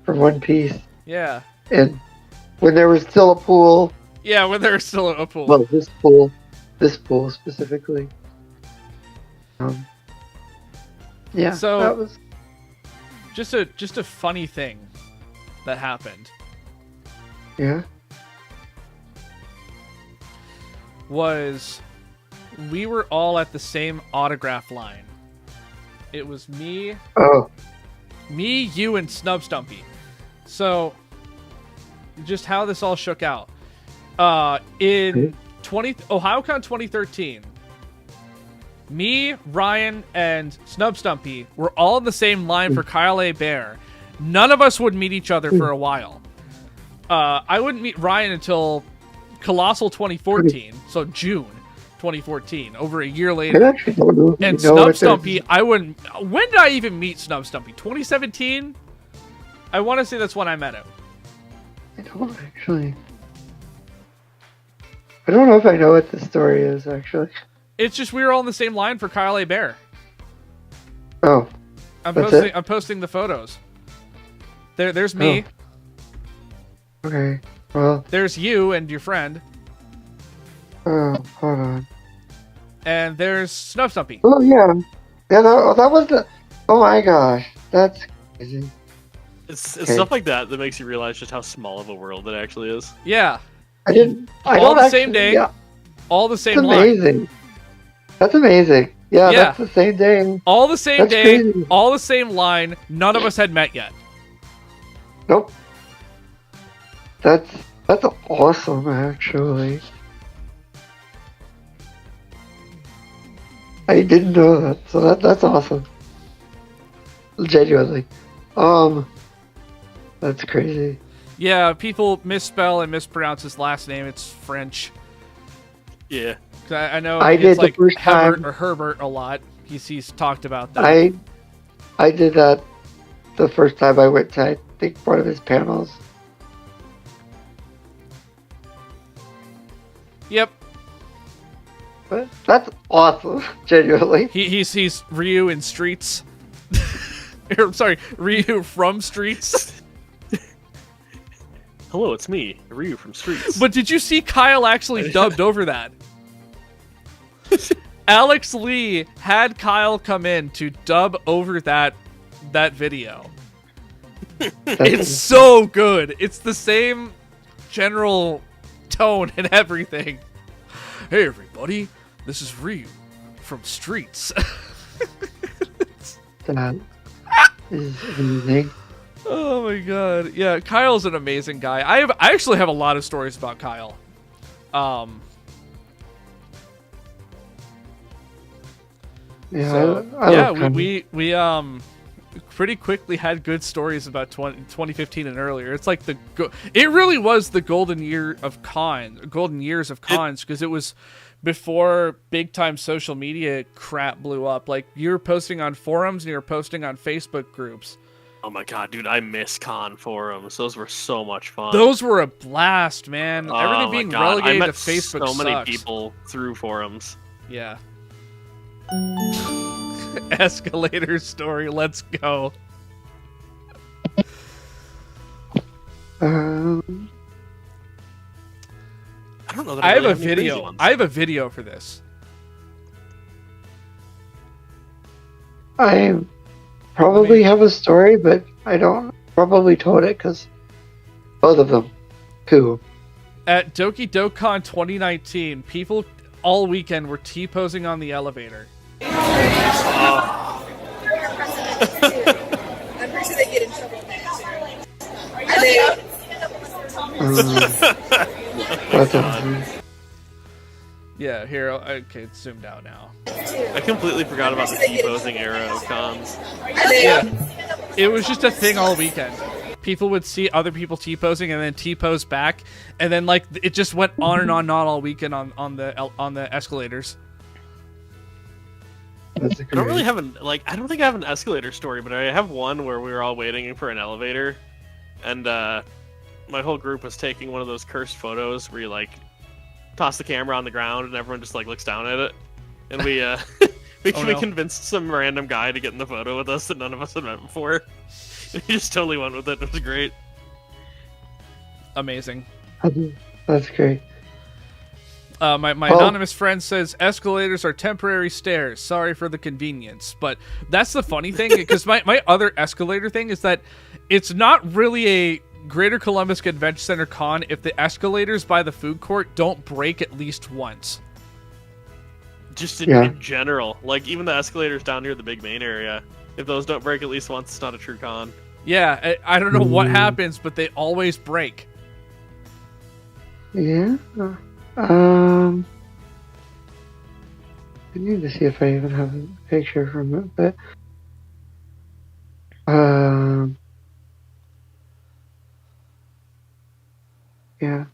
From One Piece.
Yeah.
And when there was still a pool,
Yeah, when there's still a pool.
well, this pool specifically. Yeah,
So-
that was...
Just a funny thing that happened
Yeah.
was we were all at the same autograph line. It was me,
Oh,
you, and Snub Stumpy. So, just how this all shook out. In OhioCon 2013, me, Ryan, and Snub Stumpy were all in the same line for Kyle A. Bear. None of us would meet each other for a while. I wouldn't meet Ryan until Colossal 2014, so June 2014, over a year
I
later.
actually don't know if
And
you know
Snub
what
Stumpy, I wouldn't... When did I even meet Snub Stumpy? 2017? I want to say that's when I met him.
I don't actually... I don't know if I know what the story is, actually.
It's just we were all in the same line for Kyle A. Bear.
Oh, That's it?
I'm posting the photos. There's me.
okay. Well,
There's you and your friend.
hold on.
And there's Snub Stumpy.
Oh, yeah. Yeah, that was the... Oh my gosh. That's crazy.
It's
Okay.
stuff like that that makes you realize just how small of a world it actually is.
Yeah.
I didn't... I
All
don't
the same
actually-
day.
Yeah,
All the same
that's
line.
amazing. That's amazing. Yeah,
Yeah.
that's the same day.
All the same
That's
day.
crazy.
All the same line. None of us had met yet.
Nope. That's awesome, actually. I didn't know that, so that's awesome. Genuinely. That's crazy.
Yeah, people misspell and mispronounce his last name. It's French.
Yeah.
'Cause I know
I
it's
did the
like
first
Hebert
time.
or Herbert a lot. He's talked about that.
I did that the first time I went to, I think, one of his panels.
Yep.
But that's awesome, genuinely.
He's Ryu in Streets. I'm sorry, Ryu from Streets.
Hello, it's me, Ryu from Streets.
But did you see Kyle actually dubbed over that? Alex Lee had Kyle come in to dub over that video. It's so good. It's the same general tone and everything. Hey everybody, this is Ryu from Streets.
That is amazing.
Oh my god. Yeah, Kyle's an amazing guy. I actually have a lot of stories about Kyle.
Yeah,
So,
I
yeah,
love Kyle.
we pretty quickly had good stories about 2015 and earlier. It's like it really was the golden years of cons because it was before big time social media crap blew up. Like you were posting on forums and you were posting on Facebook groups.
Oh my god, dude, I miss con forums. Those were so much fun.
Those were a blast, man.
Oh
Everything
my
being
God, I
relegated
met
to Facebook
so many
sucks.
people through forums.
Yeah. Escalator story. Let's go.
Um,
I don't know that
I have
really
a
any crazy
video.
ones.
I have a video for this.
I probably have a story, but I don't probably told it because both of them. Cool.
At Doki Dokkan 2019, people all weekend were T-posing on the elevator.
I'm pretty sure they get in trouble with that.
That's awesome.
Yeah, here, okay, it's zoomed out now.
I completely forgot about the T-posing era of cons.
Yeah, it was just a thing all weekend. People would see other people T-posing and then T-pose back, and then like it just went on and on, not all weekend on the escalators.
That's
I don't really have I don't think I have an escalator story, but I have one where we were all waiting for an elevator, and my whole group was taking one of those cursed photos where you like toss the camera on the ground and everyone just like looks down at it, and we we convinced some random guy to get in the photo with us that none of us had met before. And he just totally went with it. It was great.
Amazing.
That's great.
My anonymous friend says escalators are temporary stairs. Sorry for the convenience, but that's the funny thing, because my other escalator thing is that it's not really a Greater Columbus Convention Center con if the escalators by the food court don't break at least once.
Just in general, like even the escalators down near the big main area, if those don't break at least once, it's not a true con.
Yeah, I don't know what happens, but they always break.
Yeah. I need to see if I even have a picture from it, but yeah.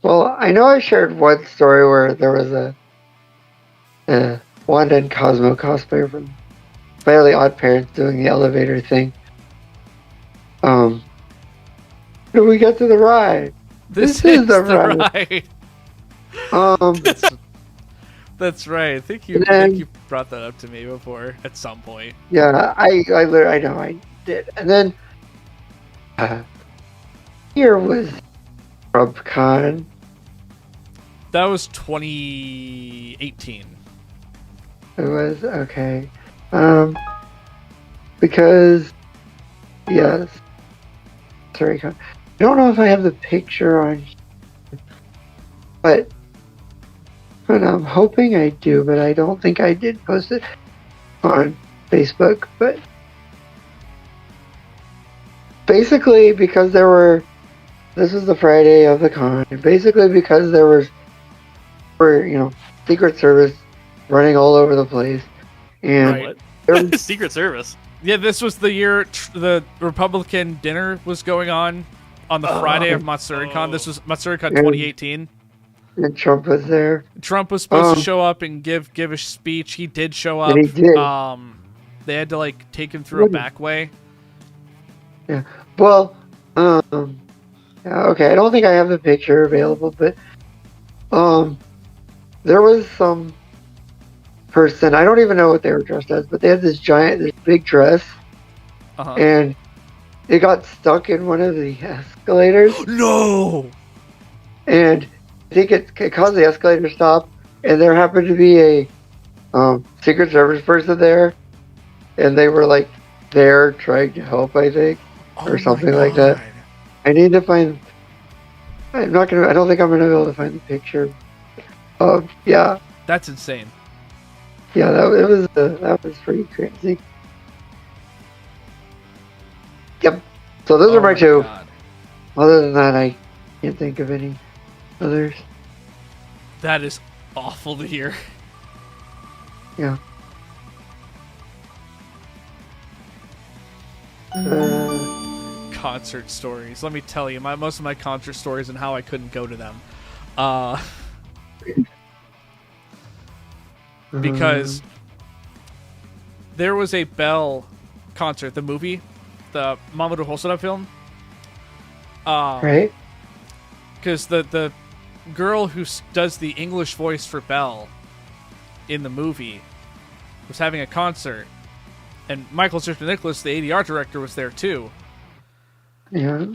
Well, I know I shared one story where there was a Wanda and Cosmo cosplayer from Fairly Odd Parents doing the elevator thing. Do we get to the ride?
This is the ride. That's right. I think you brought that up to me before at some point.
Yeah, I know I did. And then here was TrumpCon.
That was 2018.
It was okay. Because yes, sorry, I don't know if I have the picture on, but I'm hoping I do. But I don't think I did post it on Facebook. But basically, because this is the Friday of the con. Basically, because there were Secret Service running all over the place, and
Secret Service.
Yeah, this was the year the Republican dinner was going on the Friday of MatsuriCon. This was MatsuriCon 2018.
And Trump was there.
Trump was supposed to show up and give a speech. He did show up.
And he did.
They had to take him through a back way.
Yeah. Well, okay. I don't think I have the picture available, but there was some person. I don't even know what they were dressed as, but they had this big dress, and it got stuck in one of the escalators.
No.
And I think it caused the escalator to stop, and there happened to be a Secret Service person there, and they were there trying to help, I think, or something like that. I need to find. I don't think I'm gonna be able to find the picture. Yeah.
That's insane.
Yeah, that was pretty crazy. Yep. So those are my two.
God.
Other than that, I can't think of any others.
That is awful to hear.
Yeah.
Concert stories. Let me tell you, most of my concert stories and how I couldn't go to them. Because there was a Belle concert, the movie, the Mamoru Hosoda film.
Right?
Because the girl who does the English voice for Belle in the movie was having a concert, and Michael Nicholas, the ADR director, was there too.
Yeah.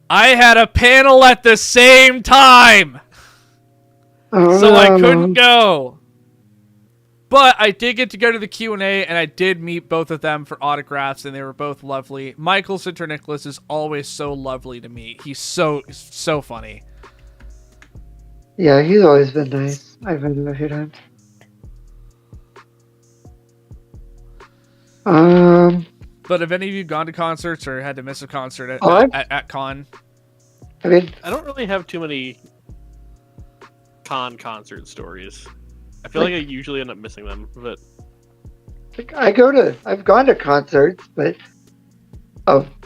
I had a panel at the same time, so I couldn't go. But I did get to go to the Q&A, and I did meet both of them for autographs, and they were both lovely. Michael Nicholas is always so lovely to meet. He's so funny.
Yeah, he's always been nice. I've met him a few times.
But have any of you gone to concerts or had to miss a concert
Oh,
at con?
I mean,
I don't really have too many concert stories. I feel like I usually end up missing them, but
I've gone to concerts, but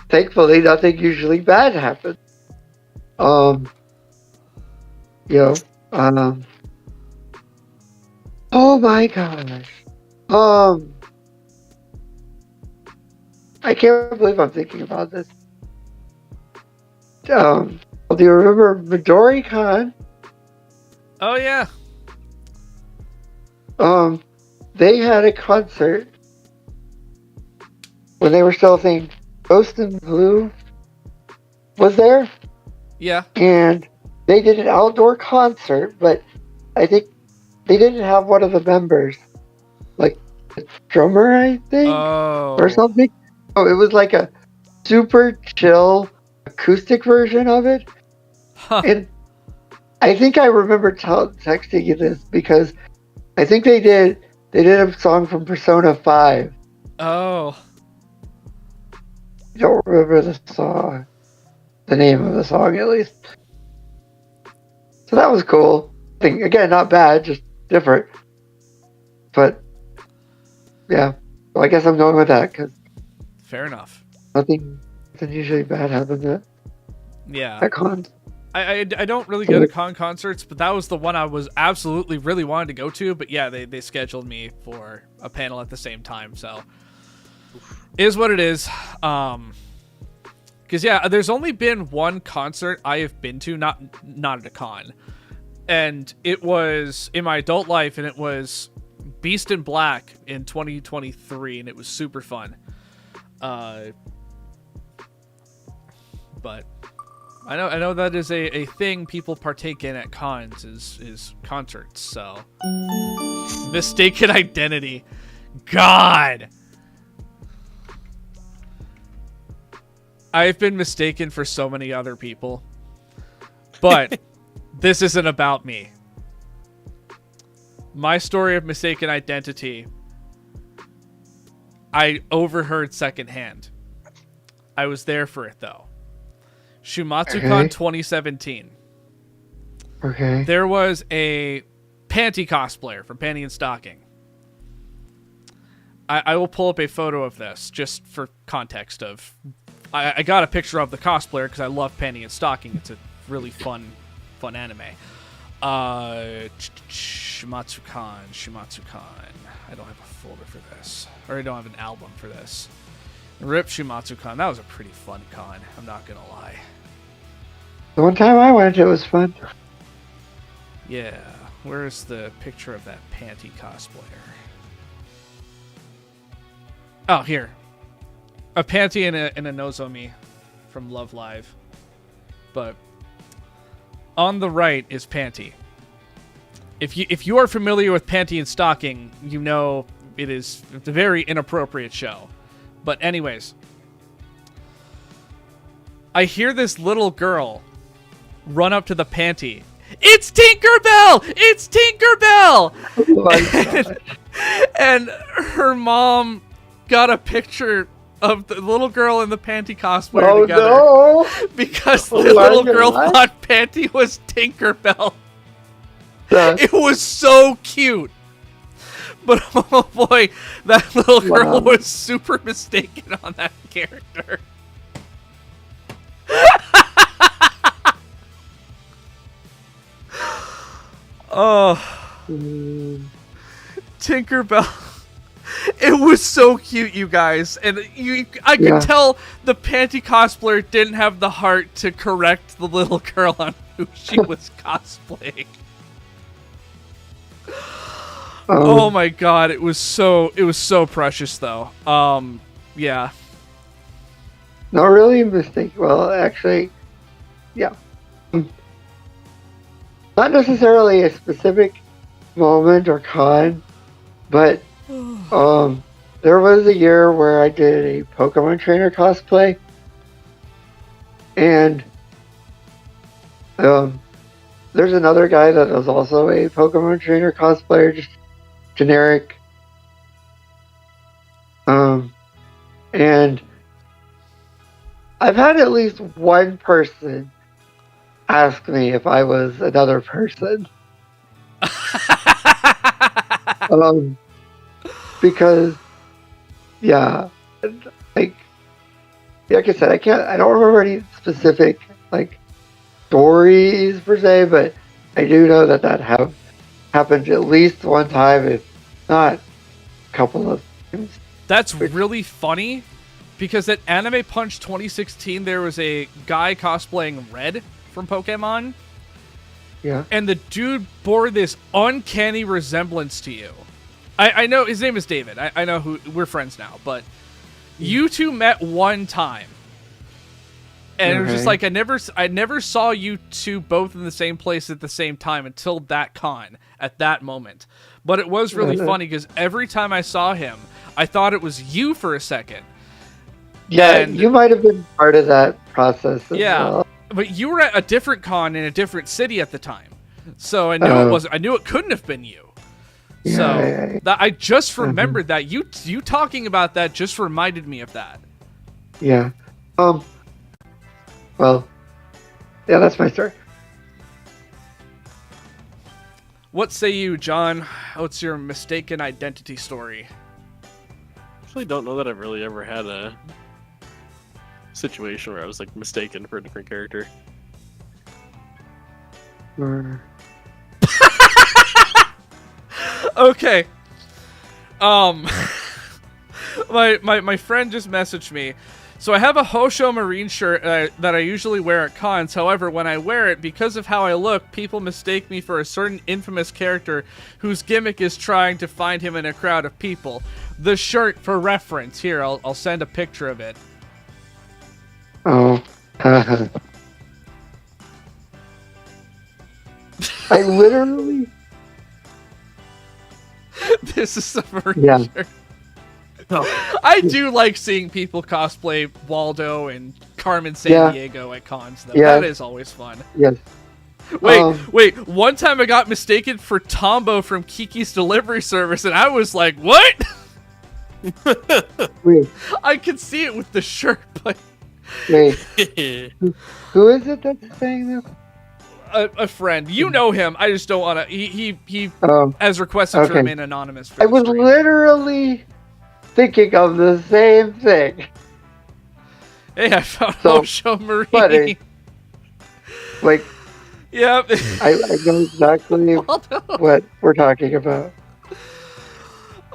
thankfully nothing usually bad happens. You know, oh my gosh. I can't believe I'm thinking about this. Do you remember MidoriCon?
Oh yeah.
They had a concert when they were still saying Ghost and Blue was there,
Yeah.
and they did an outdoor concert, but I think they didn't have one of the members, like the drummer, I think, or something. Oh, it was like a super chill acoustic version of it.
Huh.
And I think I remember texting you this because I think they did a song from Persona 5.
Oh.
I don't remember the song, the name of the song at least. So that was cool. Again, not bad, just different. But yeah, well, I guess I'm going with that because
Fair enough.
nothing usually bad happens at cons.
I don't really go to con concerts, but that was the one I was absolutely really wanted to go to. But yeah, they scheduled me for a panel at the same time, so is what it is. Because yeah, there's only been one concert I have been to, not at a con, and it was in my adult life, and it was Beast in Black in 2023, and it was super fun. But I know that is a thing people partake in at cons is concerts. So mistaken identity, God. I've been mistaken for so many other people, but this isn't about me. My story of mistaken identity, I overheard secondhand. I was there for it, though. ShumatsuCon 2017.
Okay.
There was a panty cosplayer from Panty and Stocking. I will pull up a photo of this just for context of... I got a picture of the cosplayer because I love Panty and Stocking. It's a really fun anime. ShumatsuCon. I don't have a folder for this. Or I don't have an album for this. Rip ShumatsuCon. That was a pretty fun con. I'm not going to lie.
The one time I went, it was fun.
Yeah. Where's the picture of that panty cosplayer? Oh, here. A panty and a Nozomi from Love Live. But on the right is Panty. If you are familiar with Panty and Stocking, you know it's a very inappropriate show. But anyways, I hear this little girl run up to the Panty. It's Tinkerbell! It's Tinkerbell!
Oh my God.
And her mom got a picture of the little girl and the Panty cosplayer together.
No.
Because the little girl thought Panty was Tinkerbell. It was so cute. But oh boy, that little girl was super mistaken on that character. Oh. Tinkerbell. It was so cute, you guys. And I could tell the Panty cosplayer didn't have the heart to correct the little girl on who she was cosplaying. Oh my god, it was so precious though. Yeah.
Not really a mistake. Well, actually, yeah. Not necessarily a specific moment or con, but there was a year where I did a Pokemon trainer cosplay, and there's another guy that is also a Pokemon trainer cosplayer, just generic. And I've had at least one person ask me if I was another person. Because, yeah, like I said, I don't remember any specific like stories per se, but I do know that have happened at least one time, if not a couple of times.
That's really funny, because at Anime Punch 2016, there was a guy cosplaying Red from Pokemon.
Yeah.
And the dude bore this uncanny resemblance to you. I know his name is David. I know who, we're friends now, but you two met one time. And it was just like, I never saw you two both in the same place at the same time until that con, at that moment. But it was really funny, because every time I saw him, I thought it was you for a second.
Yeah, and you might have been part of that process as well.
But you were at a different con in a different city at the time. So I knew it wasn't, I knew it couldn't have been you.
Yeah,
so I just remembered that. You talking about that just reminded me of that.
Yeah. Well, yeah, that's my story.
What say you, John? What's your mistaken identity story?
I actually don't know that I've really ever had a situation where I was like mistaken for a different character.
Okay. My friend just messaged me. So I have a Hosho Marine shirt that I usually wear at cons. However, when I wear it, because of how I look, people mistake me for a certain infamous character whose gimmick is trying to find him in a crowd of people. The shirt, for reference, here, I'll send a picture of it.
Oh. I literally...
This is a Marine shirt. I do like seeing people cosplay Waldo and Carmen Sandiego at cons, though. That is always fun.
Yes.
Wait. One time I got mistaken for Tombo from Kiki's Delivery Service, and I was like, what?
Wait.
I could see it with the shirt, but...
Wait. Who is it that's saying this?
A friend. You know him. I just don't want to... He has requested to remain anonymous. For
I was literally... thinking of the same thing.
Hey, I found Hosho Marine.
Funny. Like,
yep.
I know exactly what we're talking about.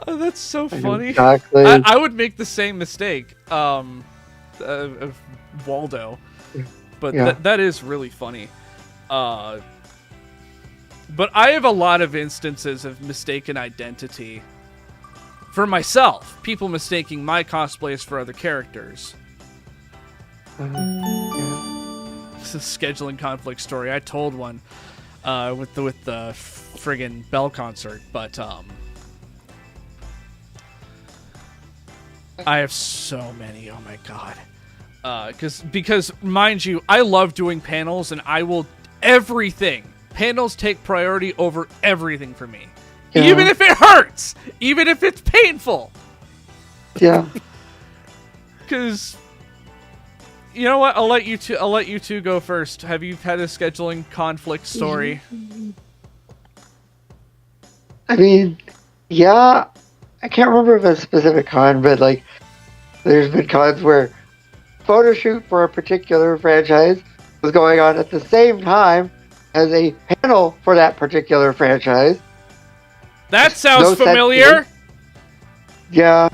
Oh, that's so funny.
Exactly.
I would make the same mistake of Waldo, but that is really funny. But I have a lot of instances of mistaken identity. For myself, people mistaking my cosplays for other characters. This is a scheduling conflict story. I told one with the friggin' Bell concert, but I have so many. Oh my god! Because mind you, I love doing panels, and I will everything. Panels take priority over everything for me. Yeah. Even if it hurts, even if it's painful.
Yeah.
Because you know what? I'll let you two go first. Have you had a scheduling conflict story?
I mean, yeah. I can't remember if it's a specific con, but like, there's been cons where photo shoot for a particular franchise was going on at the same time as a panel for that particular franchise.
That sounds familiar.
Yeah.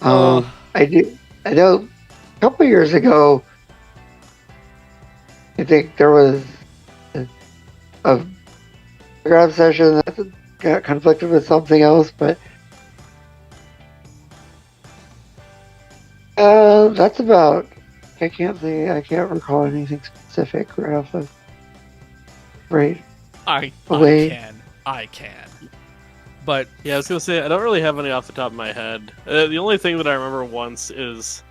I do. I know. A couple of years ago, I think there was a grab session that got conflicted with something else, but that's about. I can't recall anything specific right off the
I can. But
yeah, I was gonna say I don't really have any off the top of my head. The only thing that I remember once is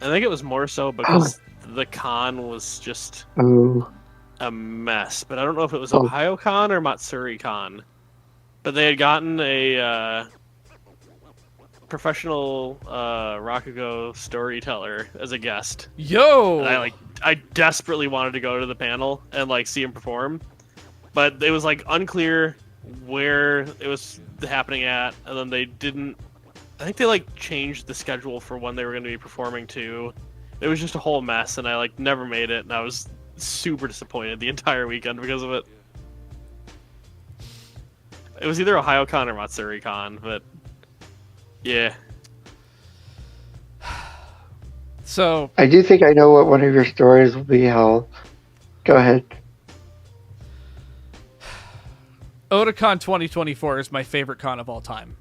I think it was more so because the con was just
Oh,
a mess. But I don't know if it was
Oh.
OhioCon or MatsuriCon. But they had gotten a professional Rakugo storyteller as a guest.
Yo!
And I desperately wanted to go to the panel and like see him perform, but it was like unclear where it was happening at, and then they didn't. I think they like changed the schedule for when they were going to be performing too. It was just a whole mess, and I like never made it, and I was super disappointed the entire weekend because of it. It was either OhioCon or MatsuriCon, but yeah.
So
I do think I know what one of your stories will be, Hal. Go ahead.
Otakon 2024 is my favorite con of all time.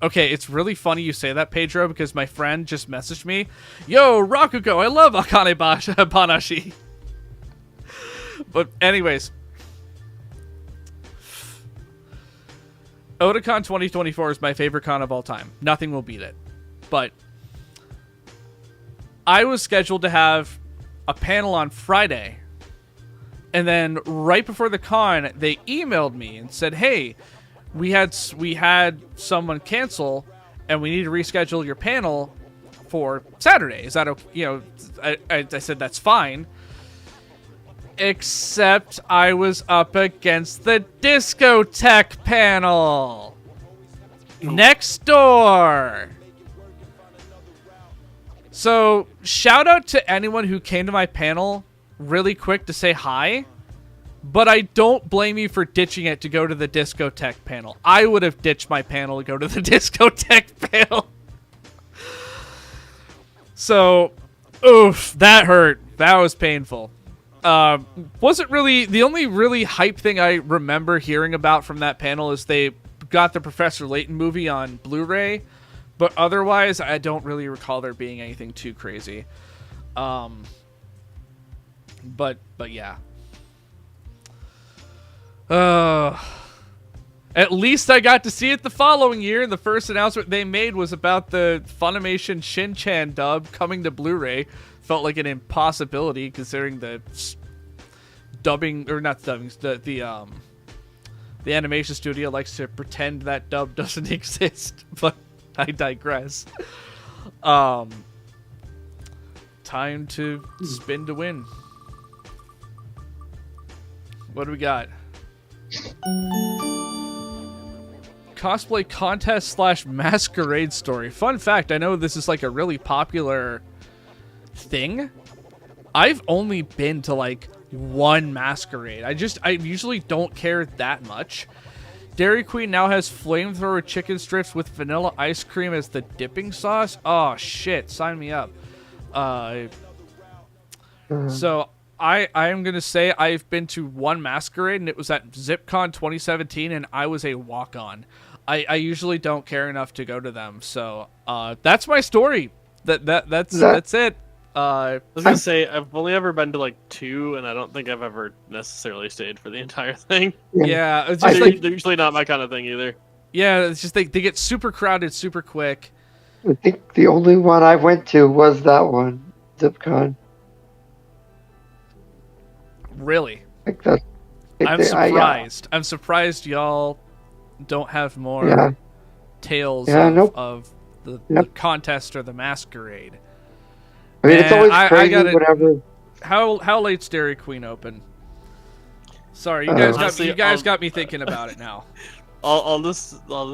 Okay, it's really funny you say that, Pedro, because my friend just messaged me. Yo, Rakugo, I love Akane Banashi. But anyways. Otakon 2024 is my favorite con of all time. Nothing will beat it. But I was scheduled to have a panel on Friday. And then right before the con, they emailed me and said, hey, we had someone cancel and we need to reschedule your panel for Saturday. Is that okay? You know, I said, that's fine. Except I was up against the discotheque panel. Next door. So, shout out to anyone who came to my panel really quick to say hi. But I don't blame you for ditching it to go to the discotheque panel. I would have ditched my panel to go to the discotheque panel. So, oof, that hurt. That was painful. Wasn't really... The only really hype thing I remember hearing about from that panel is they got the Professor Layton movie on Blu-ray. But otherwise, I don't really recall there being anything too crazy. But yeah. At least I got to see it the following year, and the first announcement they made was about the Funimation Shin-Chan dub coming to Blu-ray. Felt like an impossibility considering the dubbing, or not dubbing, the animation studio likes to pretend that dub doesn't exist, but I digress. Time to spin to win. What do we got? Cosplay contest / masquerade story. Fun fact, I know this is like a really popular thing. I've only been to like one masquerade. I usually don't care that much. Dairy Queen now has flamethrower chicken strips with vanilla ice cream as the dipping sauce. Oh shit, sign me up. So I am going to say I've been to one masquerade, and it was at ZipCon 2017, and I was a walk-on. I usually don't care enough to go to them, so that's my story. That's it.
I was going to say, I've only ever been to like 2, and I don't think I've ever necessarily stayed for the entire thing.
Yeah, it's just
they're usually not my kind of thing either.
Yeah, it's just they get super crowded super quick.
I think the only one I went to was that one, ZipCon.
Really?
Like that.
I'm surprised. I'm surprised y'all don't have more tales of the contest or the masquerade.
I mean, it's always crazy, whatever.
How late's Dairy Queen open? Sorry, you guys got me thinking about it now.
All this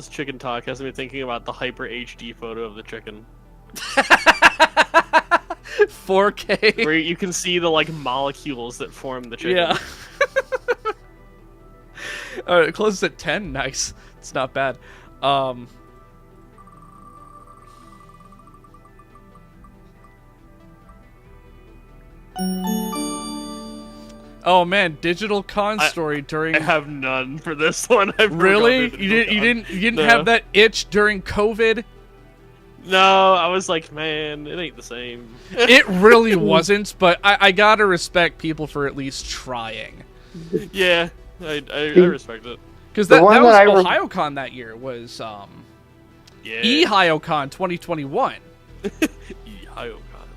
chicken talk has me thinking about the hyper HD photo of the chicken.
4K.
Where you can see the like molecules that form the chicken.
Yeah. Alright, it closes at 10. Nice. It's not bad. Oh man, digital con story during.
I have none for this one.
Really? You didn't have that itch during COVID?
No, I was like, man, it ain't the same.
It really wasn't, but I gotta respect people for at least trying.
Yeah, I respect it.
Because that was OhioCon that year was EHioCon 2021.
Ihayokon.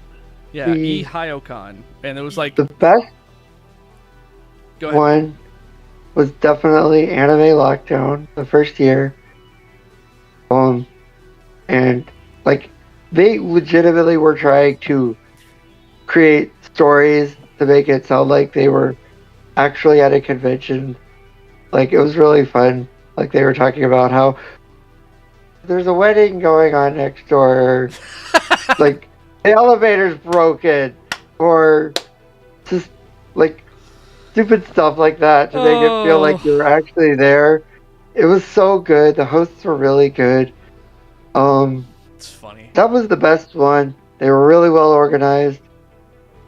Yeah, Ihayokon. And it was like...
The best
Go ahead.
one was definitely Anime Lockdown, the first year. And like they legitimately were trying to create stories to make it sound like they were actually at a convention. Like it was really fun. Like they were talking about how there's a wedding going on next door. Like the elevator's broken, or just like stupid stuff like that to make it feel like you were actually there. It was so good. The hosts were really good.
It's funny.
That was the best one. They were really well organized.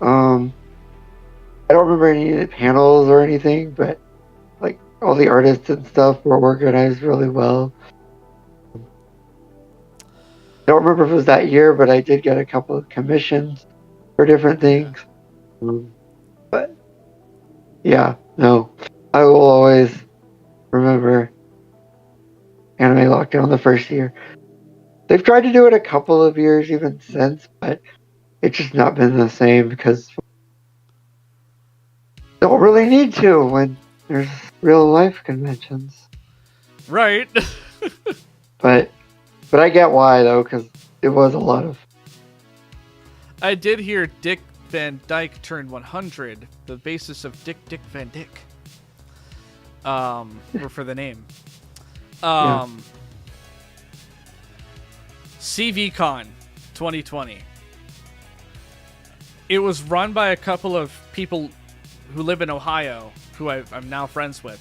I don't remember any of the panels or anything, but like all the artists and stuff were organized really well. I don't remember if it was that year, but I did get a couple of commissions for different things. But yeah, no, I will always remember Anime Lockdown the first year. They've tried to do it a couple of years even since, but it's just not been the same because don't really need to when there's real life conventions.
Right.
But I get why though, because it was a lot of.
I did hear Dick Van Dyke turned 100. The basis of Dick Van Dyke. Or for the name. CVCon 2020. It was run by a couple of people who live in Ohio, who I'm now friends with.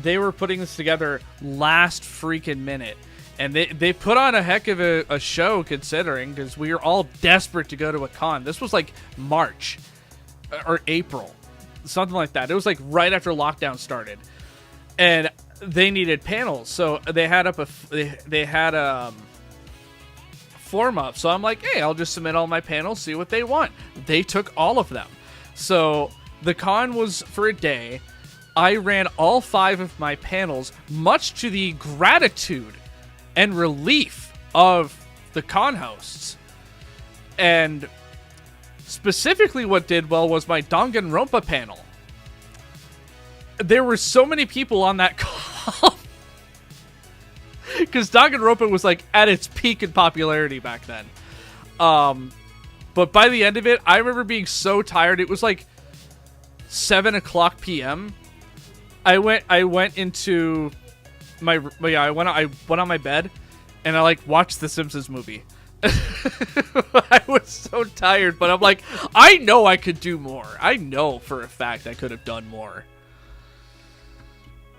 They were putting this together last freaking minute. And they put on a heck of a show, considering, because we were all desperate to go to a con. This was like March or April, something like that. It was like right after lockdown started. And they needed panels. So they had up they had a form up. So I'm like, hey, I'll just submit all my panels, see what they want. They took all of them. So the con was for a day. I ran all 5 of my panels, much to the gratitude and relief of the con hosts. And specifically what did well was my Danganronpa panel. There were so many people on that call. Because Danganronpa was like at its peak in popularity back then. But by the end of it, I remember being so tired. It was like 7:00 p.m. I went into I went on my bed and I like watched the Simpsons movie. I was so tired, but I'm like, I know I could do more. I know for a fact I could have done more.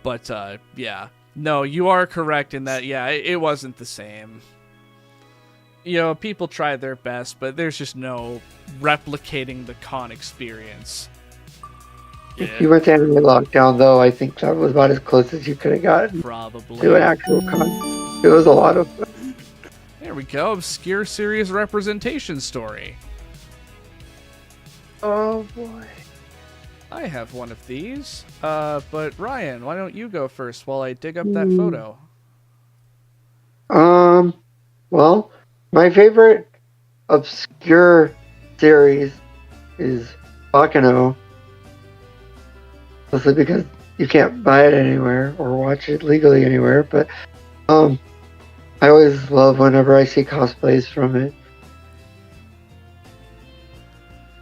But yeah, no, you are correct in that. Yeah, it wasn't the same. You know, people tried their best, but there's just no replicating the con experience.
Yeah.
If you went to Anime Lockdown, though, I think that was about as close as you could have gotten
Probably.
to an actual con. It was a lot of fun.
There we go. Obscure series representation story.
Oh boy.
I have one of these. But Ryan, why don't you go first while I dig up that photo?
Well, my favorite obscure series is Bakano. Mostly because you can't buy it anywhere or watch it legally anywhere, but I always love whenever I see cosplays from it.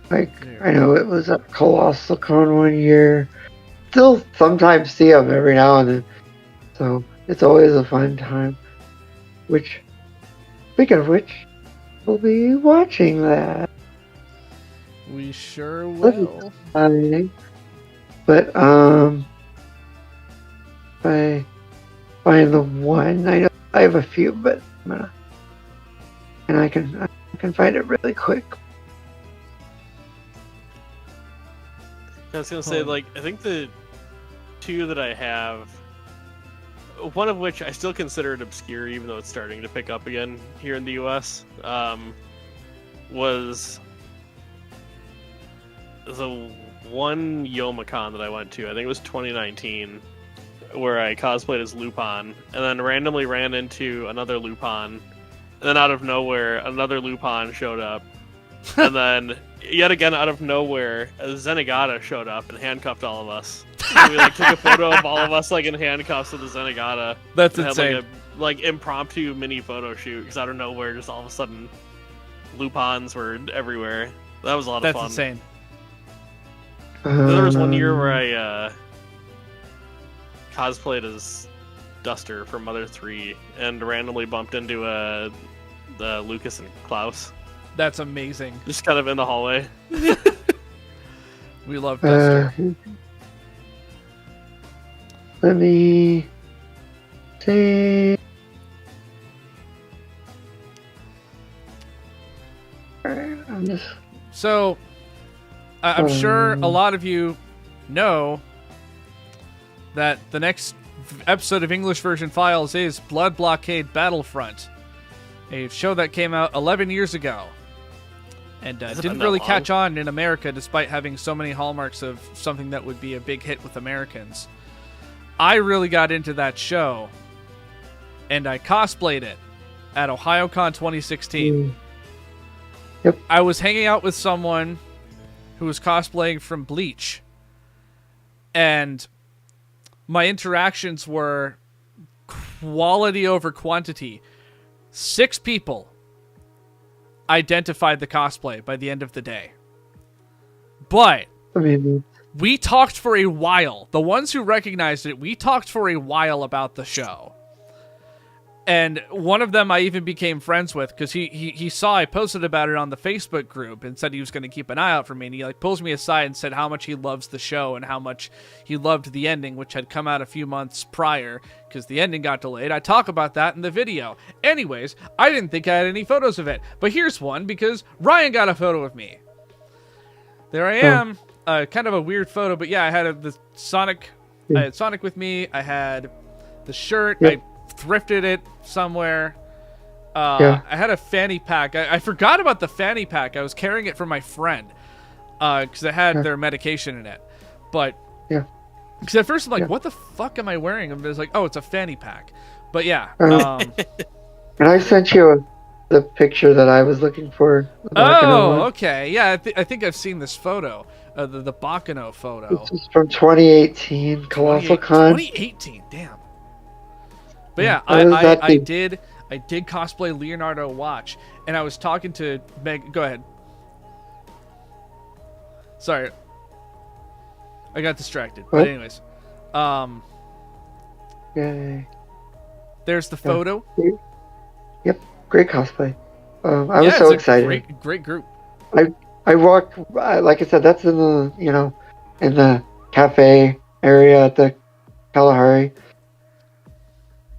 Like, I know it was at Colossal Con one year. Still sometimes see them every now and then. So it's always a fun time. Which, speaking of which, we'll be watching that.
We sure will.
But if I find the one, I know I have a few, but I can find it really quick.
I was gonna say, like, I think the 2 that I have, one of which I still consider it obscure, even though it's starting to pick up again here in the US, was the one Youmacon that I went to. I think it was 2019, where I cosplayed as Lupin, and then randomly ran into another Lupin And then out of nowhere, another Lupin showed up. And then, yet again, out of nowhere, a Zenigata showed up and handcuffed all of us. So we like took a photo of all of us like in handcuffs with the Zenigata.
That's
and
insane.
Had, like impromptu mini photo shoot because out of nowhere, just all of a sudden, Lupins were everywhere. That was a lot of fun.
That's insane.
There was one year where I cosplayed as Duster from Mother 3 and randomly bumped into the Lucas and Klaus.
That's amazing.
Just kind of in the hallway.
We love Duster.
Let me see. I'm just...
So, I'm sure a lot of you know that the next episode of English Version Files is Blood Blockade Battlefront, a show that came out 11 years ago and didn't really catch on in America despite having so many hallmarks of something that would be a big hit with Americans. I really got into that show, and I cosplayed it at OhioCon 2016.
Yep.
I was hanging out with someone who was cosplaying from Bleach, and my interactions were quality over quantity. 6 people identified the cosplay by the end of the day. But we talked for a while. The ones who recognized it, we talked for a while about the show. And one of them I even became friends with because he saw I posted about it on the Facebook group and said he was going to keep an eye out for me. And he like pulls me aside and said how much he loves the show and how much he loved the ending, which had come out a few months prior because the ending got delayed. I talk about that in the video. Anyways, I didn't think I had any photos of it. But here's one because Ryan got a photo of me. There I am. Kind of a weird photo, but yeah, I had the Sonic. I had Sonic with me. I had the shirt.
Yep.
I thrifted it somewhere. I had a fanny pack. I forgot about the fanny pack. I was carrying it for my friend because it had their medication in it. But because at first I'm like, what the fuck am I wearing? And it's like, oh, it's a fanny pack. But yeah.
And I sent you the picture that I was looking for.
Oh, okay. Yeah, I think I've seen this photo. The Bakano photo.
This is from 2018, Colossal Con.
2018, damn. But yeah, I did cosplay Leonardo Watch, and I was talking to Meg. Go ahead. Sorry, I got distracted.
What?
But anyways,
Yay.
there's the photo.
Yep, great cosplay. I was so excited.
Great group.
I walked, like I said, that's in the in the cafe area at the Kalahari.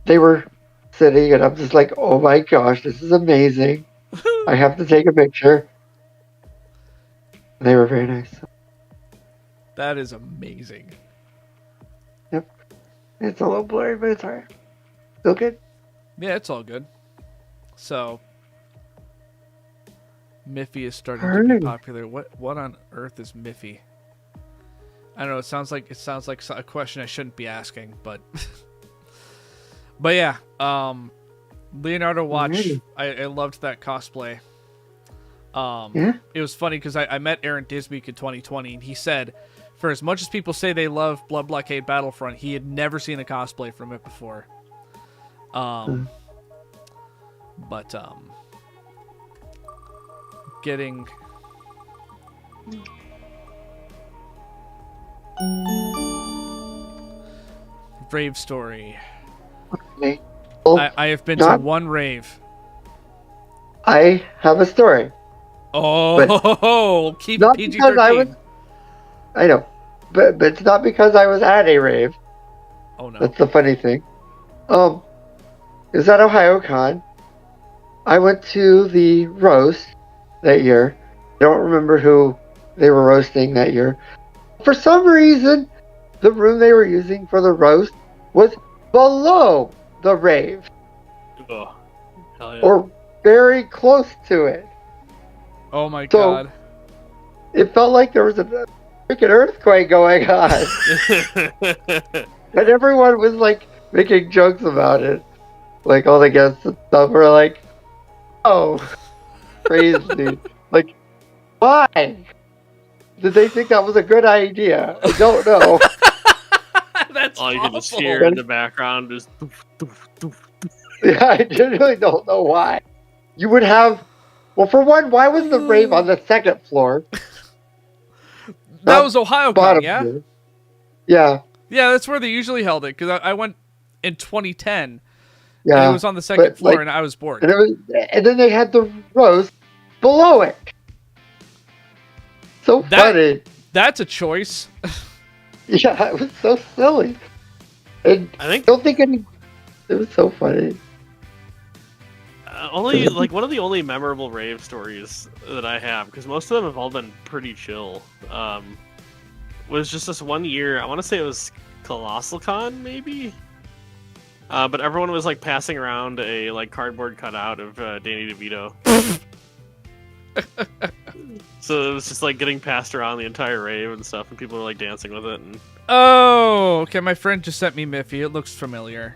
They were sitting, and I'm just like, oh my gosh, this is amazing. I have to take a picture. And they were very nice.
That is amazing.
Yep. It's a little blurry, but it's alright. Still good?
Yeah, it's all good. So, Miffy is starting to be popular. What on earth is Miffy? I don't know. It sounds like a question I shouldn't be asking, but but yeah. Leonardo Watch. I loved that cosplay. It was funny because I met Aaron Disbeek in 2020, and he said, for as much as people say they love Blood Blockade Battlefront, he had never seen a cosplay from it before. But getting rave story.
Okay. Well,
I have been to one rave.
I have a story.
Oh, keep
not
PG-13.
because I know, but it's not because I was at a rave.
Oh no,
that's the funny thing. It was at OhioCon. I went to the roast that year. I don't remember who they were roasting that year. For some reason, the room they were using for the roast was below the rave.
Oh, hell yeah.
Or very close to it.
Oh my god.
It felt like there was a freaking earthquake going on. And everyone was like making jokes about it. Like all the guests and stuff were like, Oh, crazy! Like, why did they think that was a good idea? I don't know.
That's
All you can just
awful.
hear in the background is. Doof, doof, doof.
Yeah, I genuinely don't know why. You would have. Well, for one, why was the rave on the second floor?
That
Not
was OhioCon,
bottom
yeah?
floor. Yeah,
Yeah, that's where they usually held it, because I went in 2010,
yeah.
and it was on the second
but,
floor,
like,
and I was bored.
and then they had the roast below it. So funny.
That's a choice.
Yeah, it was so silly. And
I think
don't think any. It was so funny.
only like one of the only memorable rave stories that I have, because most of them have all been pretty chill. Was just this one year. I want to say it was Colossal Con, maybe. But everyone was like passing around a like cardboard cutout of Danny DeVito. So it was just like getting passed around the entire rave and stuff, and people were like dancing with it. And
Oh, okay. My friend just sent me Miffy. It looks familiar.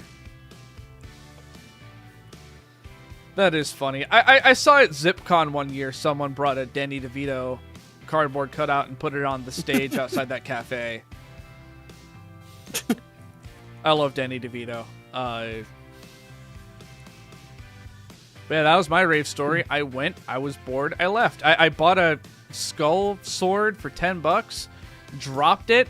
That is funny. I saw at ZipCon one year. Someone brought a Danny DeVito cardboard cutout and put it on the stage outside that cafe. I love Danny DeVito. Man, that was my rave story. I went, I was bored, I left. I bought a skull sword for $10, dropped it.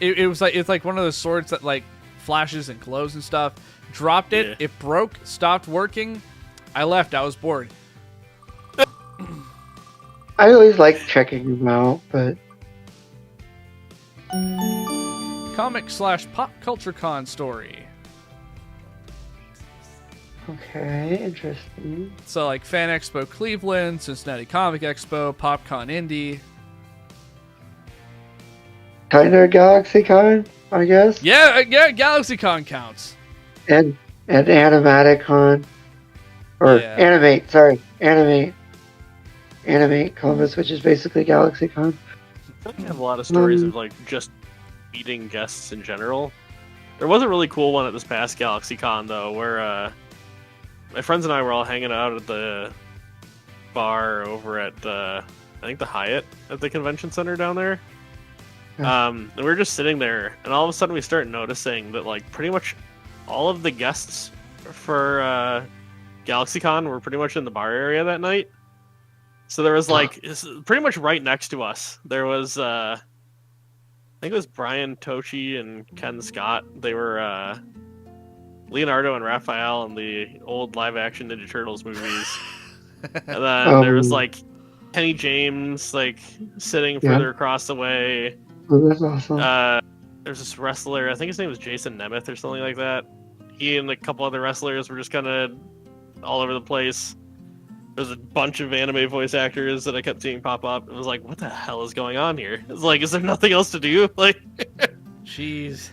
It's like one of those swords that like flashes and glows and stuff. Dropped it, it broke, stopped working. I left, I was bored.
I always like checking them out, but
Comic/pop culture con story.
okay, interesting.
So like Fan Expo Cleveland, Cincinnati Comic Expo, PopCon Indy.
Kind of GalaxyCon, I guess.
Yeah, GalaxyCon counts.
And Animaticon. Or
Yeah.
Animate Columbus, which is basically GalaxyCon.
I have a lot of stories of like just meeting guests in general. There was a really cool one at this past GalaxyCon though, where my friends and I were all hanging out at the bar over at I think the Hyatt at the convention center down there. And we were just sitting there, and all of a sudden we start noticing that like pretty much all of the guests for GalaxyCon were pretty much in the bar area that night. So there was like pretty much right next to us. There was I think it was Brian Tochi and Ken Scott. They were Leonardo and Raphael in the old live-action Ninja Turtles movies. And then there was like Kenny James like sitting further across the way.
Oh, that's awesome.
There's this wrestler, I think his name was Jason Nemeth or something like that. He and a couple other wrestlers were just kind of all over the place. There's a bunch of anime voice actors that I kept seeing pop up. It was like, what the hell is going on here? It's like, is there nothing else to do? Like,
jeez.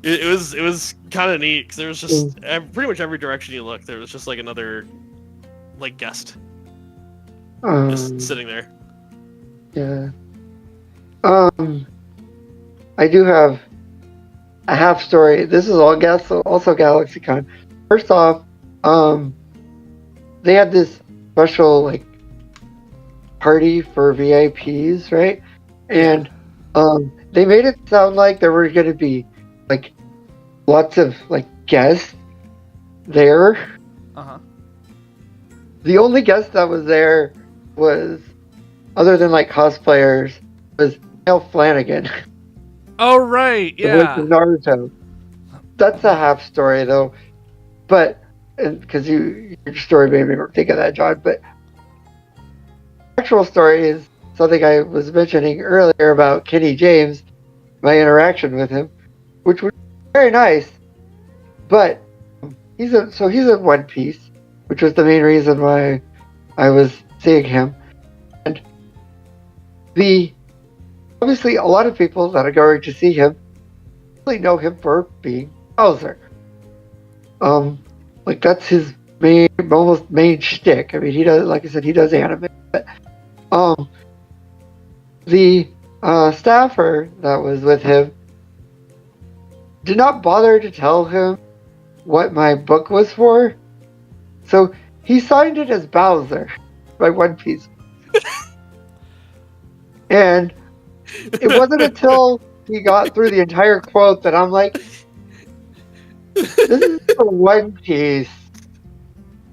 It was kind of neat because there was just pretty much every direction you looked, there was just like another like guest just sitting there.
Yeah. I do have a half story. This is also GalaxyCon. First off, they had this special like party for VIPs, right? And they made it sound like there were going to be like lots of like guests there. The only guest that was there was, other than like cosplayers, was Neil Flanagan.
Oh right,
The voice of Naruto. That's a half story though, but because your story made me think of that, John. But the actual story is something I was mentioning earlier about Kenny James, my interaction with him, which was very nice. But he's in One Piece, which was the main reason why I was seeing him. And obviously a lot of people that are going to see him really know him for being Bowser. Like that's his almost main shtick. I mean, he does, like I said, he does anime. But the staffer that was with him did not bother to tell him what my book was for. So he signed it as Bowser by One Piece. And it wasn't until he got through the entire quote that I'm like, this is for One Piece.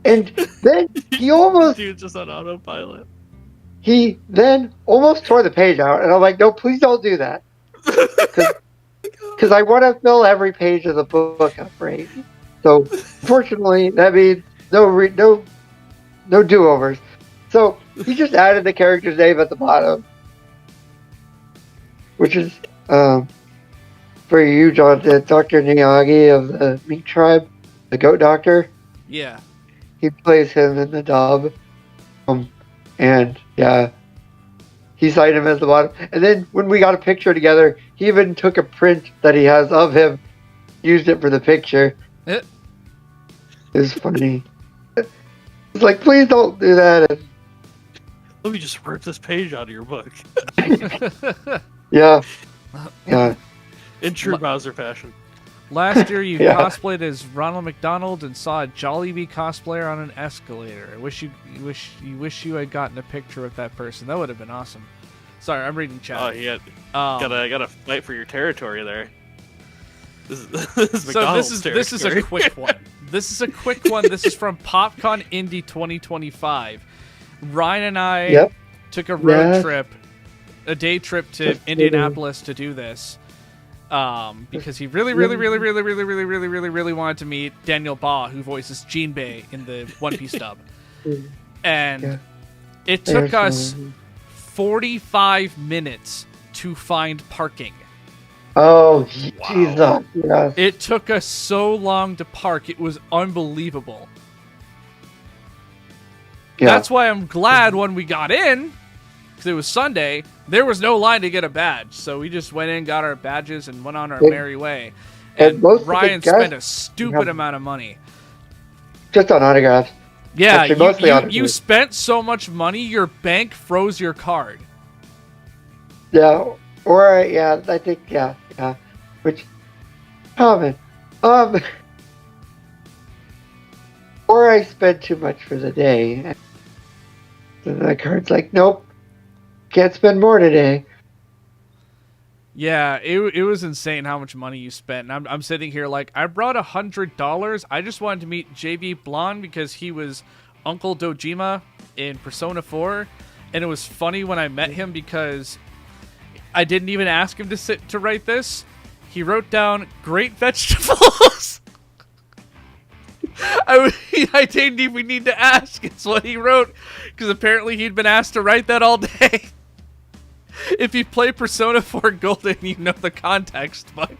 And then
Dude, just on autopilot.
he then almost tore the page out, and I'm like, no, please don't do that. Because I want to fill every page of the book up, right? So, unfortunately, that means no do-overs. So, he just added the character's name at the bottom, which is, for you, John, Dr. Miyagi of the Meat Tribe, the Goat Doctor.
Yeah.
He plays him in the dub. And, yeah, he signed him at the bottom. And then when we got a picture together, he even took a print that he has of him, used it for the picture. It was funny. It's like, please don't do that. And,
let me just rip this page out of your book.
yeah. Yeah.
In true Bowser fashion.
Last year, you
Yeah.
cosplayed as Ronald McDonald and saw a Jollibee cosplayer on an escalator. I wish you had gotten a picture with that person. That would have been awesome. Sorry, I'm reading chat.
Oh, yeah. Gotta fight for your territory there. This is
So
McDonald's
this is a
territory.
quick one. This is a quick one. This is from PopCon Indy 2025. Ryan and I took a road trip, a day trip to Indianapolis to do this. Because he really wanted to meet Daniel Ba, who voices Jinbei in the One Piece dub. And it took us 45 minutes to find parking.
Oh, Jesus. Yes.
It took us so long to park. It was unbelievable.
Yeah.
That's why I'm glad when we got in, because it was Sunday, there was no line to get a badge. So we just went in, got our badges, and went on our merry way. And Ryan spent a stupid amount of money.
Just on autographs.
Yeah,
Actually,
you spent so much money, your bank froze your card.
Yeah, or, I think, yeah. Which, common. Or I spent too much for the day. And the card's like, nope, can't spend more today.
Yeah, it was insane how much money you spent. And I'm sitting here like, I brought $100. I just wanted to meet JB Blonde because he was Uncle Dojima in Persona 4. And it was funny when I met him because I didn't even ask him to write this. He wrote down great vegetables. I didn't even need to ask. It's what he wrote because apparently he'd been asked to write that all day. If you play Persona 4 Golden, you know the context, but...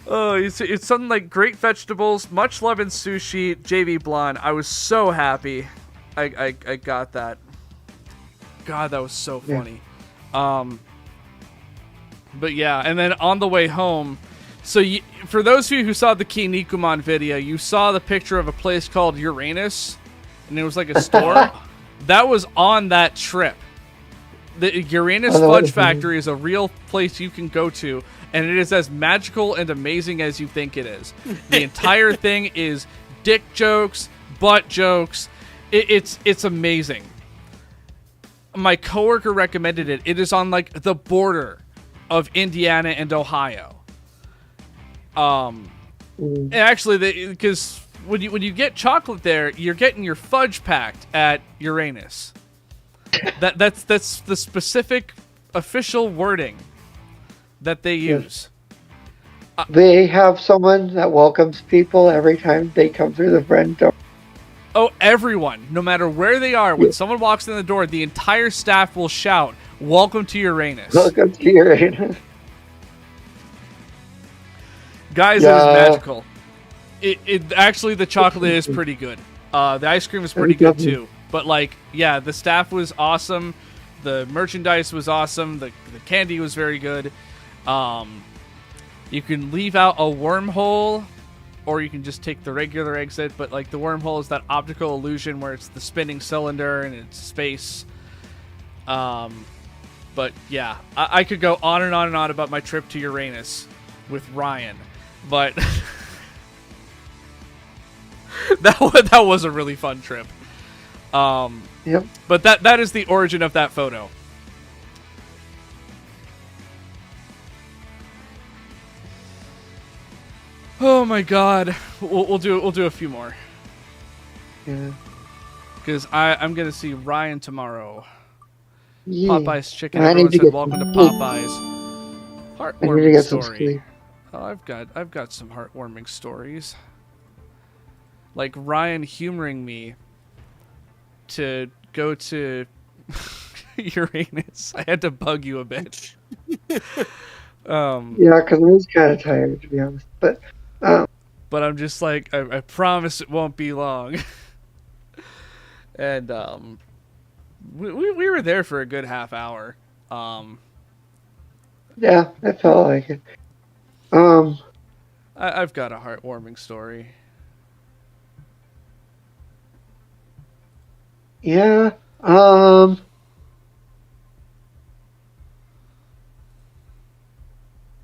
Oh, it's something like great vegetables, much love and sushi, JV Blonde. I was so happy I got that. God, that was so funny. But yeah, and then on the way home... So for those of you who saw the Kinnikuman video, you saw the picture of a place called Uranus, and it was like a store. That was on that trip. The Uranus Fudge Factory is a real place you can go to, and it is as magical and amazing as you think it is. The entire thing is dick jokes, butt jokes. It's amazing. My coworker recommended it. It is on like the border of Indiana and Ohio. And actually, because when you get chocolate there, you're getting your fudge packed at Uranus. That's the specific official wording that they use.
They have someone that welcomes people every time they come through the front door.
Oh, everyone, no matter where they are, when someone walks in the door, the entire staff will shout, "Welcome to Uranus."
Welcome to Uranus.
Guys, it was magical. It actually, the chocolate is pretty good. The ice cream is pretty good too. But like, yeah, the staff was awesome. The merchandise was awesome. The candy was very good. You can leave out a wormhole, or you can just take the regular exit. But like, the wormhole is that optical illusion where it's the spinning cylinder and it's space. But yeah, I could go on and on and on about my trip to Uranus with Ryan. But that was a really fun trip.
Yep.
But that is the origin of that photo. Oh my god, we'll do a few more.
Yeah.
Because I'm gonna see Ryan tomorrow.
Yeah.
Popeye's chicken.
I
Everyone
need to
said
get
welcome to
some sleep.
Popeyes.
I need to
Heartwarming
get some
story.
sleep.
Oh, I've got some heartwarming stories. Like Ryan humoring me to go to Uranus. I had to bug you a bit.
Yeah, because I was kind of tired, to be honest. But
I'm just like, I promise it won't be long. And we were there for a good half hour.
yeah, I felt like it.
I've got a heartwarming story.
Yeah.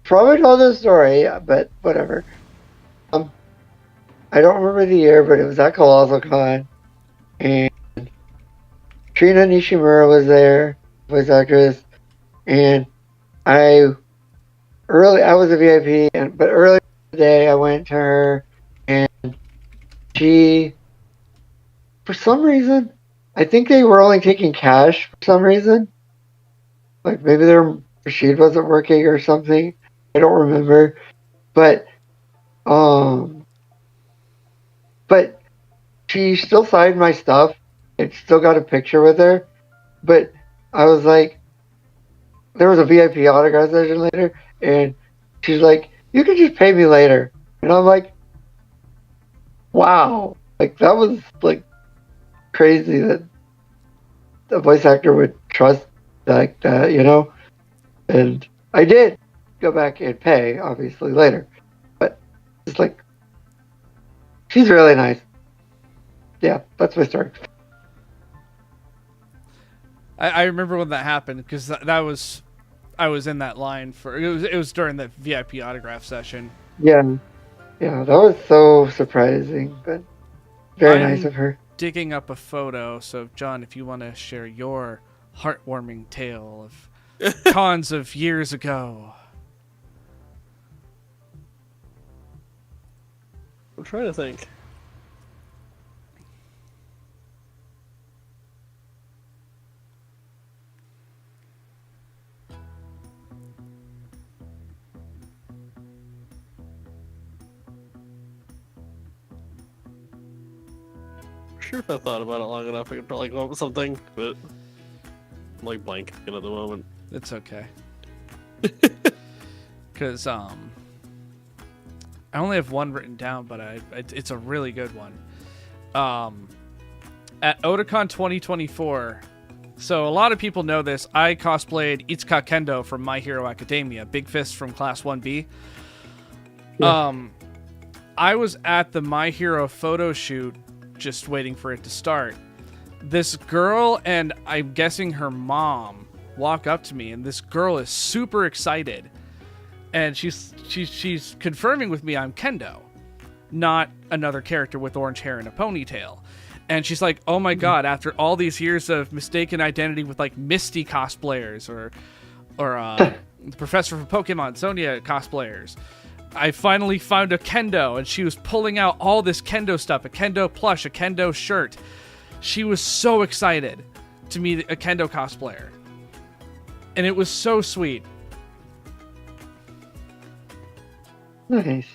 Probably told this story, but whatever. I don't remember the year, but it was at Colossal Con, and Trina Nishimura was there, voice actress, and I was a VIP, but earlier today I went to her, and she, for some reason, I think they were only taking cash for some reason. Like maybe their machine wasn't working or something. I don't remember, but but she still signed my stuff. It still got a picture with her, but I was like, there was a VIP autograph session later, and she's like, "You can just pay me later," and I'm like, "Wow!" Like that was like crazy that the voice actor would trust like that, you know. And I did go back and pay, obviously later, but it's like she's really nice. Yeah, that's my story.
I remember when that happened because I was in that line for it was during the VIP autograph session.
Yeah, that was so surprising, but very nice of her.
Digging up a photo, so John, if you want to share your heartwarming tale of cons of years ago.
I'm trying to think. Sure, if I thought about it long enough, I could probably come up with something, but I'm like blanking at the moment.
It's okay. Because I only have one written down, but it's a really good one. At Otakon 2024, so a lot of people know this. I cosplayed Itsuka Kendo from My Hero Academia, Big Fist from Class 1B.
Yeah.
I was at the My Hero photo shoot, just waiting for it to start. This girl and I'm guessing her mom walk up to me, and this girl is super excited, and she's confirming with me I'm Kendo, not another character with orange hair and a ponytail. And she's like, "Oh my god! After all these years of mistaken identity with like Misty cosplayers or the Professor from Pokemon Sonia cosplayers, I finally found a Kendo." And she was pulling out all this Kendo stuff, a Kendo plush, a Kendo shirt. She was so excited to meet a Kendo cosplayer. And it was so sweet.
Nice.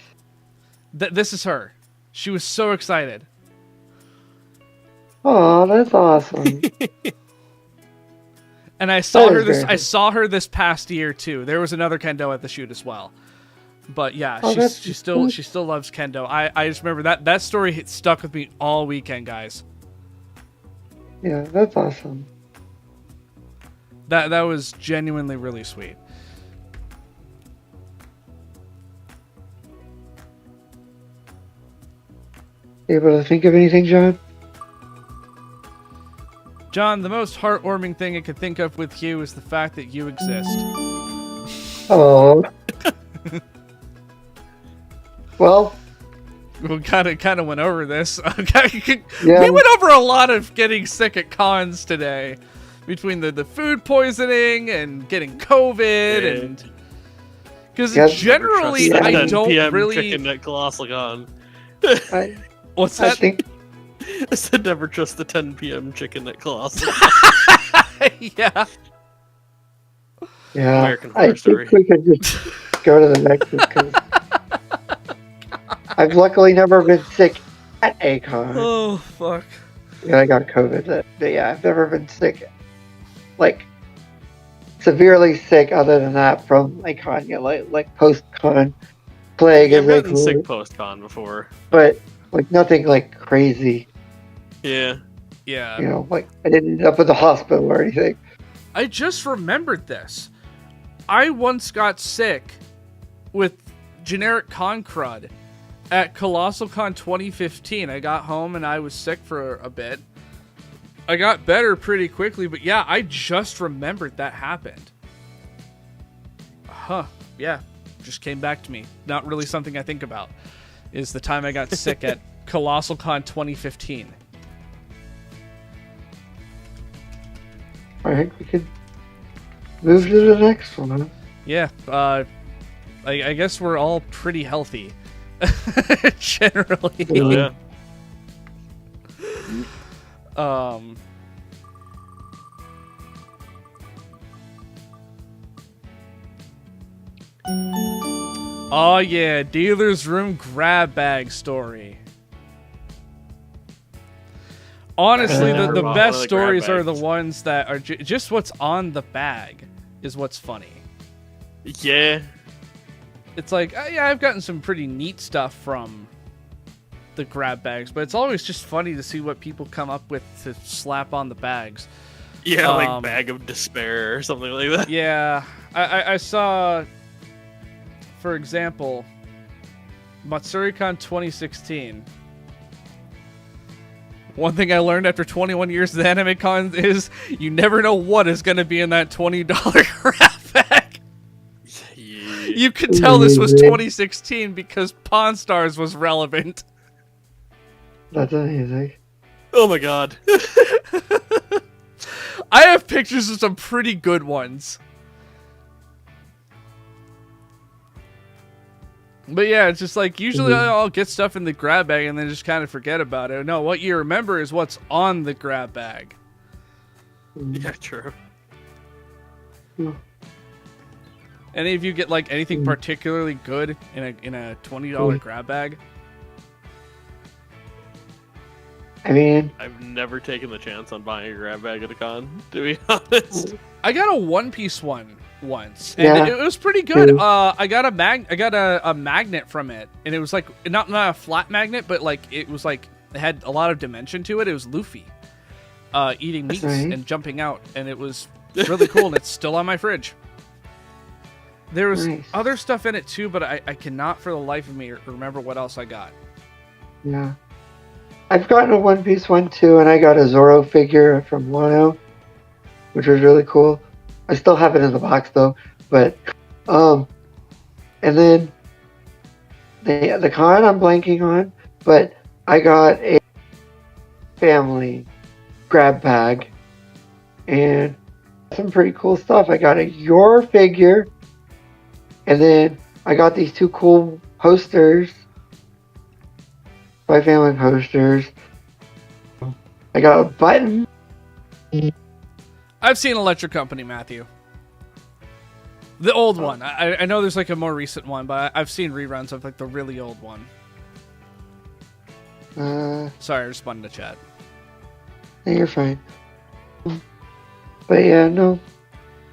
This is her. She was so excited.
Oh, that's awesome.
And I saw
That
her
is
this.
very
I
nice.
saw her this past year too. There was another Kendo at the shoot as well. But yeah,
Oh,
she still loves Kendo. I just remember that story stuck with me all weekend, guys.
Yeah, that's awesome.
That was genuinely really sweet.
Able to think of anything, John?
John, the most heartwarming thing I could think of with you is the fact that you exist.
Oh. Well,
we kind of went over this.
Yeah.
We went over a lot of getting sick at cons today, between the food poisoning and getting COVID, and because generally I don't really.
Chicken at Colossal Con.
What's that?
I said never trust the 10 p.m. chicken at Colossal.
Yeah.
Yeah.
American
I
Horror Story.
think we could just go to the next one, 'cause I've luckily never been sick at a con.
Oh fuck.
Yeah, I got COVID. But yeah, I've never been sick, like severely sick. Other than that, from a con, like post-con plague.
Yeah, I've
as they
gotten
call
sick
it.
post-con before.
But like nothing like crazy.
Yeah.
Yeah.
You know, like I didn't end up in the hospital or anything.
I just remembered this. I once got sick with generic con crud at Colossal Con 2015. I got home and I was sick for a bit. I got better pretty quickly, but yeah, I just remembered that happened. Huh. Yeah. Just came back to me. Not really something I think about. Is the time I got sick at Colossal Con 2015.
I think we could move to the next one. Huh?
Yeah. I guess we're all pretty healthy. Generally.
Oh, yeah.
Oh yeah, dealer's room grab bag story. Honestly,
never
the
bought
best
one of the
stories
grab
are the
bags.
ones that are just what's on the bag is what's funny.
Yeah.
It's like, yeah, I've gotten some pretty neat stuff from the grab bags, but it's always just funny to see what people come up with to slap on the bags.
Yeah, like Bag of Despair or something like that.
Yeah, I saw, for example, MatsuriCon 2016. One thing I learned after 21 years of Anime Con is you never know what is going to be in that $20 grab bag.
Yeah.
You could tell this was 2016 because Pawn Stars was relevant.
That's amazing.
Oh my god.
I have pictures of some pretty good ones. But yeah, it's just like, usually I'll get stuff in the grab bag and then just kind of forget about it. No, what you remember is what's on the grab bag.
Yeah, true.
Any of you get like anything particularly good in a $20 grab bag?
I mean,
I've never taken the chance on buying a grab bag at a con, to be honest.
I got a one-piece one once, and
Yeah.
it was pretty good. I got a magnet from it, and it was like not a flat magnet, but like it was like it had a lot of dimension to it. It was Luffy eating meats and jumping out, and it was really cool. And it's still on my fridge. There was other stuff in it too, but I cannot for the life of me remember what else I got.
yeah. I've gotten a One Piece one too, and I got a Zoro figure from Wano, which was really cool. I still have it in the box though, but and then the con I'm blanking on, but I got a family grab bag and some pretty cool stuff. I got a Your figure, and then I got these two cool posters. By family posters. I got a button.
I've seen Electric Company, Matthew. The old one. I know there's like a more recent one, but I've seen reruns of like the really old one. Sorry, I responded to chat.
Yeah, you're fine. But yeah, no.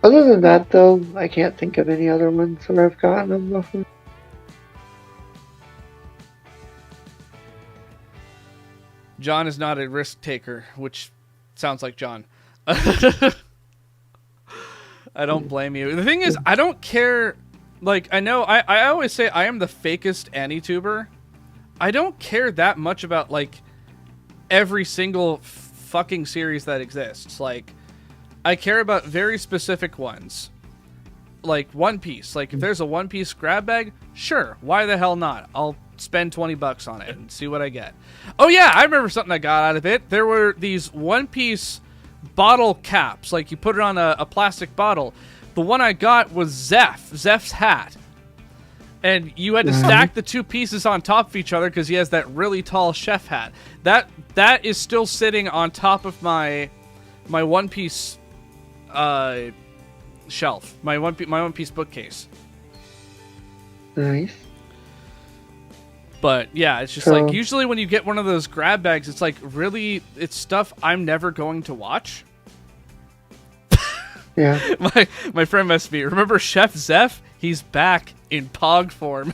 Other than that, though, I can't think of any other ones where I've gotten them before.
John is not a risk taker, which sounds like John. I don't blame you. The thing is, I don't care. Like, I know, I always say I am the fakest AniTuber. I don't care that much about, like, every single fucking series that exists. Like, I care about very specific ones. Like, One Piece. Like, if there's a One Piece grab bag, sure, why the hell not? I'll spend $20 on it and see what I get. Oh yeah, I remember something I got out of it. There were these One Piece bottle caps, like you put it on a plastic bottle. The one I got was Zeph's hat. And you had to stack the two pieces on top of each other because he has that really tall chef hat. That is still sitting on top of my One Piece shelf, my One Piece bookcase.
Nice.
But yeah, it's just like usually when you get one of those grab bags, it's like really it's stuff I'm never going to watch.
Yeah.
My friend messaged me. Remember Chef Zeph? He's back in Pog form.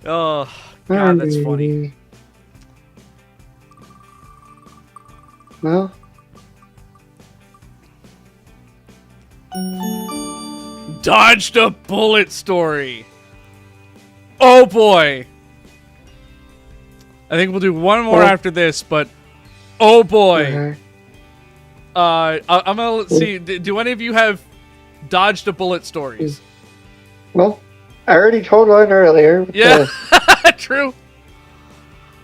Oh God, that's funny.
Well.
Dodged a bullet story. Oh boy. I think we'll do one more after this, but oh boy. I'm gonna see. Do any of you have dodged a bullet stories?
Well, I already told one earlier.
Yeah, true.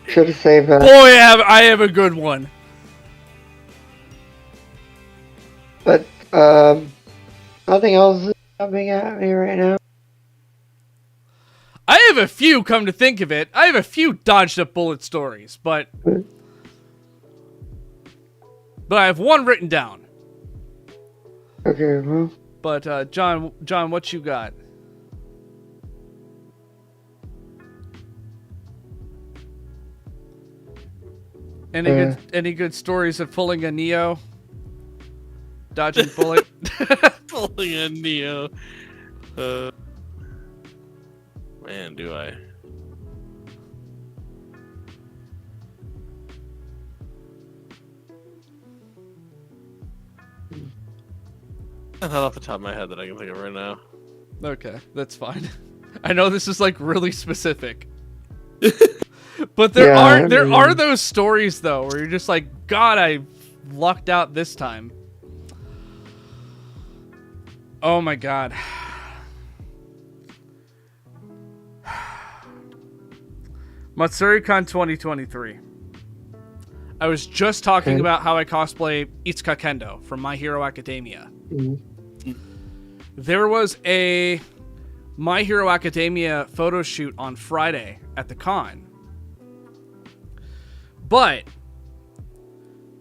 Should have saved that.
Boy, I have a good one.
But nothing else is coming at me right now.
I have a few. Come to think of it, I have a few dodged a bullet stories, but I have one written down.
Okay, well.
But John, what you got? Any good stories of pulling a Neo? Dodging bullet?
Pulling a Neo. Man, do I? Not off the top of my head that I can think of right now.
Okay, that's fine. I know this is like really specific. But there are those stories though where you're just like, God, I lucked out this time. Oh my God. MatsuriCon 2023. I was just talking about how I cosplay Itsuka Kendo from My Hero Academia. There was a My Hero Academia photo shoot on Friday at the con. But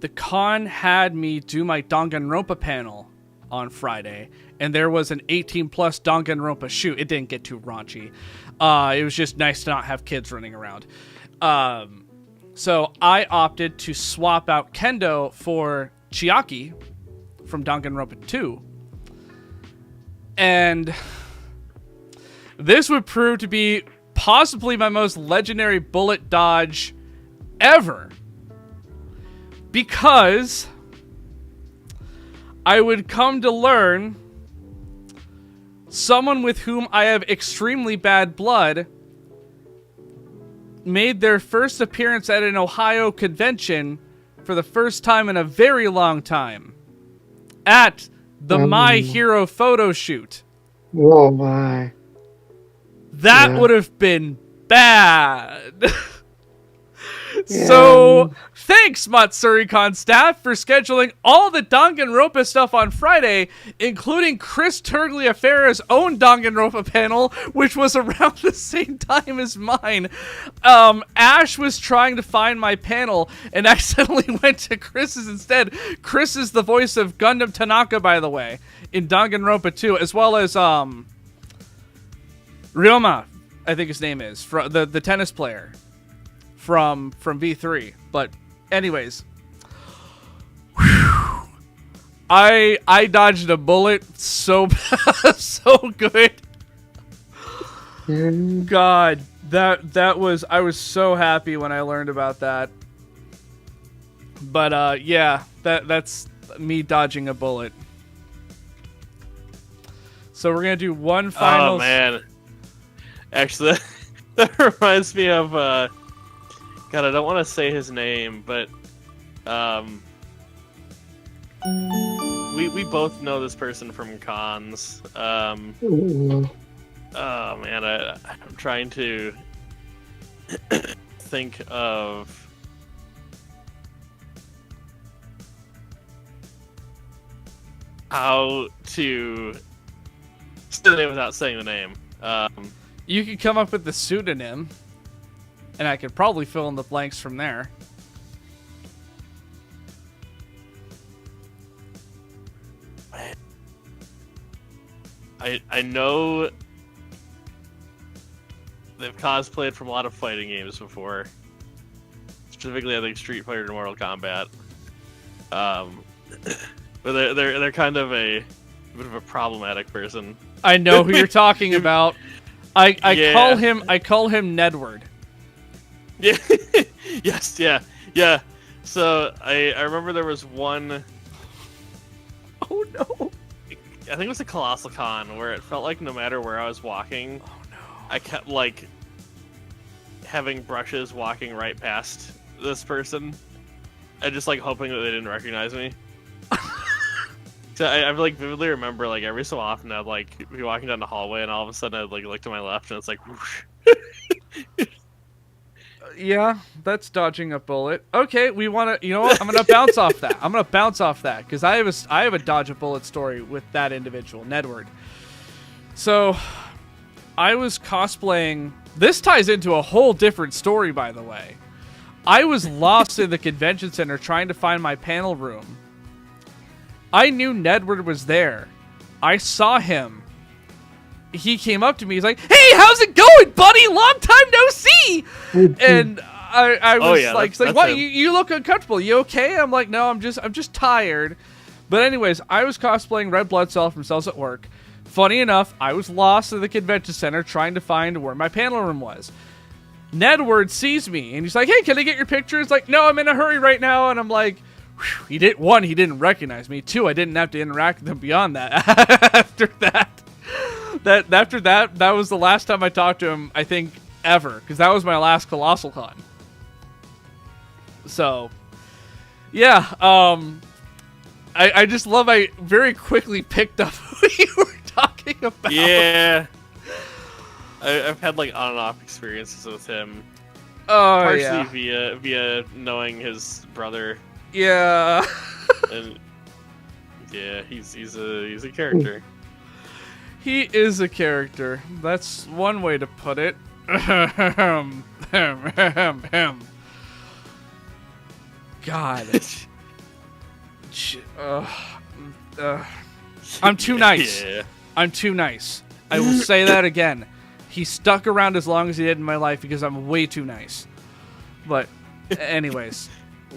the con had me do my Danganronpa panel on Friday, and there was an 18+ Danganronpa shoot. It didn't get too raunchy. It was just nice to not have kids running around. So I opted to swap out Kendo for Chiaki from Danganronpa 2. And this would prove to be possibly my most legendary bullet dodge ever. Because I would come to learn someone with whom I have extremely bad blood made their first appearance at an Ohio convention for the first time in a very long time at the My Hero photo shoot.
Oh my.
That would have been bad. So, thanks, MatsuriCon staff, for scheduling all the Danganronpa stuff on Friday, including Chris Tergliaferra's own Danganronpa panel, which was around the same time as mine. Ash was trying to find my panel and accidentally went to Chris's instead. Chris is the voice of Gundam Tanaka, by the way, in Danganronpa 2, as well as Ryoma, I think his name is, the tennis player from V3. But anyways, I dodged a bullet so so good. God, that was, I was so happy when I learned about that. But yeah, that's me dodging a bullet. So we're gonna do one final.
Oh man, actually, that reminds me of God, I don't want to say his name, but we both know this person from cons. Oh man, I'm trying to think of how to say the name without saying the name.
You could come up with the pseudonym, and I could probably fill in the blanks from there.
I know they've cosplayed from a lot of fighting games before. Specifically, I think Street Fighter and Mortal Kombat. But they're kind of a bit of a problematic person.
I know who you're talking about. I
Yeah.
call him Nedward.
Yeah. Yes. Yeah. So I remember there was one.
Oh no.
I think it was a Colossal Con where it felt like no matter where I was walking, I kept like having brushes walking right past this person, and just like hoping that they didn't recognize me. So I like vividly remember like every so often I'd like be walking down the hallway and all of a sudden I'd like look to my left and it's like whoosh.
Yeah, that's dodging a bullet. Okay, we want to. You know what? I'm gonna bounce off that. I'm gonna bounce off that because I have a dodge a bullet story with that individual, Nedward. So, I was cosplaying. This ties into a whole different story, by the way. I was lost in the convention center trying to find my panel room. I knew Nedward was there. I saw him. He came up to me. He's like, "Hey, how's it going, buddy? Long time no see." And I was like, "What? You look uncomfortable. You okay?" I'm like, "No, I'm just tired." But anyways, I was cosplaying Red Blood Cell from Cells at Work. Funny enough, I was lost in the convention center trying to find where my panel room was. Nedward sees me and he's like, "Hey, can I get your picture?" It's like, "No, I'm in a hurry right now." And I'm like, whew, he didn't recognize me. Two, I didn't have to interact with him beyond that. After that was the last time I talked to him, I think, ever, because that was my last Colossal Con. So, yeah, I just love I very quickly picked up who you were talking about.
Yeah. I've had like on and off experiences with him.
Oh,
partially
yeah.
via knowing his brother.
Yeah.
And yeah, he's a character.
He is a character. That's one way to put it. God. I'm too nice.
Yeah.
I'm too nice. I will say that again. He stuck around as long as he did in my life because I'm way too nice. But anyways,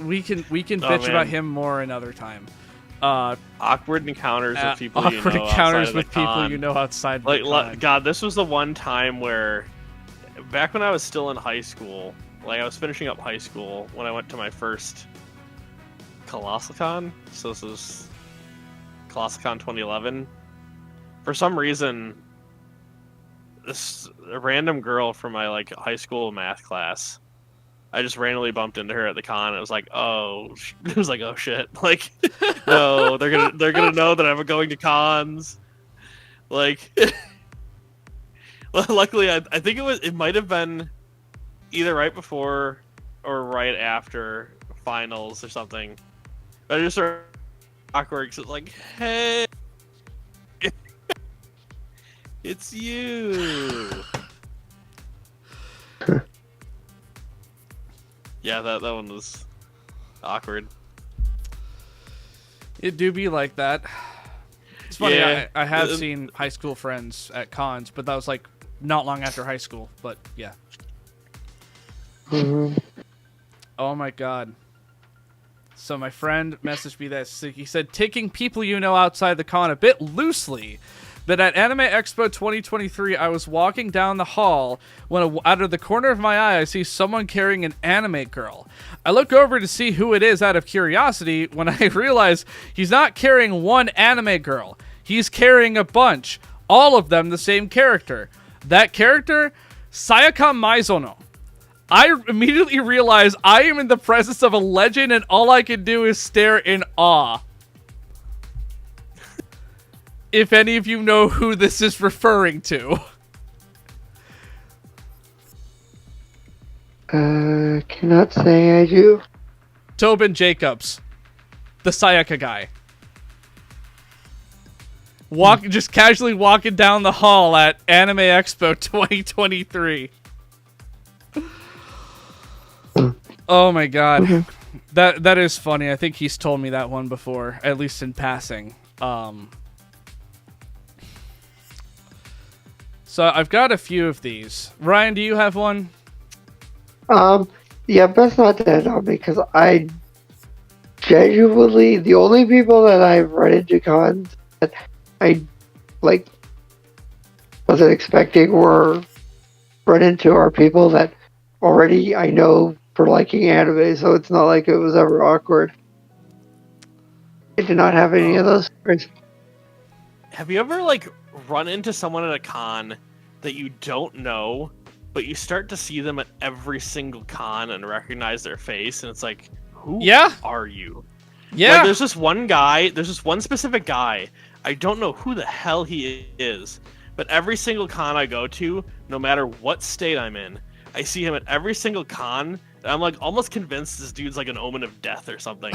we can bitch about him more another time.
Awkward encounters with people you know
awkward encounters with people
con.
you know outside
like
the con.
God, this was the one time where back when I was still in high school, like I was finishing up high school when I went to my first Colossal Con. So this was Colossal Con 2011. For some reason, a random girl from my like high school math class, I just randomly bumped into her at the con. And it was like, oh shit! Like, no, they're gonna know that I'm going to cons. Like, well, luckily, I think it might have been either right before or right after finals or something. But I just sort of awkward because it's like, hey, it's you. Yeah, that one was awkward.
It do be like that. It's funny,
Yeah.
I have seen high school friends at cons, but that was like not long after high school. But yeah.
Mm-hmm.
Oh my god. So my friend messaged me this. He said, taking people you know outside the con a bit loosely. But at Anime Expo 2023, I was walking down the hall when out of the corner of my eye, I see someone carrying an anime girl. I look over to see who it is out of curiosity when I realize he's not carrying one anime girl. He's carrying a bunch. All of them the same character. That character, Sayaka Maizono. I immediately realize I am in the presence of a legend and all I can do is stare in awe. If any of you know who this is referring to.
Cannot say I do.
Tobin Jacobs, the Sayaka guy. Just casually walking down the hall at Anime Expo 2023. Oh my god. That is funny. I think he's told me that one before, at least in passing. So I've got a few of these. Ryan, do you have one?
Yeah, best not to end on me because I genuinely, the only people that I've run into cons that I like wasn't expecting or run into are people that already I know for liking anime, so it's not like it was ever awkward. I did not have any of those stories.
Have you ever like run into someone at a con that you don't know, but you start to see them at every single con and recognize their face, and it's like, who are you?
Yeah.
Like, there's this one specific guy. I don't know who the hell he is, but every single con I go to, no matter what state I'm in, I see him at every single con. And I'm like almost convinced this dude's like an omen of death or something.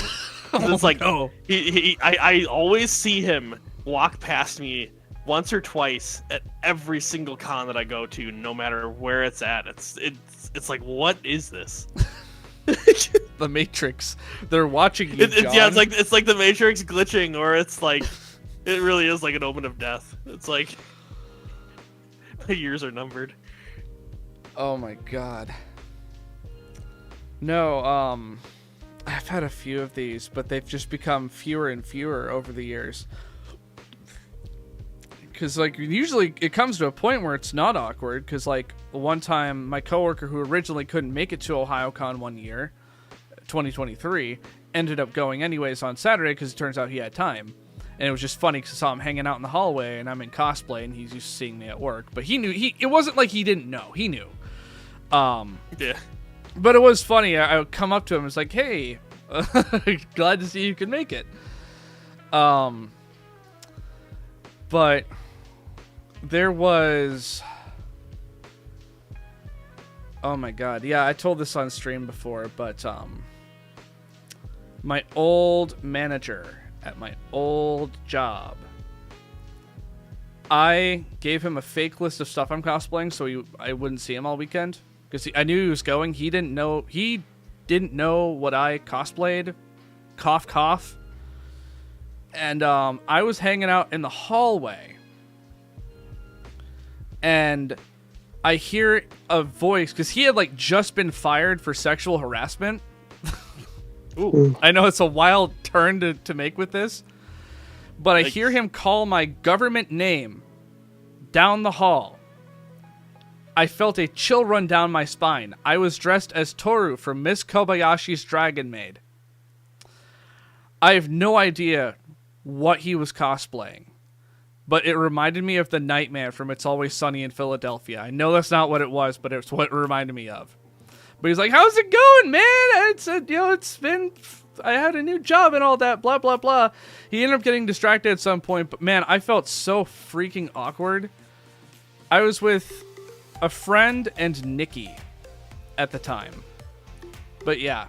It's like,
no.
I always see him walk past me once or twice at every single con that I go to, no matter where it's at. It's like, what is this?
The Matrix. They're watching you, John.
Yeah, it's like the Matrix glitching, or it's like it really is like an omen of death. It's like the years are numbered.
Oh my god. No, I've had a few of these, but they've just become fewer and fewer over the years. Because, like, usually it comes to a point where it's not awkward. Because, like, one time, my coworker who originally couldn't make it to OhioCon one year, 2023, ended up going anyways on Saturday because it turns out he had time. And it was just funny because I saw him hanging out in the hallway, and I'm in cosplay, and he's used to seeing me at work. But he knew, it wasn't like he didn't know. He knew.
Yeah.
But it was funny. I would come up to him and was like, hey, glad to see you can make it. But there was... Oh my god. Yeah, I told this on stream before, but my old manager at my old job, I gave him a fake list of stuff I'm cosplaying so I wouldn't see him all weekend. Because I knew he was going. He didn't know what I cosplayed. Cough, cough. And I was hanging out in the hallway. And I hear a voice, because he had like just been fired for sexual harassment. Ooh, I know it's a wild turn to make with this. But I hear him call my government name down the hall. I felt a chill run down my spine. I was dressed as Toru from Miss Kobayashi's Dragon Maid. I have no idea what he was cosplaying, but it reminded me of the Nightman from It's Always Sunny in Philadelphia. I know that's not what it was, but it's what it reminded me of. But he's like, how's it going, man? It's been... I had a new job and all that, blah, blah, blah. He ended up getting distracted at some point, but man, I felt so freaking awkward. I was with a friend and Nikki at the time. But yeah.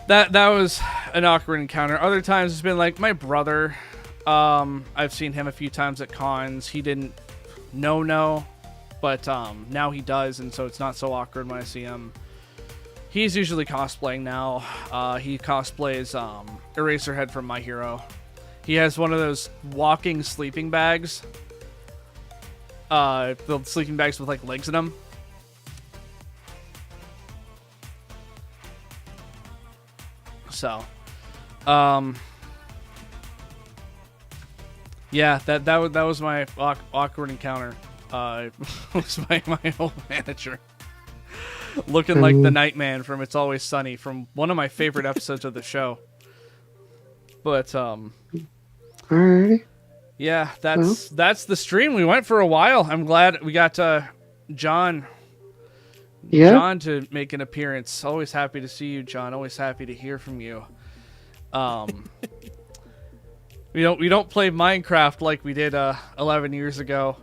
That was an awkward encounter. Other times it's been like my brother. I've seen him a few times at cons. He didn't know, but now he does, and so it's not so awkward when I see him. He's usually cosplaying now. He cosplays Eraserhead from My Hero. He has one of those walking sleeping bags. The sleeping bags with like legs in them. So, yeah, that was my awkward encounter. Was my old manager looking like the Nightman from It's Always Sunny from one of my favorite episodes of the show. But
Alrighty.
yeah, that's the stream. We went for a while. I'm glad we got John.
Yeah.
John to make an appearance. Always happy to see you, John. Always happy to hear from you. We don't play Minecraft like we did 11 years ago.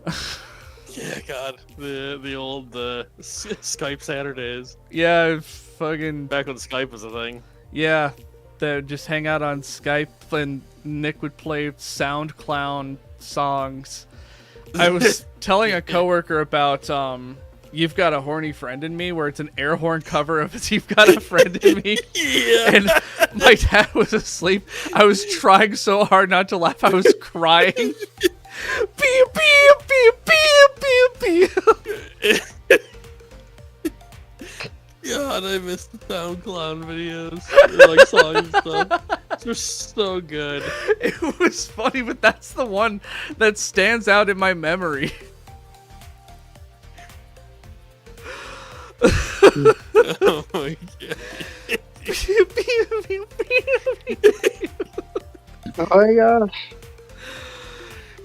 Yeah, God, the old Skype Saturdays.
Yeah, fucking
Back when Skype was a thing.
yeah. They would just hang out on Skype and Nick would play Sound Clown songs. I was telling a coworker about You've Got a Horny Friend in Me, where it's an air horn cover of You've Got a Friend in Me.
Yeah.
And my dad was asleep. I was trying so hard not to laugh. I was crying. Beep, beep, beep, beep, beep, beep.
God, I miss the SoundCloud videos. They're like songs and stuff. They're so good.
It was funny, but that's the one that stands out in my memory.
Oh my God.
Beep, beep, beep, beep, beep.
Oh my gosh.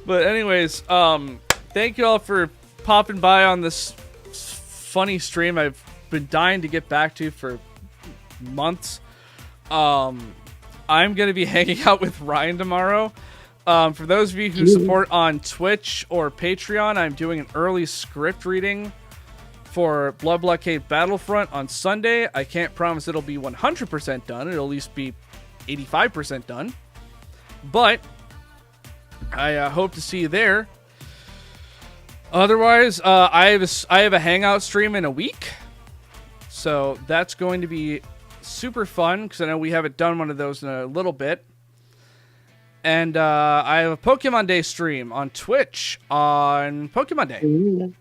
But anyways, thank you all for popping by on this funny stream I've been dying to get back to for months. I'm gonna be hanging out with Ryan tomorrow. For those of you who support on Twitch or Patreon, I'm doing an early script reading for Blood Blockade Battlefront on Sunday. I can't promise it'll be 100% done. It'll at least be 85% done. But I hope to see you there. Otherwise, I have a hangout stream in a week. So that's going to be super fun, because I know we haven't done one of those in a little bit. And I have a Pokemon Day stream on Twitch on Pokemon Day.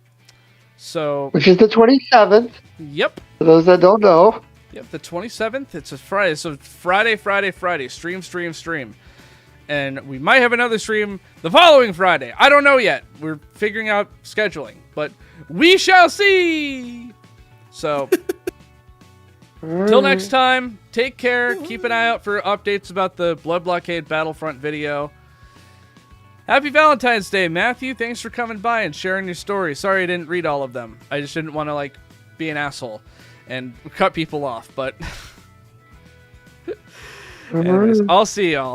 So,
Which is the 27th,
yep.
for those that don't know.
Yep, the 27th. It's a Friday. So Friday. Stream. And we might have another stream the following Friday. I don't know yet. We're figuring out scheduling. But we shall see! So, till next time, take care. Keep an eye out for updates about the Blood Blockade Battlefront video. Happy Valentine's Day, Matthew. Thanks for coming by and sharing your story. Sorry I didn't read all of them. I just didn't want to, be an asshole and cut people off. But anyways, I'll see y'all.